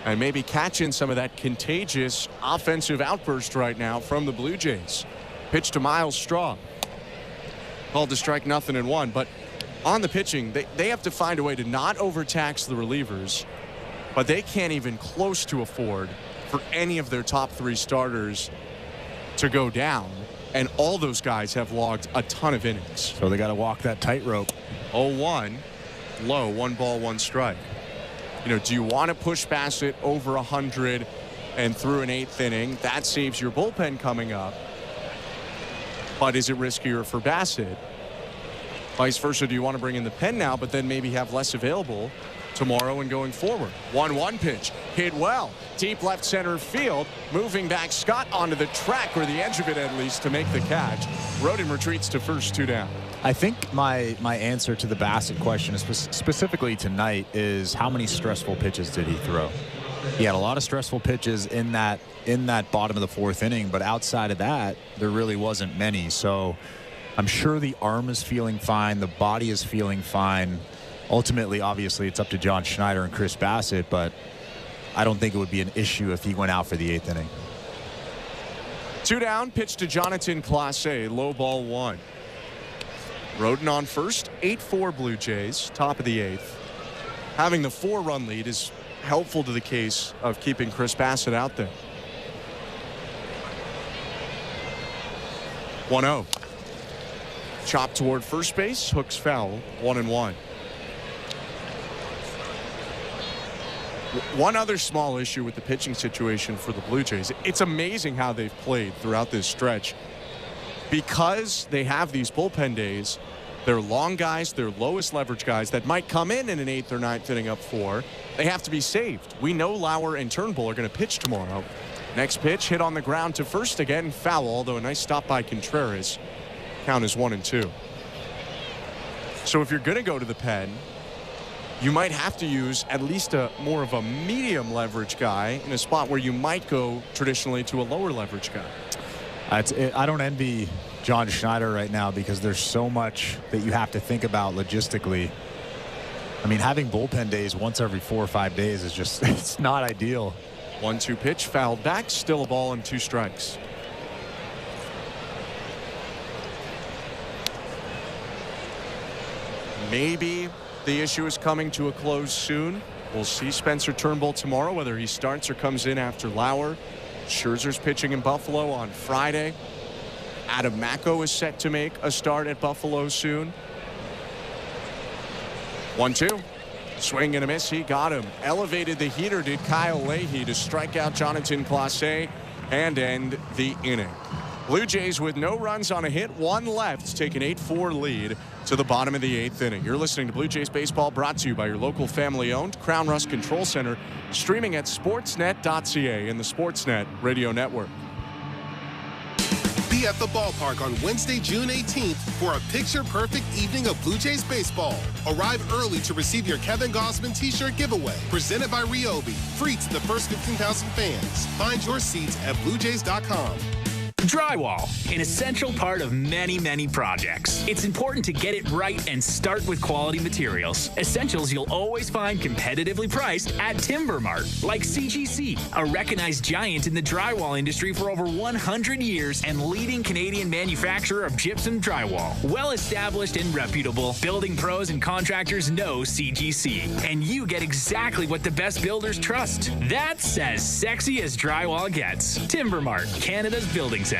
and maybe catching some of that contagious offensive outburst right now from the Blue Jays. Pitch to Miles Straw. Called to strike, 0-1. But on the pitching, they have to find a way to not overtax the relievers, but they can't even close to afford for any of their top 3 starters to go down. And all those guys have logged a ton of innings. So they got to walk that tightrope. 0-1, low, 1 ball, 1 strike. You know, do you want to push Bassett over 100 and through an 8th inning? That saves your bullpen coming up. But is it riskier for Bassett? Vice versa, do you want to bring in the pen now, but then maybe have less available tomorrow and going forward? 1-1 pitch, hit well, deep left center field, moving back Scott onto the track, or the edge of it at least, to make the catch. Rodin retreats to first, 2 down. I think my answer to the Bassett question is specifically tonight is how many stressful pitches did he throw? He had a lot of stressful pitches in that bottom of the 4th inning, but outside of that, there really wasn't many. So I'm sure the arm is feeling fine. The body is feeling fine. Ultimately, obviously, it's up to John Schneider and Chris Bassett, but I don't think it would be an issue if he went out for the 8th inning. 2 down, pitch to Jonathan Clase, low ball 1. Roden on first, 8-4 Blue Jays, top of the 8th. Having the 4-run lead is helpful to the case of keeping Chris Bassett out there. 1-0. Chop toward first base, hooks foul, 1-1. One other small issue with the pitching situation for the Blue Jays. It's amazing how they've played throughout this stretch. Because they have these bullpen days, they're long guys, they're lowest leverage guys that might come in an 8th or 9th inning up 4. They have to be saved. We know Lauer and Turnbull are going to pitch tomorrow. Next pitch, hit on the ground to first again, foul, although a nice stop by Contreras. Count is 1-2. So if you're going to go to the pen, you might have to use at least more of a medium leverage guy in a spot where you might go traditionally to a lower leverage guy. I don't envy John Schneider right now because there's so much that you have to think about logistically. I mean, having bullpen days once every 4 or 5 days is just, it's not ideal. 1-2 pitch, fouled back, still a ball and 2 strikes. Maybe the issue is coming to a close soon. We'll see Spencer Turnbull tomorrow, whether he starts or comes in after Lauer. Scherzer's pitching in Buffalo on Friday. Adam Macko is set to make a start at Buffalo soon. 1-2. Swing and a miss. He got him. Elevated the heater, did Kyle Leahy, to strike out Jonathan Clase and end the inning. Blue Jays with no runs on a hit, 1 left, take an 8-4 lead to the bottom of the 8th inning. You're listening to Blue Jays Baseball, brought to you by your local family-owned Crown Rust Control Center, streaming at sportsnet.ca and the Sportsnet Radio Network. Be at the ballpark on Wednesday, June 18th for a picture-perfect evening of Blue Jays baseball. Arrive early to receive your Kevin Gausman t-shirt giveaway, presented by Ryobi. Free to the first 15,000 fans. Find your seats at BlueJays.com. Drywall, an essential part of many, many projects. It's important to get it right and start with quality materials. Essentials you'll always find competitively priced at Timber Mart, like CGC, a recognized giant in the drywall industry for over 100 years and leading Canadian manufacturer of gypsum drywall. Well established and reputable, building pros and contractors know CGC, and you get exactly what the best builders trust. That's as sexy as drywall gets. Timber Mart, Canada's building center.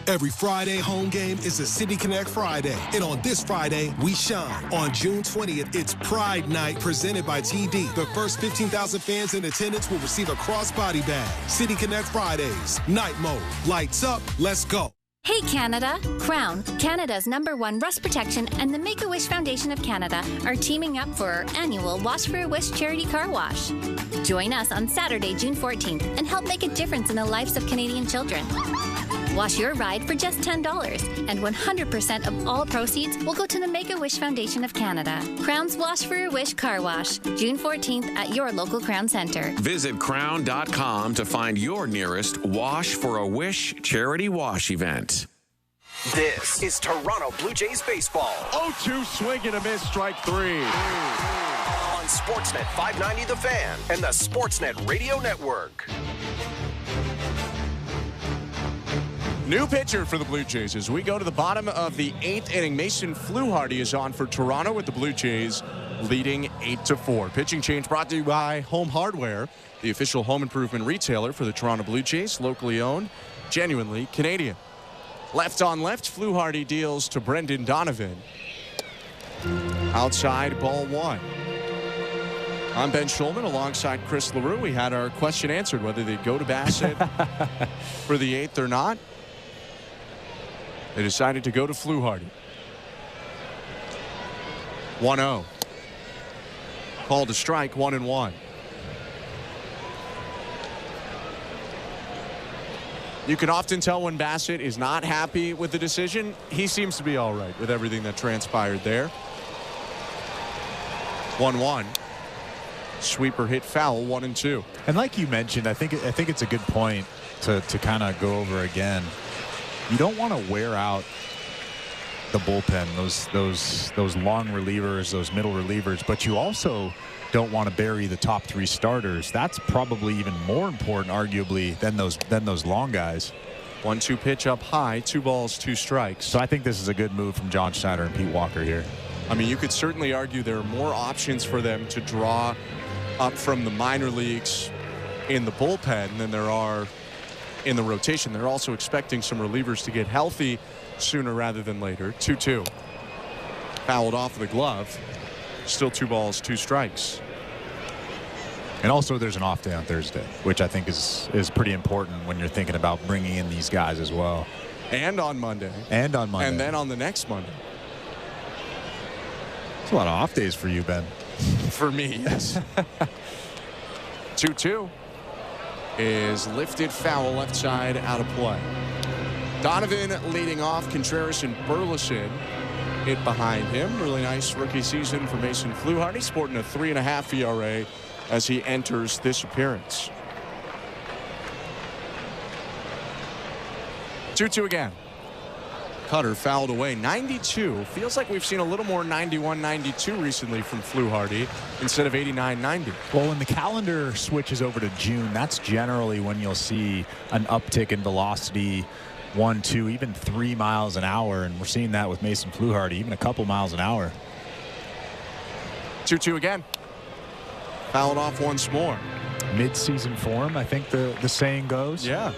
Every Friday home game is a City Connect Friday. And on this Friday, we shine. On June 20th, it's Pride Night presented by TD. The first 15,000 fans in attendance will receive a crossbody bag. City Connect Fridays. Night mode. Lights up. Let's go. Hey Canada! Crown, Canada's #1 rust protection, and the Make-A-Wish Foundation of Canada are teaming up for our annual Wash for a Wish charity car wash. Join us on Saturday, June 14th and help make a difference in the lives of Canadian children. Wash your ride for just $10, and 100% of all proceeds will go to the Make-A-Wish Foundation of Canada. Crown's Wash for a Wish car wash, June 14th at your local Crown Centre. Visit crown.com to find your nearest Wash for a Wish charity wash event. This is Toronto Blue Jays baseball. 0-2 swing and a miss, strike 3. On Sportsnet 590 The Fan and the Sportsnet Radio Network. New pitcher for the Blue Jays as we go to the bottom of the 8th inning. Mason Fluharty is on for Toronto with the Blue Jays leading 8-4. Pitching change brought to you by Home Hardware, the official home improvement retailer for the Toronto Blue Jays, locally owned, genuinely Canadian. Left on left, Fluharty deals to Brendan Donovan. Outside, ball 1. I'm Ben Schulman alongside Chris LaRue. We had our question answered whether they'd go to Bassett for the 8th or not. They decided to go to Fluharty. 1-0. Called a strike, 1-1. You can often tell when Bassett is not happy with the decision. He seems to be all right with everything that transpired there. 1-1. Sweeper hit foul, 1-2. And like you mentioned, I think it's a good point to kind of go over again. You don't want to wear out the bullpen, those long relievers, those middle relievers, but you also don't want to bury the top 3 starters. That's probably even more important, arguably, than those long guys. 1-2 pitch up high, 2 balls, 2 strikes. So I think this is a good move from John Schneider and Pete Walker here. I mean, you could certainly argue there are more options for them to draw up from the minor leagues in the bullpen than there are in the rotation. They're also expecting some relievers to get healthy sooner rather than later. 2-2. Fouled off the glove. Still 2 balls, 2 strikes. And also there's an off day on Thursday, which I think is pretty important when you're thinking about bringing in these guys as well. And on Monday. And on Monday. And then on the next Monday. It's a lot of off days for you, Ben. For me, yes. 2-2 is lifted foul left side out of play. Donovan leading off. Contreras and Burleson hit behind him. Really nice rookie season for Mason Fluharty, sporting a 3.5 ERA as he enters this appearance. 2-2 again. Cutter fouled away. 92. Feels like we've seen a little more 91-92 recently from Fluharty instead of 89-90. Well, when the calendar switches over to June, that's generally when you'll see an uptick in velocity, 1, 2, even 3 miles an hour. And we're seeing that with Mason Fluharty, even a couple miles an hour. 2-2 again. Fouled off once more. Mid-season form, I think the saying goes. Yeah.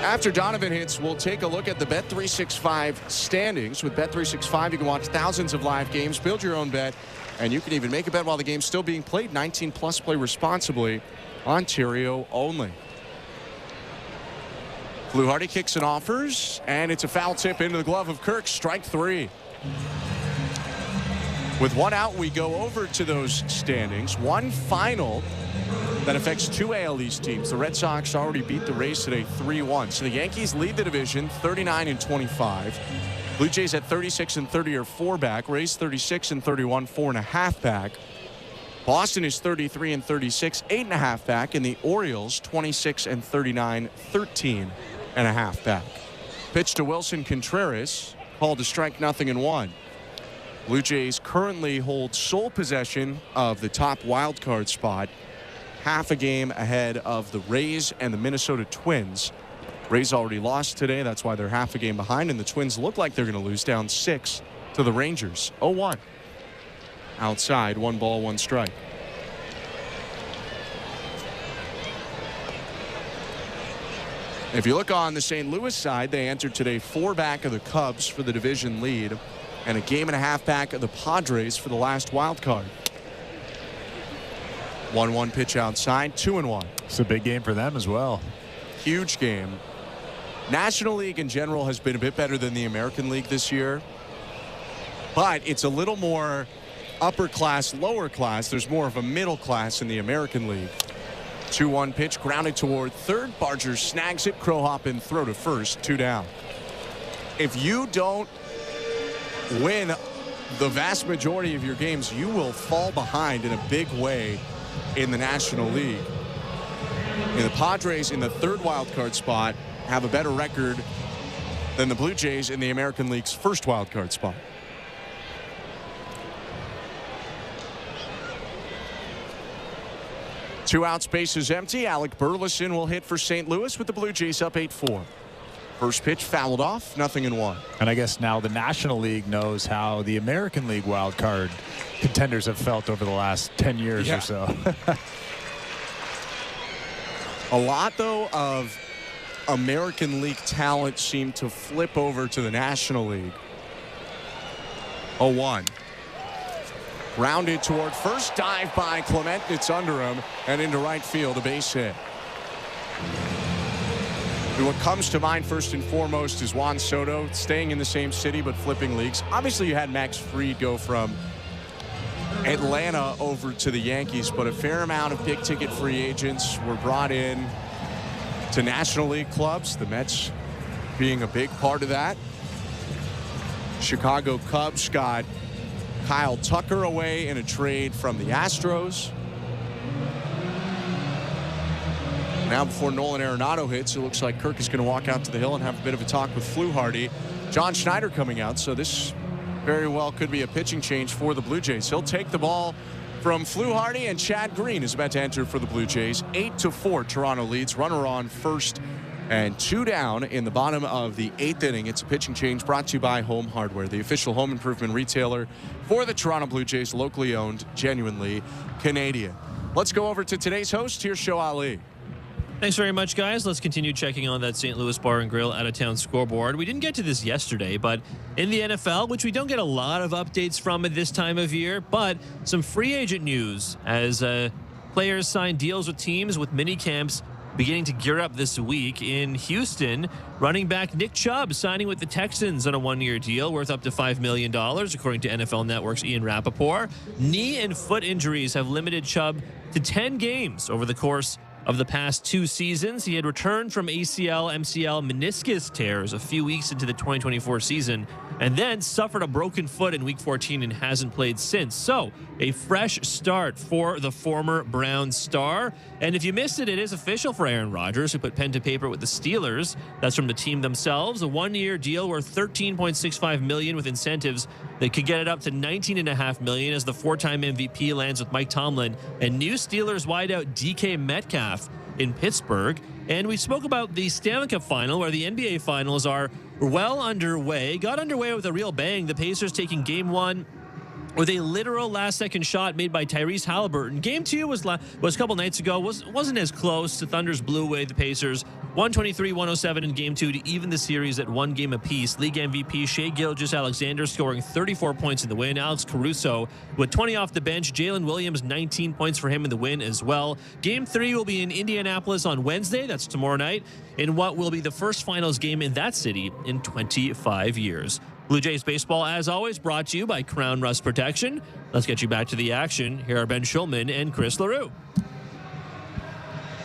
After Donovan hits, we'll take a look at the Bet365 standings. With Bet365, you can watch thousands of live games, build your own bet, and you can even make a bet while the game's still being played. 19 plus, play responsibly. Ontario only. Fluharty kicks and offers, and it's a foul tip into the glove of Kirk. Strike 3. With 1 out, we go over to those standings. One final that affects 2 AL East teams. The Red Sox already beat the Rays today 3-1. So the Yankees lead the division 39-25. Blue Jays at 36-30 are 4 back. Rays 36-31, 4.5 back. Boston is 33-36, 8.5 back. And the Orioles 26-39, 13.5 back. Pitch to Wilson Contreras. Called to strike, 0-1. Blue Jays currently hold sole possession of the top wild card spot, half a game ahead of the Rays and the Minnesota Twins. Rays already lost today. That's why they're half a game behind, and the Twins look like they're going to lose, down 6 to the Rangers. 0-1. Outside, 1 ball, 1 strike. If you look on the St. Louis side, they entered today 4 back of the Cubs for the division lead, and a 1.5 games back of the Padres for the last wild card. 1-1 pitch outside, 2-1. It's a big game for them as well. Huge game. National League in general has been a bit better than the American League this year, but it's a little more upper class, lower class. There's more of a middle class in the American League. 2-1 pitch grounded toward third. Barger snags it. Crow hop and throw to first. 2 down. If you don't win the vast majority of your games, you will fall behind in a big way in the National League. And the Padres in the 3rd wild card spot have a better record than the Blue Jays in the American League's 1st wild card spot. Two outs, base is empty. Alec Burleson will hit for St. Louis with the Blue Jays up 8-4. First pitch fouled off, 0-1. And I guess now the National League knows how the American League wild card contenders have felt over the last 10 years or so. A lot, though, of American League talent seemed to flip over to the National League. 0-1. Grounded toward first, dive by Clement. It's under him and into right field, a base hit. What comes to mind first and foremost is Juan Soto, staying in the same city but flipping leagues. Obviously, you had Max Fried go from Atlanta over to the Yankees, but a fair amount of big-ticket free agents were brought in to National League clubs, the Mets being a big part of that. Chicago Cubs got Kyle Tucker away in a trade from the Astros. Now before Nolan Arenado hits, it looks like Kirk is going to walk out to the hill and have a bit of a talk with Fluharty. John Schneider coming out, so this very well could be a pitching change for the Blue Jays. He'll take the ball from Fluharty, and Chad Green is about to enter for the Blue Jays. 8-4, Toronto leads. Runner on first and 2 down in the bottom of the 8th inning. It's a pitching change brought to you by Home Hardware, the official home improvement retailer for the Toronto Blue Jays, locally owned, genuinely Canadian. Let's go over to today's host. Here's Show Ali. Thanks very much, guys. Let's continue checking on that St. Louis Bar and Grill out-of-town scoreboard. We didn't get to this yesterday, but in the NFL, which we don't get a lot of updates from at this time of year, but some free agent news as players sign deals with teams with mini camps beginning to gear up this week. In Houston, running back Nick Chubb signing with the Texans on a 1-year deal worth up to $5 million, according to NFL Network's Ian Rappaport. Knee and foot injuries have limited Chubb to 10 games over the course of the past 2 seasons. He had returned from ACL, MCL, meniscus tears a few weeks into the 2024 season and then suffered a broken foot in Week 14 and hasn't played since. So, a fresh start for the former Browns star. And if you missed it, it is official for Aaron Rodgers, who put pen to paper with the Steelers. That's from the team themselves. A 1-year deal worth $13.65 million with incentives that could get it up to $19.5 million as the 4-time MVP lands with Mike Tomlin and new Steelers wideout DK Metcalf in Pittsburgh. And we spoke about the Stanley Cup final, where the NBA finals are well underway. Got underway with a real bang. The Pacers taking game 1 with a literal last-second shot made by Tyrese Halliburton. Game 2 was a couple nights ago. Wasn't as close. The Thunders blew away the Pacers 123-107 in Game 2 to even the series at 1 game apiece. League MVP Shai Gilgeous-Alexander scoring 34 points in the win. Alex Caruso with 20 off the bench. Jalen Williams, 19 points for him in the win as well. Game 3 will be in Indianapolis on Wednesday. That's tomorrow night, in what will be the first finals game in that city in 25 years. Blue Jays baseball, as always, brought to you by Crown Rust Protection. Let's get you back to the action. Here are Ben Schulman and Chris LaRue.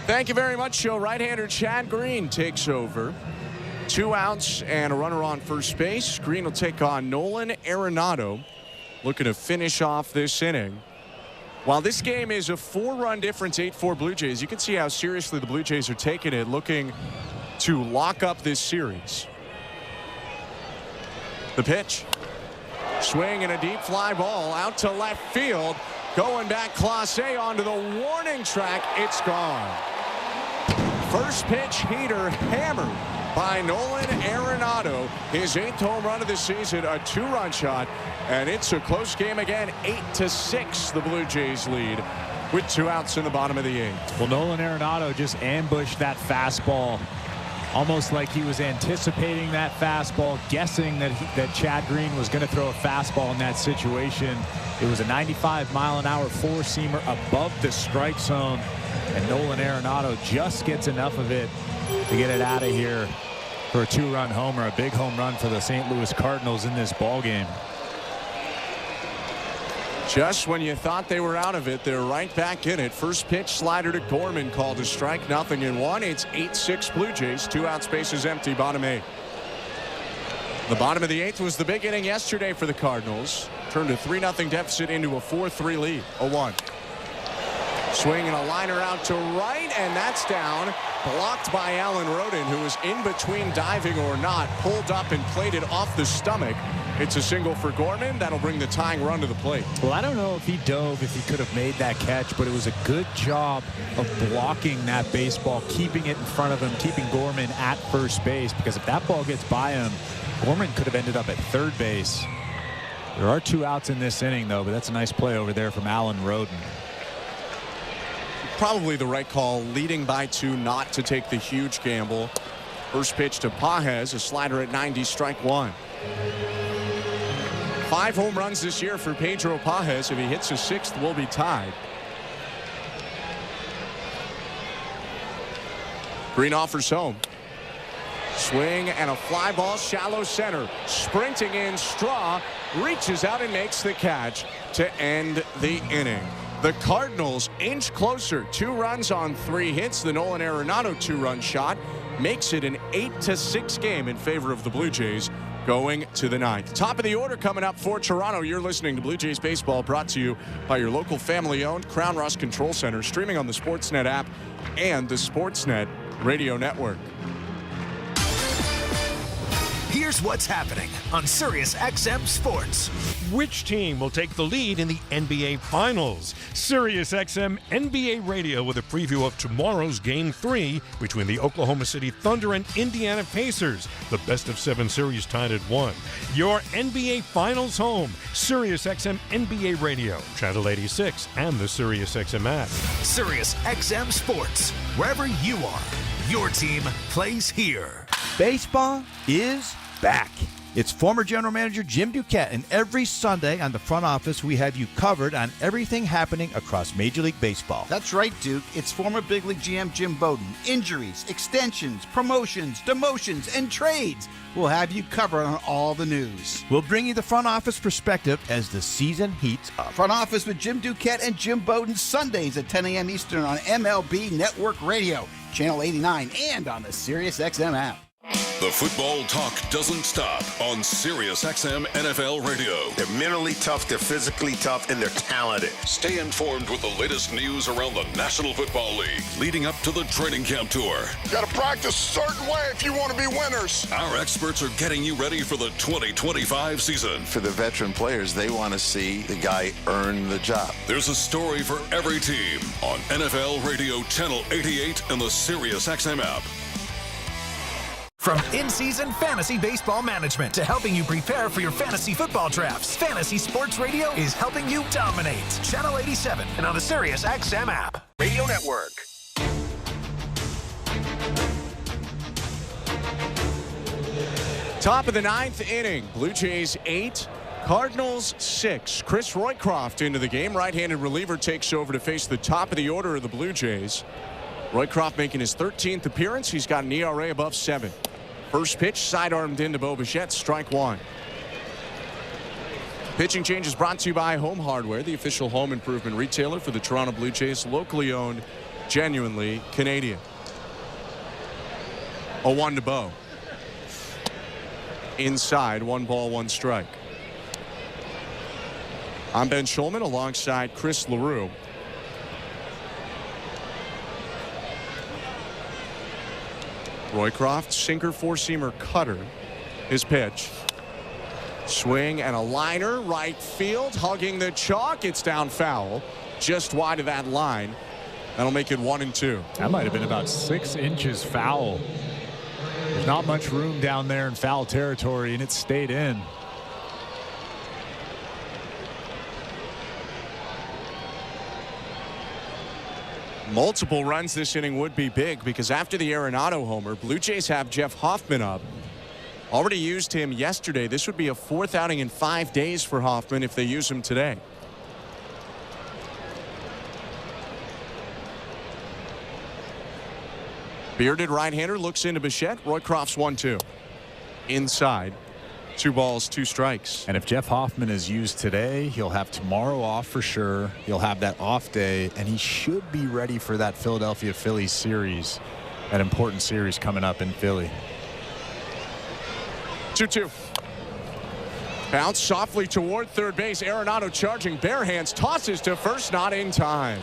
Thank you very much, Joe. Right-hander Chad Green takes over. 2 outs and a runner on first base. Green will take on Nolan Arenado, looking to finish off this inning. While this game is a 4-run difference, 8-4 Blue Jays, you can see how seriously the Blue Jays are taking it, looking to lock up this series. The pitch. Swing and a deep fly ball out to left field. Going back Clase onto the warning track. It's gone. First pitch heater hammered by Nolan Arenado. His 8th home run of the season, a 2-run shot. And it's a close game again. 8-6 the Blue Jays lead with 2 outs in the bottom of the 8th. Well, Nolan Arenado just ambushed that fastball, almost like he was anticipating that fastball, guessing that Chad Green was going to throw a fastball in that situation. It was a 95-mile-an-hour 4-seamer above the strike zone, and Nolan Arenado just gets enough of it to get it out of here for a 2-run homer, a big home run for the St. Louis Cardinals in this ballgame. Just when you thought they were out of it, they're right back in it. First pitch slider to Gorman, called a strike, 0-1. It's 8-6 Blue Jays. 2 outs, bases empty, bottom 8. The bottom of the 8th was the big inning yesterday for the Cardinals. Turned a 3-0 deficit into a 4-3 lead. 0-1. Swing and a liner out to right, and that's down. Blocked by Alan Rodin, who was in between diving or not. Pulled up and played it off the stomach. It's a single for Gorman. That'll bring the tying run to the plate. Well, I don't know if he dove, if he could have made that catch, but it was a good job of blocking that baseball, keeping it in front of him, keeping Gorman at first base, because if that ball gets by him, Gorman could have ended up at third base. There are 2 outs in this inning, though, but that's a nice play over there from Alan Rodin. Probably the right call, leading by 2, not to take the huge gamble. First pitch to Pages, a slider at 90, strike 1. 5 home runs this year for Pedro Pages. If he hits his 6th, we'll be tied. Green offers home. Swing and a fly ball, shallow center. Sprinting in, Straw reaches out and makes the catch to end the inning. The Cardinals inch closer. 2 runs on 3 hits. The Nolan Arenado 2-run shot makes it an 8-6 game in favor of the Blue Jays going to the ninth. Top of the order coming up for Toronto. You're listening to Blue Jays Baseball, brought to you by your local family-owned Crown Rust Control Center, streaming on the Sportsnet app and the Sportsnet Radio Network. Here's what's happening on Sirius XM Sports. Which team will take the lead in the NBA Finals? Sirius XM NBA Radio with a preview of tomorrow's Game 3 between the Oklahoma City Thunder and Indiana Pacers. The best-of-7 series tied at 1. Your NBA Finals home, Sirius XM NBA Radio, Channel 86, and the Sirius XM app. Sirius XM Sports. Wherever you are, your team plays here. Baseball is back. It's former General Manager Jim Duquette, and every Sunday on the front office, we have you covered on everything happening across Major League Baseball. That's right, Duke. It's former Big League GM Jim Bowden. Injuries, extensions, promotions, demotions, and trades. We'll have you covered on all the news. We'll bring you the front office perspective as the season heats up. Front office with Jim Duquette and Jim Bowden, Sundays at 10 a.m. Eastern on MLB Network Radio, Channel 89, and on the Sirius XM app. The football talk doesn't stop on Sirius XM NFL Radio. They're mentally tough, they're physically tough, and they're talented. Stay informed with the latest news around the National Football League, leading up to the training camp tour. Got to practice a certain way if you want to be winners. Our experts are getting you ready for the 2025 season. For the veteran players, they want to see the guy earn the job. There's a story for every team on NFL Radio Channel 88 and the Sirius XM app. From in-season fantasy baseball management to helping you prepare for your fantasy football drafts, Fantasy Sports Radio is helping you dominate. Channel 87 and on the Sirius XM app. Radio Network. Top of the ninth inning. Blue Jays 8, Cardinals 6. Chris Roycroft into the game. Right-handed reliever takes over to face the top of the order of the Blue Jays. Roycroft making his 13th appearance. He's got an ERA above 7. First pitch, side-armed into Bo Bichette, strike one. Pitching change is brought to you by Home Hardware, the official home improvement retailer for the Toronto Blue Jays, locally owned, genuinely Canadian. 0-1 to Bo. Inside, 1 ball, 1 strike. I'm Ben Schulman alongside Chris LaRue. Roycroft, sinker, four-seamer, cutter. His pitch. Swing and a liner, right field, hugging the chalk. It's down foul, just wide of that line. That'll make it 1-2. That might have been about 6 inches foul. There's not much room down there in foul territory, and it stayed in. Multiple runs this inning would be big because after the Arenado homer, Blue Jays have Jeff Hoffman up. Already used him yesterday. This would be a 4th outing in 5 days for Hoffman if they use him today. Bearded right-hander looks into Bichette. Roycroft's 1-2. Inside. 2 balls, 2 strikes. And if Jeff Hoffman is used today, he'll have tomorrow off for sure. He'll have that off day, and he should be ready for that Philadelphia Phillies series, that important series coming up in Philly. 2-2. Bounce softly toward third base. Arenado charging bare hands, tosses to first, not in time.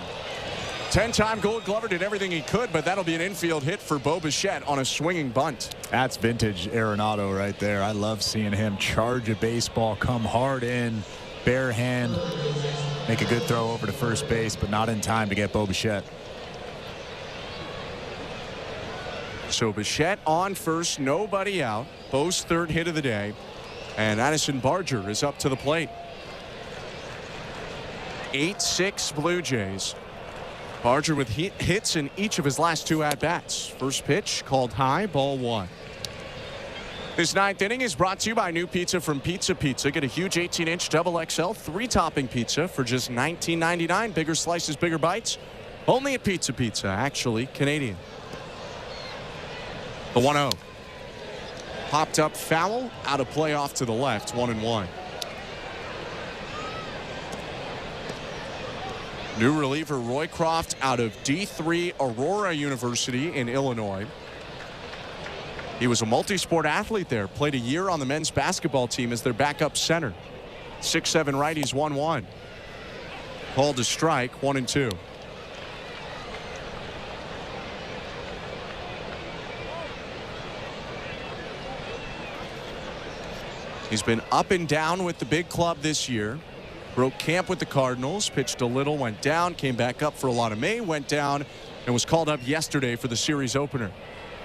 10-time Gold Glover did everything he could, but that'll be an infield hit for Bo Bichette on a swinging bunt. That's vintage Arenado right there. I love seeing him charge a baseball, come hard in, bare hand, make a good throw over to first base, but not in time to get Bo Bichette. So Bichette on first, nobody out. Bo's 3rd hit of the day, and Addison Barger is up to the plate. 8-6 Blue Jays. Barger with hits in each of his last 2 at-bats. First pitch called high, ball 1. This 9th inning is brought to you by new pizza from Pizza Pizza. Get a huge 18-inch double XL 3-topping pizza for just $19.99. Bigger slices, bigger bites. Only at Pizza Pizza, actually Canadian. The 1-0. Popped up foul, out of play off to the left, 1-1. New reliever Roycroft out of D3 Aurora University in Illinois. He was a multi-sport athlete there. Played a year on the men's basketball team as their backup center. 6'7" righties, 1-1. Called a strike, 1-2. He's been up and down with the big club this year. Broke camp with the Cardinals, pitched a little, went down, came back up for a lot of May, went down, and was called up yesterday for the series opener.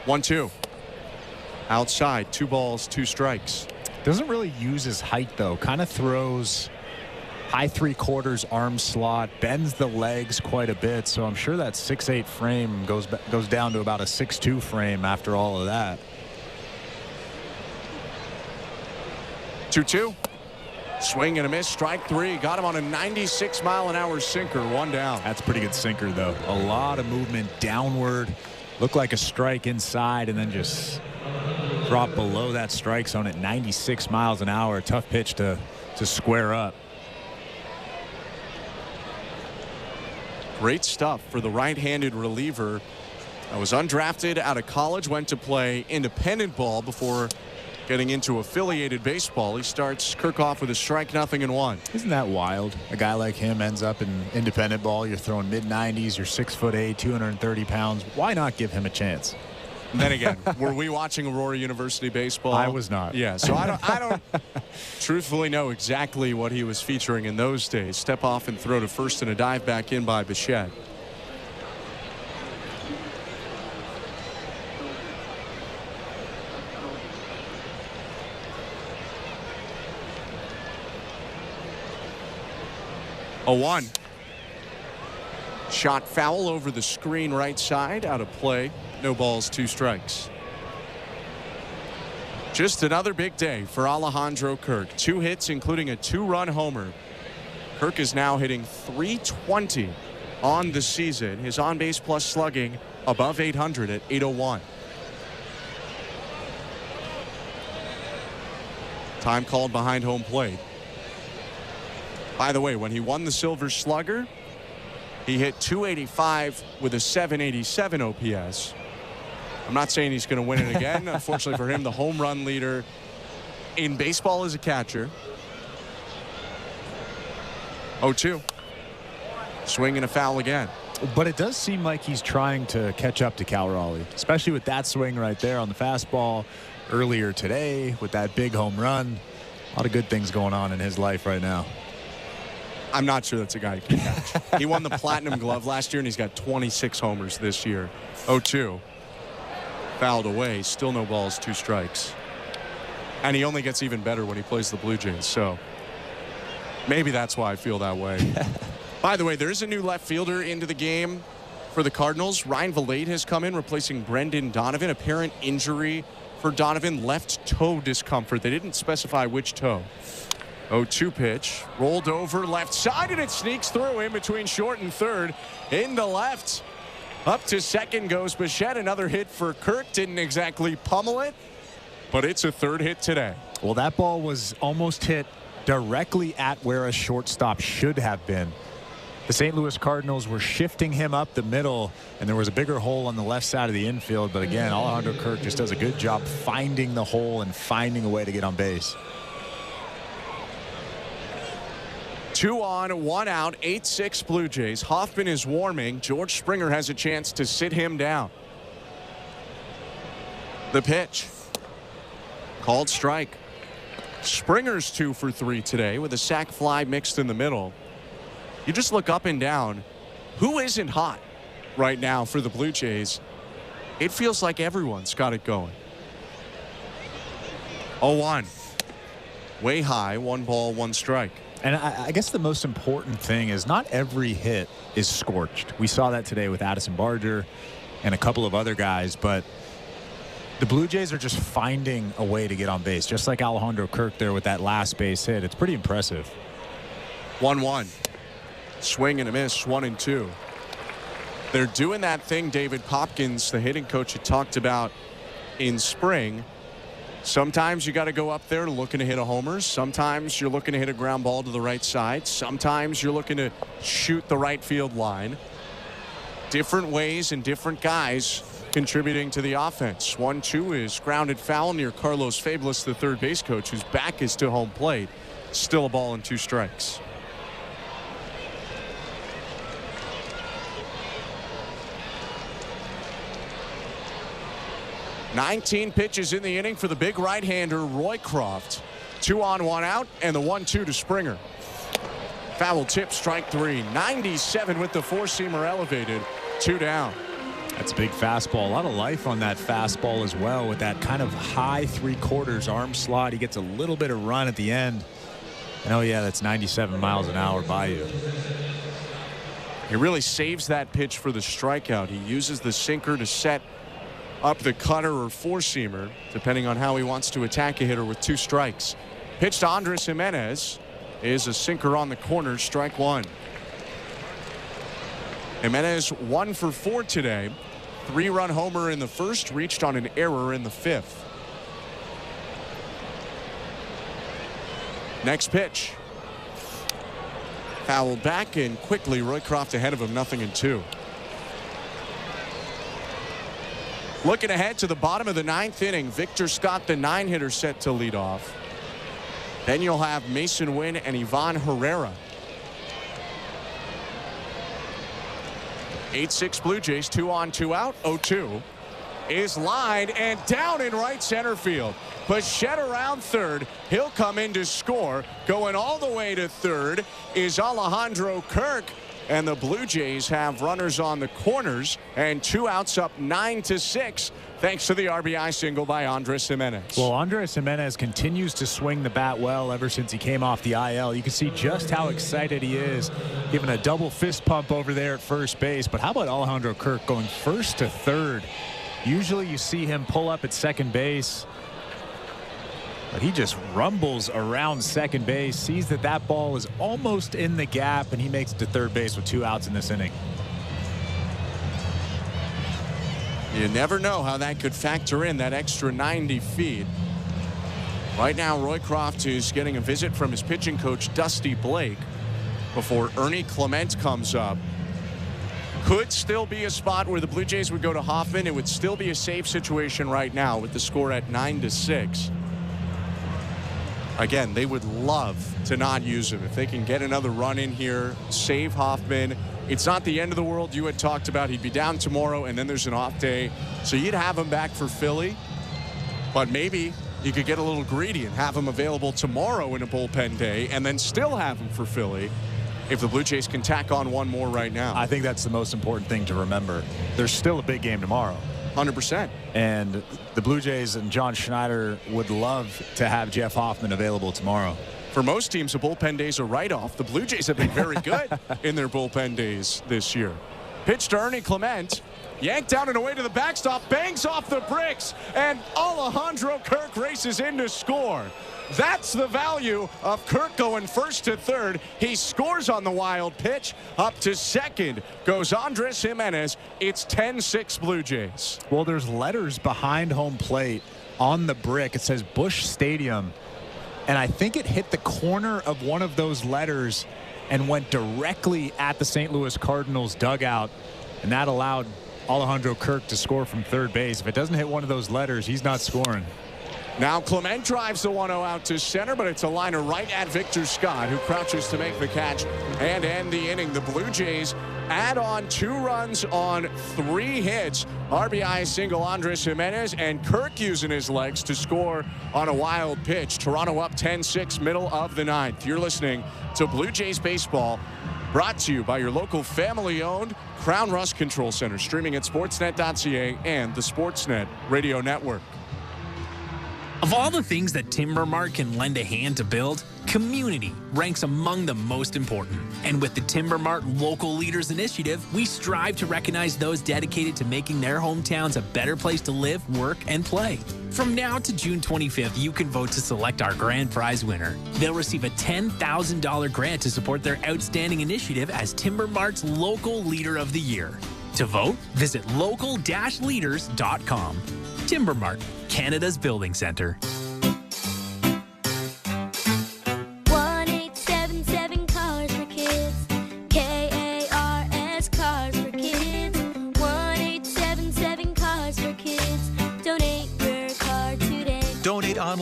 1-2. Outside, 2 balls, 2 strikes. Doesn't really use his height, though. Kind of throws high 3/4 arm slot, bends the legs quite a bit. So I'm sure that 6'8" frame goes down to about a 6'2" frame after all of that. 2-2. Swing and a miss, strike 3. Got him on a 96-mile-an-hour sinker, 1 down. That's a pretty good sinker, though. A lot of movement downward. Looked like a strike inside and then just drop below that strike zone at 96 miles an hour. Tough pitch to square up. Great stuff for the right-handed reliever. I was undrafted out of college, went to play independent ball before getting into affiliated baseball. He starts Kirchhoff with a strike, 0-1. Isn't that wild? A guy like him ends up in independent ball. You're throwing mid-90s. You're 6'8", 230 pounds. Why not give him a chance? And then again, were we watching Aurora University baseball? I was not. Yeah, so I don't truthfully know exactly what he was featuring in those days. Step off and throw to first and a dive back in by Bichette. A 1. Shot foul over the screen right side, out of play. No balls, 2 strikes. Just another big day for Alejandro Kirk. 2 hits, including a 2-run homer. Kirk is now hitting .320 on the season. His on-base plus slugging above 800 at .801. Time called behind home plate. By the way, when he won the Silver Slugger, he hit .285 with a .787 OPS. I'm not saying he's going to win it again. Unfortunately for him, the home run leader in baseball as a catcher. 0-2. Swing and a foul again. But it does seem like he's trying to catch up to Cal Raleigh, especially with that swing right there on the fastball earlier today with that big home run. A lot of good things going on in his life right now. I'm not sure that's a guy who can catch. He won the Platinum Glove last year, and he's got 26 homers this year. 0-2. Fouled away. Still no balls, 2 strikes. And he only gets even better when he plays the Blue Jays. So maybe that's why I feel that way. By the way, there is a new left fielder into the game for the Cardinals. Ryan Valade has come in, replacing Brendan Donovan. Apparent injury for Donovan. Left toe discomfort. They didn't specify which toe. 0-2 pitch, rolled over left side, and it sneaks through in between short and third into left. Up to second goes Bichette. Another hit for Kirk. Didn't exactly pummel it, but it's a 3rd hit today. Well, that ball was almost hit directly at where a shortstop should have been. The St. Louis Cardinals were shifting him up the middle, and there was a bigger hole on the left side of the infield. But again, Alejandro Kirk just does a good job finding the hole and finding a way to get on base. 2 on, 1 out, 8-6 Blue Jays. Hoffman is warming. George Springer has a chance to sit him down. The pitch. Called strike. Springer's 2 for 3 today with a sac fly mixed in the middle. You just look up and down. Who isn't hot right now for the Blue Jays? It feels like everyone's got it going. 0-1. Way high, 1 ball, 1 strike. And I guess the most important thing is not every hit is scorched. We saw that today with Addison Barger and a couple of other guys, but the Blue Jays are just finding a way to get on base, just like Alejandro Kirk there with that last base hit. It's pretty impressive. 1-1. Swing and a miss, 1-2. They're doing that thing David Popkins, the hitting coach, had talked about in spring. Sometimes you got to go up there looking to hit a homer. Sometimes you're looking to hit a ground ball to the right side. Sometimes you're looking to shoot the right field line. Different ways and different guys contributing to the offense. 1-2 is grounded foul near Carlos Fabulous, the third base coach, whose back is to home plate. Still a ball and 2 strikes. "19 pitches in the inning for the big right-hander Roycroft. 2 on, 1 out, and the 1-2 to Springer. Foul tip, strike 3. 97 with the four-seamer elevated. 2 down. That's a big fastball. A lot of life on that fastball as well, with that kind of high 3/4 arm slot. He gets a little bit of run at the end. And oh yeah, that's 97 miles an hour by you. He really saves that pitch for the strikeout. He uses the sinker to set up the cutter or four-seamer, depending on how he wants to attack a hitter with 2 strikes. Pitch to Andres Jimenez is a sinker on the corner, strike 1. Jimenez 1 for 4 today. 3-run homer in the first, reached on an error in the 5th. Next pitch. Fouled back, and quickly Roycroft ahead of him, 0-2. Looking ahead to the bottom of the 9th inning, Victor Scott, the 9-hitter, set to lead off. Then you'll have Mason Wynn and Ivan Herrera. 8-6 Blue Jays, 2 on, 2 out. 0-2 is lined and down in right center field. Bichette around third. He'll come in to score. Going all the way to third is Alejandro Kirk. And the Blue Jays have runners on the corners and 2 outs, up 9-6. Thanks to the RBI single by Andres Jimenez. Well, Andres Jimenez continues to swing the bat well ever since he came off the IL. You can see just how excited he is, giving a double fist pump over there at first base. But how about Alejandro Kirk going first to third? Usually you see him pull up at second base, but he just rumbles around second base, sees that that ball is almost in the gap, and he makes it to third base with 2 outs in this inning. You never know how that could factor in, that extra 90 feet. Right now, Roycroft is getting a visit from his pitching coach, Dusty Blake, before Ernie Clement comes up. Could still be a spot where the Blue Jays would go to Hoffman. It would still be a safe situation right now with the score at 9-6. Again, they would love to not use him. If they can get another run in here, save Hoffman. It's not the end of the world. You had talked about he'd be down tomorrow, and then there's an off day. So you'd have him back for Philly. But maybe you could get a little greedy and have him available tomorrow in a bullpen day, and then still have him for Philly if the Blue Jays can tack on one more right now. I think that's the most important thing to remember. There's still a big game tomorrow. 100%. And the Blue Jays and John Schneider would love to have Jeff Hoffman available tomorrow. For most teams, a bullpen day is a write-off. The Blue Jays have been very good in their bullpen days this year. Pitch to Ernie Clement. Yanked down and away to the backstop. Bangs off the bricks. And Alejandro Kirk races in to score. That's the value of Kirk going first to third. He scores on the wild pitch. Up to second goes Andres Jimenez. It's 10-6 Blue Jays. Well, there's letters behind home plate on the brick. It says Busch Stadium. And I think it hit the corner of one of those letters and went directly at the St. Louis Cardinals dugout. And that allowed Alejandro Kirk to score from third base. If it doesn't hit one of those letters, he's not scoring. Now Clement drives the 1-0 out to center, but it's a liner right at Victor Scott, who crouches to make the catch and end the inning. The Blue Jays add on 2 runs on 3 hits. RBI single Andres Jimenez, and Kirk using his legs to score on a wild pitch. Toronto up 10-6, middle of the 9th. You're listening to Blue Jays Baseball, brought to you by your local family-owned Crown Rust Control Center, streaming at sportsnet.ca and the Sportsnet Radio Network. Of all the things that Timber Mart can lend a hand to build, community ranks among the most important. And with the Timber Mart Local Leaders Initiative, we strive to recognize those dedicated to making their hometowns a better place to live, work, and play. From now to June 25th, you can vote to select our grand prize winner. They'll receive a $10,000 grant to support their outstanding initiative as Timber Mart's Local Leader of the Year. To vote, visit local-leaders.com. Timber Mart, Canada's building centre. 1-877 Cars for Kids. KARS Cars for Kids. 1-877 Cars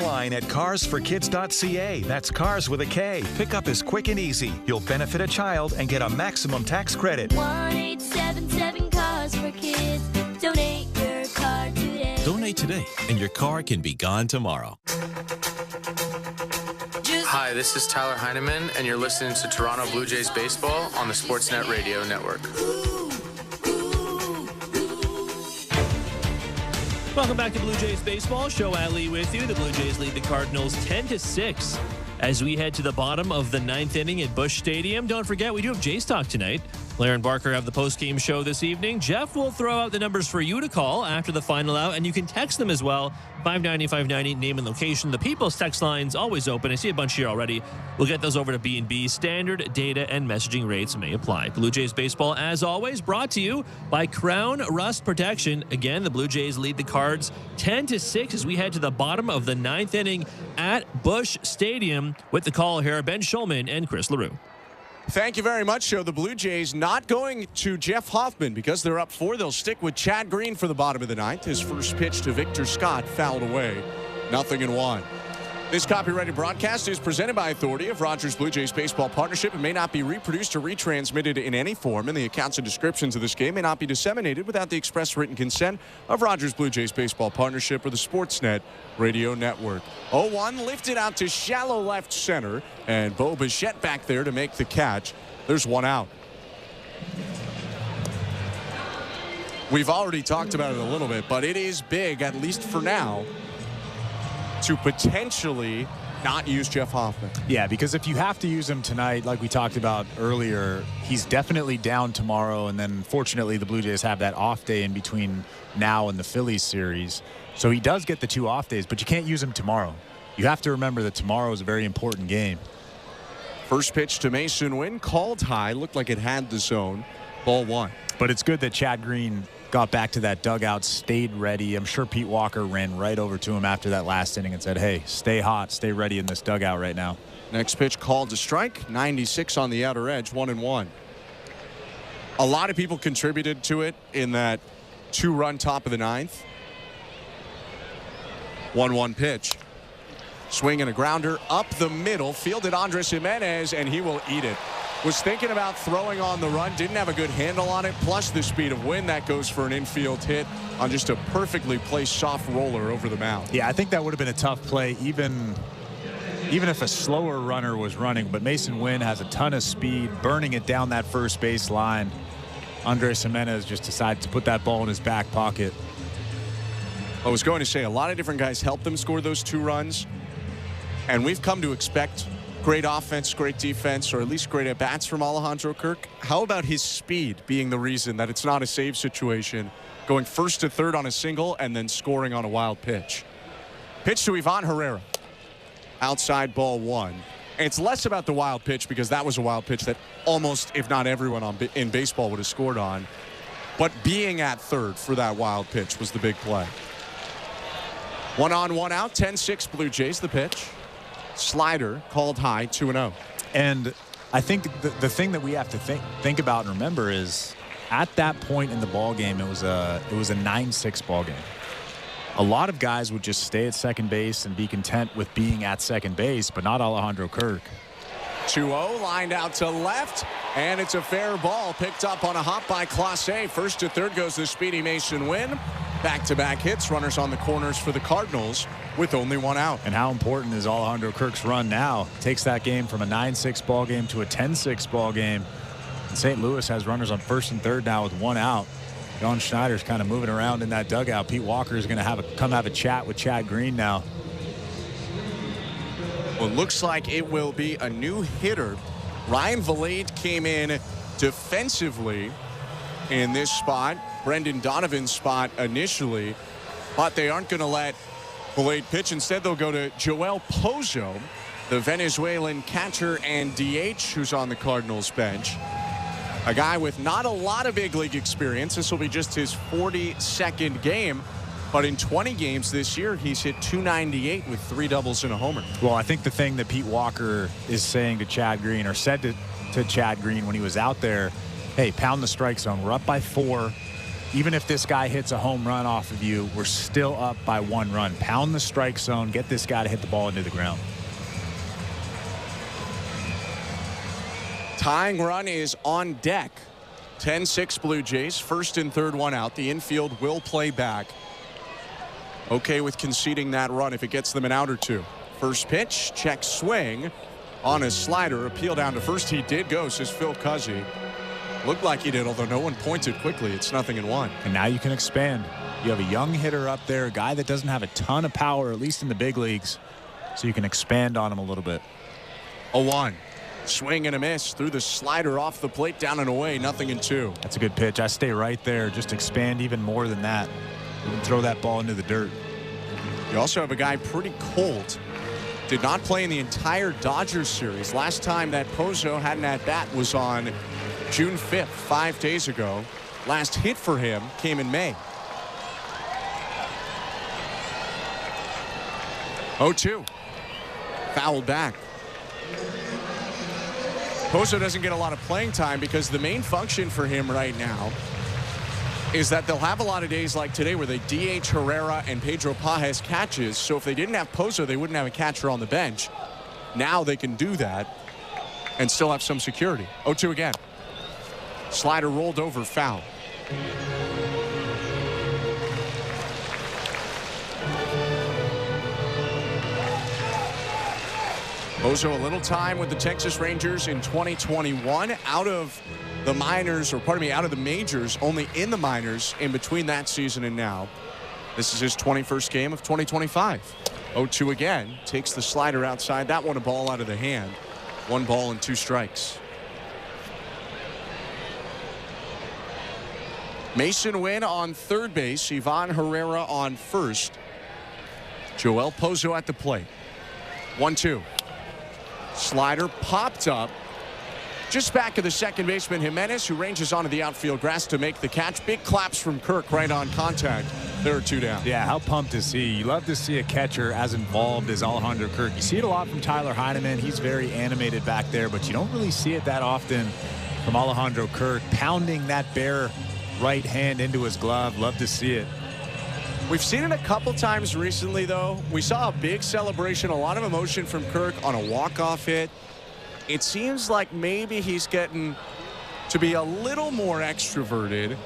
online at carsforkids.ca. That's cars with a K. Pickup is quick and easy. You'll benefit a child and get a maximum tax credit. 1-877-CARS-FOR-KIDS. Donate your car today. Donate today, and your car can be gone tomorrow. Hi, this is Tyler Heineman, and you're listening to Toronto Blue Jays baseball on the Sportsnet Radio Network. Welcome back to Blue Jays Baseball. Show Ali with you. The Blue Jays lead the Cardinals 10-6 as we head to the bottom of the 9th inning at Busch Stadium. Don't forget, we do have Jays Talk tonight. Blair and Barker have the post-game show this evening. Jeff will throw out the numbers for you to call after the final out, and you can text them as well. 590-590, name and location. The People's text line's always open. I see a bunch here already. We'll get those over to B&B. Standard data and messaging rates may apply. Blue Jays Baseball, as always, brought to you by Crown Rust Protection. Again, the Blue Jays lead the Cards 10-6 as we head to the bottom of the 9th inning at Busch Stadium. With the call here, Ben Schulman and Chris LaRue. Thank you very much, Joe. The Blue Jays not going to Jeff Hoffman because they're up 4. They'll stick with Chad Green for the bottom of the 9th. His first pitch to Victor Scott fouled away. 0-1. This copyrighted broadcast is presented by authority of Rogers Blue Jays Baseball Partnership and may not be reproduced or retransmitted in any form, and the accounts and descriptions of this game may not be disseminated without the express written consent of Rogers Blue Jays Baseball Partnership or the Sportsnet Radio Network. 0-1 lifted out to shallow left center, and Bo Bichette back there to make the catch. There's one out. We've already talked about it a little bit, but it is big, at least for now, to potentially not use Jeff Hoffman. Yeah, because if you have to use him tonight, like we talked about earlier, he's definitely down tomorrow, and then fortunately the Blue Jays have that off day in between now and the Phillies series. So he does get the 2 off days, but you can't use him tomorrow. You have to remember that tomorrow is a very important game. First pitch to Mason Wynn, called high, looked like it had the zone. Ball 1. But it's good that Chad Green got back to that dugout, stayed ready. I'm sure Pete Walker ran right over to him after that last inning and said, hey, stay hot, stay ready in this dugout right now. Next pitch called to strike, 96 on the outer edge, 1-1. A lot of people contributed to it in that 2-run top of the 9th. 1-1 pitch. Swing and a grounder up the middle, fielded Andres Jimenez, and he will eat it. Was thinking about throwing on the run, didn't have a good handle on it, plus the speed of wind that goes for an infield hit on just a perfectly placed soft roller over the mound. Yeah, I think that would have been a tough play, even if a slower runner was running. But Mason Wynn has a ton of speed, burning it down that first base line. Andres Jimenez just decided to put that ball in his back pocket. I was going to say, a lot of different guys helped them score those 2 runs, and we've come to expect great offense, great defense, or at least great at-bats from Alejandro Kirk. How about his speed being the reason that it's not a save situation, going first to third on a single and then scoring on a wild pitch? Pitch to Ivan Herrera. Outside, ball 1. And it's less about the wild pitch because that was a wild pitch that almost, if not everyone in baseball would have scored on. But being at third for that wild pitch was the big play. 1 on, 1 out, 10-6 Blue Jays, the pitch. Slider called high, 2-0. And I think the thing that we have to think about and remember is at that point in the ball game, it was a 9-6 ball game. A lot of guys would just stay at second base and be content with being at second base, but not Alejandro Kirk. 2-0 lined out to left, and it's a fair ball picked up on a hop by Clase. First to third goes the speedy Mason Wynn. Back-to-back hits, runners on the corners for the Cardinals with only 1 out. And how important is Alejandro Kirk's run now? Takes that game from a 9-6 ball game to a 10-6 ball game. And St. Louis has runners on first and third now with 1 out. John Schneider's kind of moving around in that dugout. Pete Walker is going to come have a chat with Chad Green now. Well, it looks like it will be a new hitter. Ryan Valade came in defensively in this spot. Brendan Donovan's spot initially, but they aren't going to let Valade pitch. Instead, they'll go to Joel Pozo, the Venezuelan catcher and DH who's on the Cardinals bench. A guy with not a lot of big league experience. This will be just his 42nd game, but in 20 games this year, he's hit .298 with 3 doubles and a homer. Well, I think the thing that Pete Walker is saying to Chad Green, or said to Chad Green when he was out there, hey, pound the strike zone. We're up by 4. even if this guy hits a home run off of you, we're still up by 1 run. Pound the strike zone. Get this guy to hit the ball into the ground. Tying run is on deck. 10-6 Blue Jays. First and third one out. The infield will play back. Okay with conceding that run if it gets them an out or two. First pitch, check swing on a slider. Appeal down to first. He did go, says Phil Cuzzy. Looked like he did, although no one pointed quickly. It's 0-1. And now you can expand. You have a young hitter up there, a guy that doesn't have a ton of power, at least in the big leagues. So you can expand on him a little bit. 0-1. Swing and a miss through the slider off the plate, down and away, 0-2. That's a good pitch. I stay right there. Just expand even more than that. You can throw that ball into the dirt. You also have a guy pretty cold. Did not play in the entire Dodgers series. Last time that Pozo had an at-bat was on June 5th, 5 days ago. Last hit for him came in May. 0-2. Fouled back. Pozo doesn't get a lot of playing time because the main function for him right now is that they'll have a lot of days like today where they DH Herrera and Pedro Pajes catches. So if they didn't have Pozo, they wouldn't have a catcher on the bench. Now they can do that and still have some security. 0-2 again. Slider rolled over, foul. Pozo a little time with the Texas Rangers in 2021, out of the minors, or pardon me, out of the majors, only in the minors in between that season and now. This is his 21st game of 2025. 0-2 again, takes the slider outside. That one a ball out of the hand. 1 ball and 2 strikes. Mason Wynn on third base, Ivan Herrera on first. Joel Pozo at the plate. 1-2. Slider popped up just back of the second baseman Jimenez, who ranges onto the outfield grass to make the catch. Big claps from Kirk right on contact. There are 2 down. Yeah, how pumped is he? You love to see a catcher as involved as Alejandro Kirk. You see it a lot from Tyler Heineman. He's very animated back there, but you don't really see it that often from Alejandro Kirk, pounding that bare right hand into his glove. Love to see it. We've seen it a couple times recently, though. We saw a big celebration, a lot of emotion from Kirk on a walk-off hit. It seems like maybe he's getting to be a little more extroverted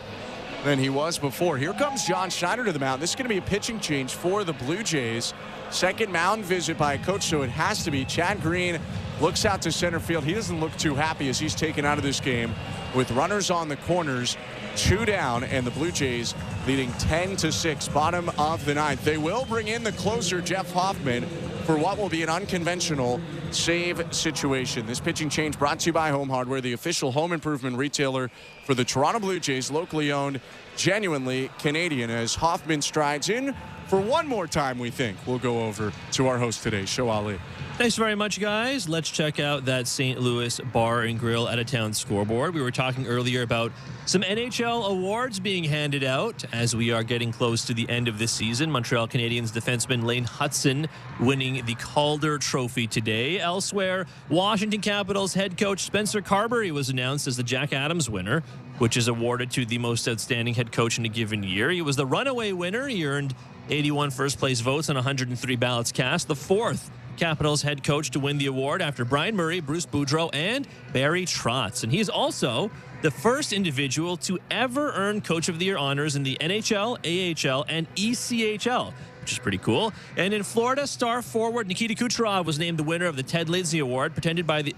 than he was before. Here comes John Schneider to the mound. This is going to be a pitching change for the Blue Jays. Second mound visit by a coach, so it has to be. Chad Green looks out to center field. He doesn't look too happy as he's taken out of this game with runners on the corners. 2 down, and the Blue Jays leading 10-6, bottom of the 9th. They will bring in the closer, Jeff Hoffman, for what will be an unconventional save situation. This pitching change brought to you by Home Hardware, the official home improvement retailer for the Toronto Blue Jays, locally owned, genuinely Canadian, as Hoffman strides in for one more time. We think we'll go over to our host today, Show Ali. Thanks very much, guys. Let's check out that St. Louis Bar and Grill out-of-town scoreboard. We were talking earlier about some NHL awards being handed out as we are getting close to the end of this season. Montreal Canadiens defenseman Lane Hutson winning the Calder Trophy today. Elsewhere, Washington Capitals head coach Spencer Carberry was announced as the Jack Adams winner, which is awarded to the most outstanding head coach in a given year. He was the runaway winner. He earned 81 first-place votes on 103 ballots cast, the 4th Capitals head coach to win the award after Brian Murray, Bruce Boudreau, and Barry Trotz. And he's also the first individual to ever earn Coach of the Year honors in the NHL, AHL, and ECHL, which is pretty cool. And in Florida, star forward Nikita Kucherov was named the winner of the Ted Lindsay Award, presented by the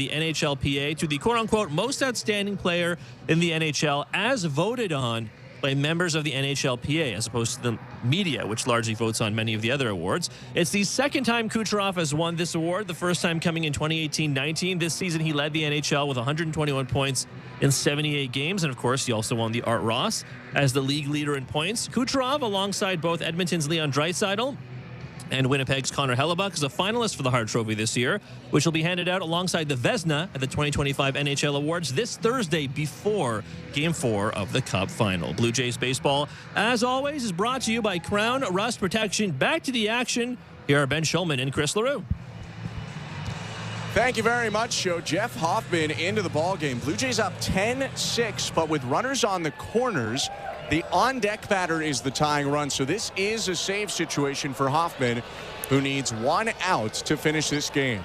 NHLPA to the quote-unquote most outstanding player in the NHL, as voted on by members of the NHLPA, as opposed to the media, which largely votes on many of the other awards. It's the second time Kucherov has won this award, the first time coming in 2018-19. This season, he led the NHL with 121 points in 78 games, and of course, he also won the Art Ross as the league leader in points. Kucherov, alongside both Edmonton's Leon Draisaitl and Winnipeg's Connor Hellebuck, is a finalist for the Hart Trophy this year, which will be handed out alongside the Vezina at the 2025 NHL Awards this Thursday before Game 4 of the Cup Final. Blue Jays baseball, as always, is brought to you by Crown Rust Protection. Back to the action. Here are Ben Schulman and Chris LaRue. Thank you very much, Joe. Jeff Hoffman into the ballgame. Blue Jays up 10-6, but with runners on the corners, The on-deck batter is the tying run, so this is a save situation for Hoffman, who needs 1 out to finish this game.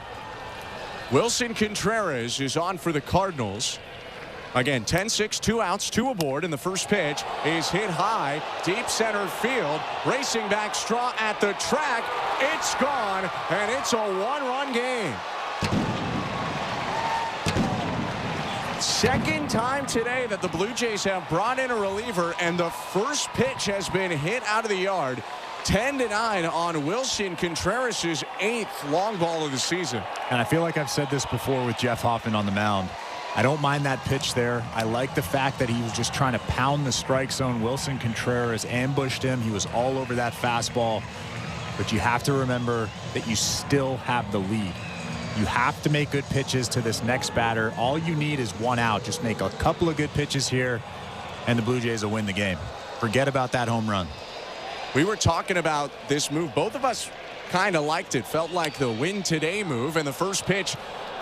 Wilson Contreras is on for the Cardinals. Again, 10-6, 2 outs, 2 aboard, and the first pitch is hit high, deep center field. Racing back, Straw at the track. It's gone, and it's a 1-run game. Second time today that the Blue Jays have brought in a reliever, and the first pitch has been hit out of the yard. 10-9 on Wilson Contreras' 8th long ball of the season. And I feel like I've said this before with Jeff Hoffman on the mound. I don't mind that pitch there. I like the fact that he was just trying to pound the strike zone. Wilson Contreras ambushed him. He was all over that fastball. But you have to remember that you still have the lead. You have to make good pitches to this next batter. All you need is 1 out. Just make a couple of good pitches here, and the Blue Jays will win the game. Forget about that home run. We were talking about this move. Both of us kind of liked it. Felt like the win today move, and the first pitch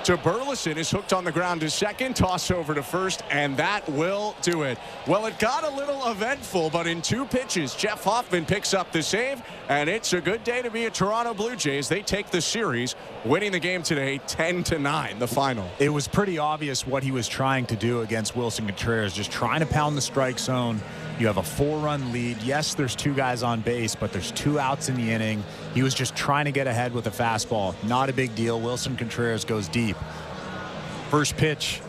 to Burleson is hooked on the ground to second, toss over to first, and that will do it. Well, it got a little eventful, but in 2 pitches, Jeff Hoffman picks up the save, and it's a good day to be a Toronto Blue Jays. They take the series, winning the game today 10-9, the final. It was pretty obvious what he was trying to do against Wilson Contreras, just trying to pound the strike zone. You have a 4-run lead. Yes, there's 2 guys on base, but there's 2 outs in the inning. He was just trying to get ahead with a fastball. Not a big deal. Wilson Contreras goes deep. First pitch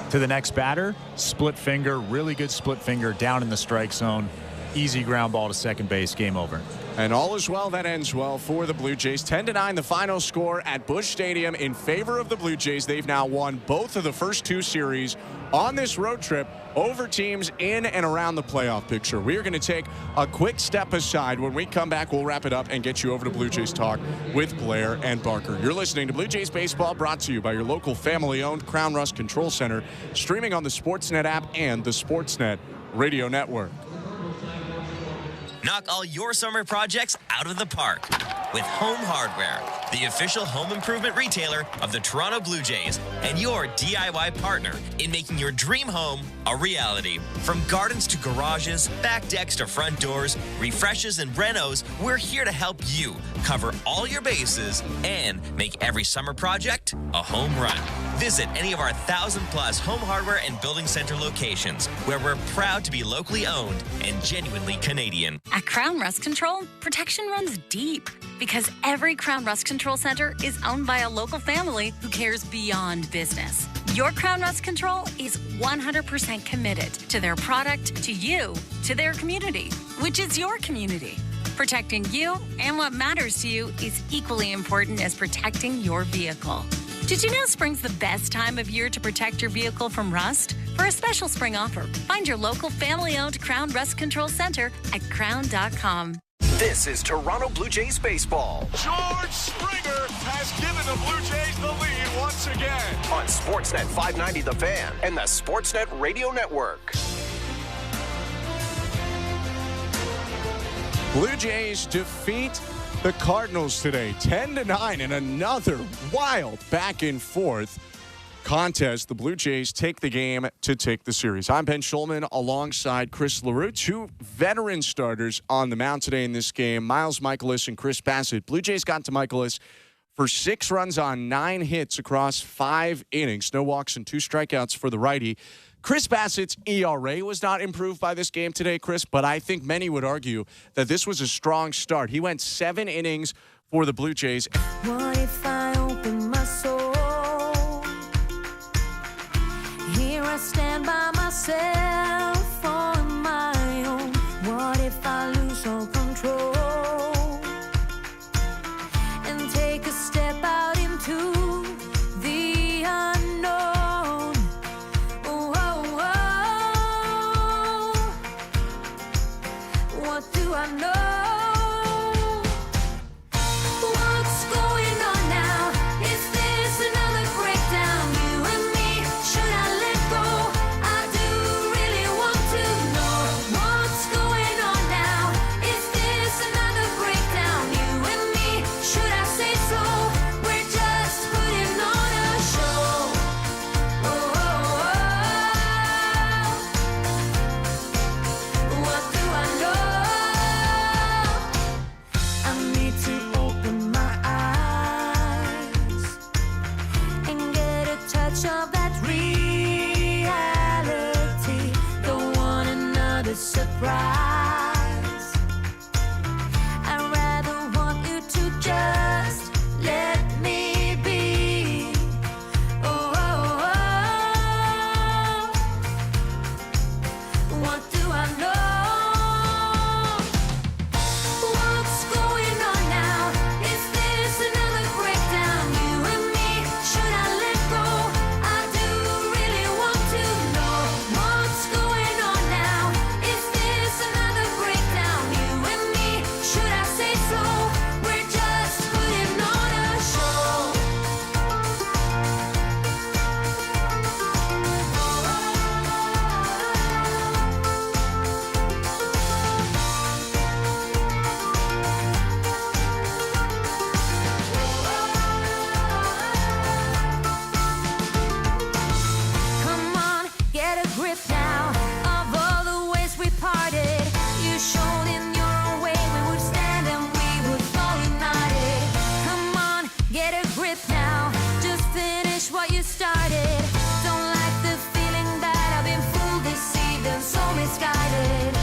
to the next batter, split finger, really good split finger down in the strike zone. Easy ground ball to second base, game over. And all is well that ends well for the Blue Jays. 10-9 the final score at Busch Stadium in favor of the Blue Jays. They've now won both of the first 2 series on this road trip over teams in and around the playoff picture. We are going to take a quick step aside. When we come back, we'll wrap it up and get you over to Blue Jays Talk with Blair and Barker. You're listening to Blue Jays Baseball, brought to you by your local family-owned Crown Rust Control Center, streaming on the Sportsnet app and the Sportsnet Radio Network. Knock all your summer projects out of the park with Home Hardware, the official home improvement retailer of the Toronto Blue Jays and your DIY partner in making your dream home a reality. From gardens to garages, back decks to front doors, refreshes and renos, we're here to help you cover all your bases and make every summer project a home run. Visit any of our 1,000+ Home Hardware and Building Center locations, where we're proud to be locally owned and genuinely Canadian. At Crown Rust Control, protection runs deep because every Crown Rust Control Center is owned by a local family who cares beyond business. Your Crown Rust Control is 100% committed to their product, to you, to their community, which is your community. Protecting you and what matters to you is equally important as protecting your vehicle. Did you know spring's the best time of year to protect your vehicle from rust? For a special spring offer, find your local family-owned Crown Rust Control Center at crown.com. This is Toronto Blue Jays baseball. George Springer has given the Blue Jays the lead once again. On Sportsnet 590 The Fan and the Sportsnet Radio Network. Blue Jays defeat the Cardinals today, 10-9, in another wild back and forth contest. The Blue Jays take the game to take the series. I'm Ben Schulman alongside Chris LaRue, 2 veteran starters on the mound today in this game, Miles Michaelis and Chris Bassett. Blue Jays got to Michaelis for 6 runs on 9 hits across 5 innings. No walks and 2 strikeouts for the righty. Chris Bassett's ERA was not improved by this game today, Chris, but I think many would argue that this was a strong start. He went 7 innings for the Blue Jays. What if I open my soul? Here I stand by myself on my own. What if I lose all control and take a step out into the unknown? Oh, oh, oh. What do I know? What's going on now? much of that reality. Don't want another surprise. I'd rather want you to just let me be. Oh, oh, oh. What do I know? What's going on now? Is this another breakdown? You and me, should I let go? I do really want to know what's going on now. Is this another breakdown? You and me, should I say so? We're just putting on a show. Come on, get a grip now of all the ways we parted. You showed in your own way we would stand and we would fall united. Come on, get a grip now. Just finish what you started. Don't like the feeling that I've been fooled, deceived, and so misguided.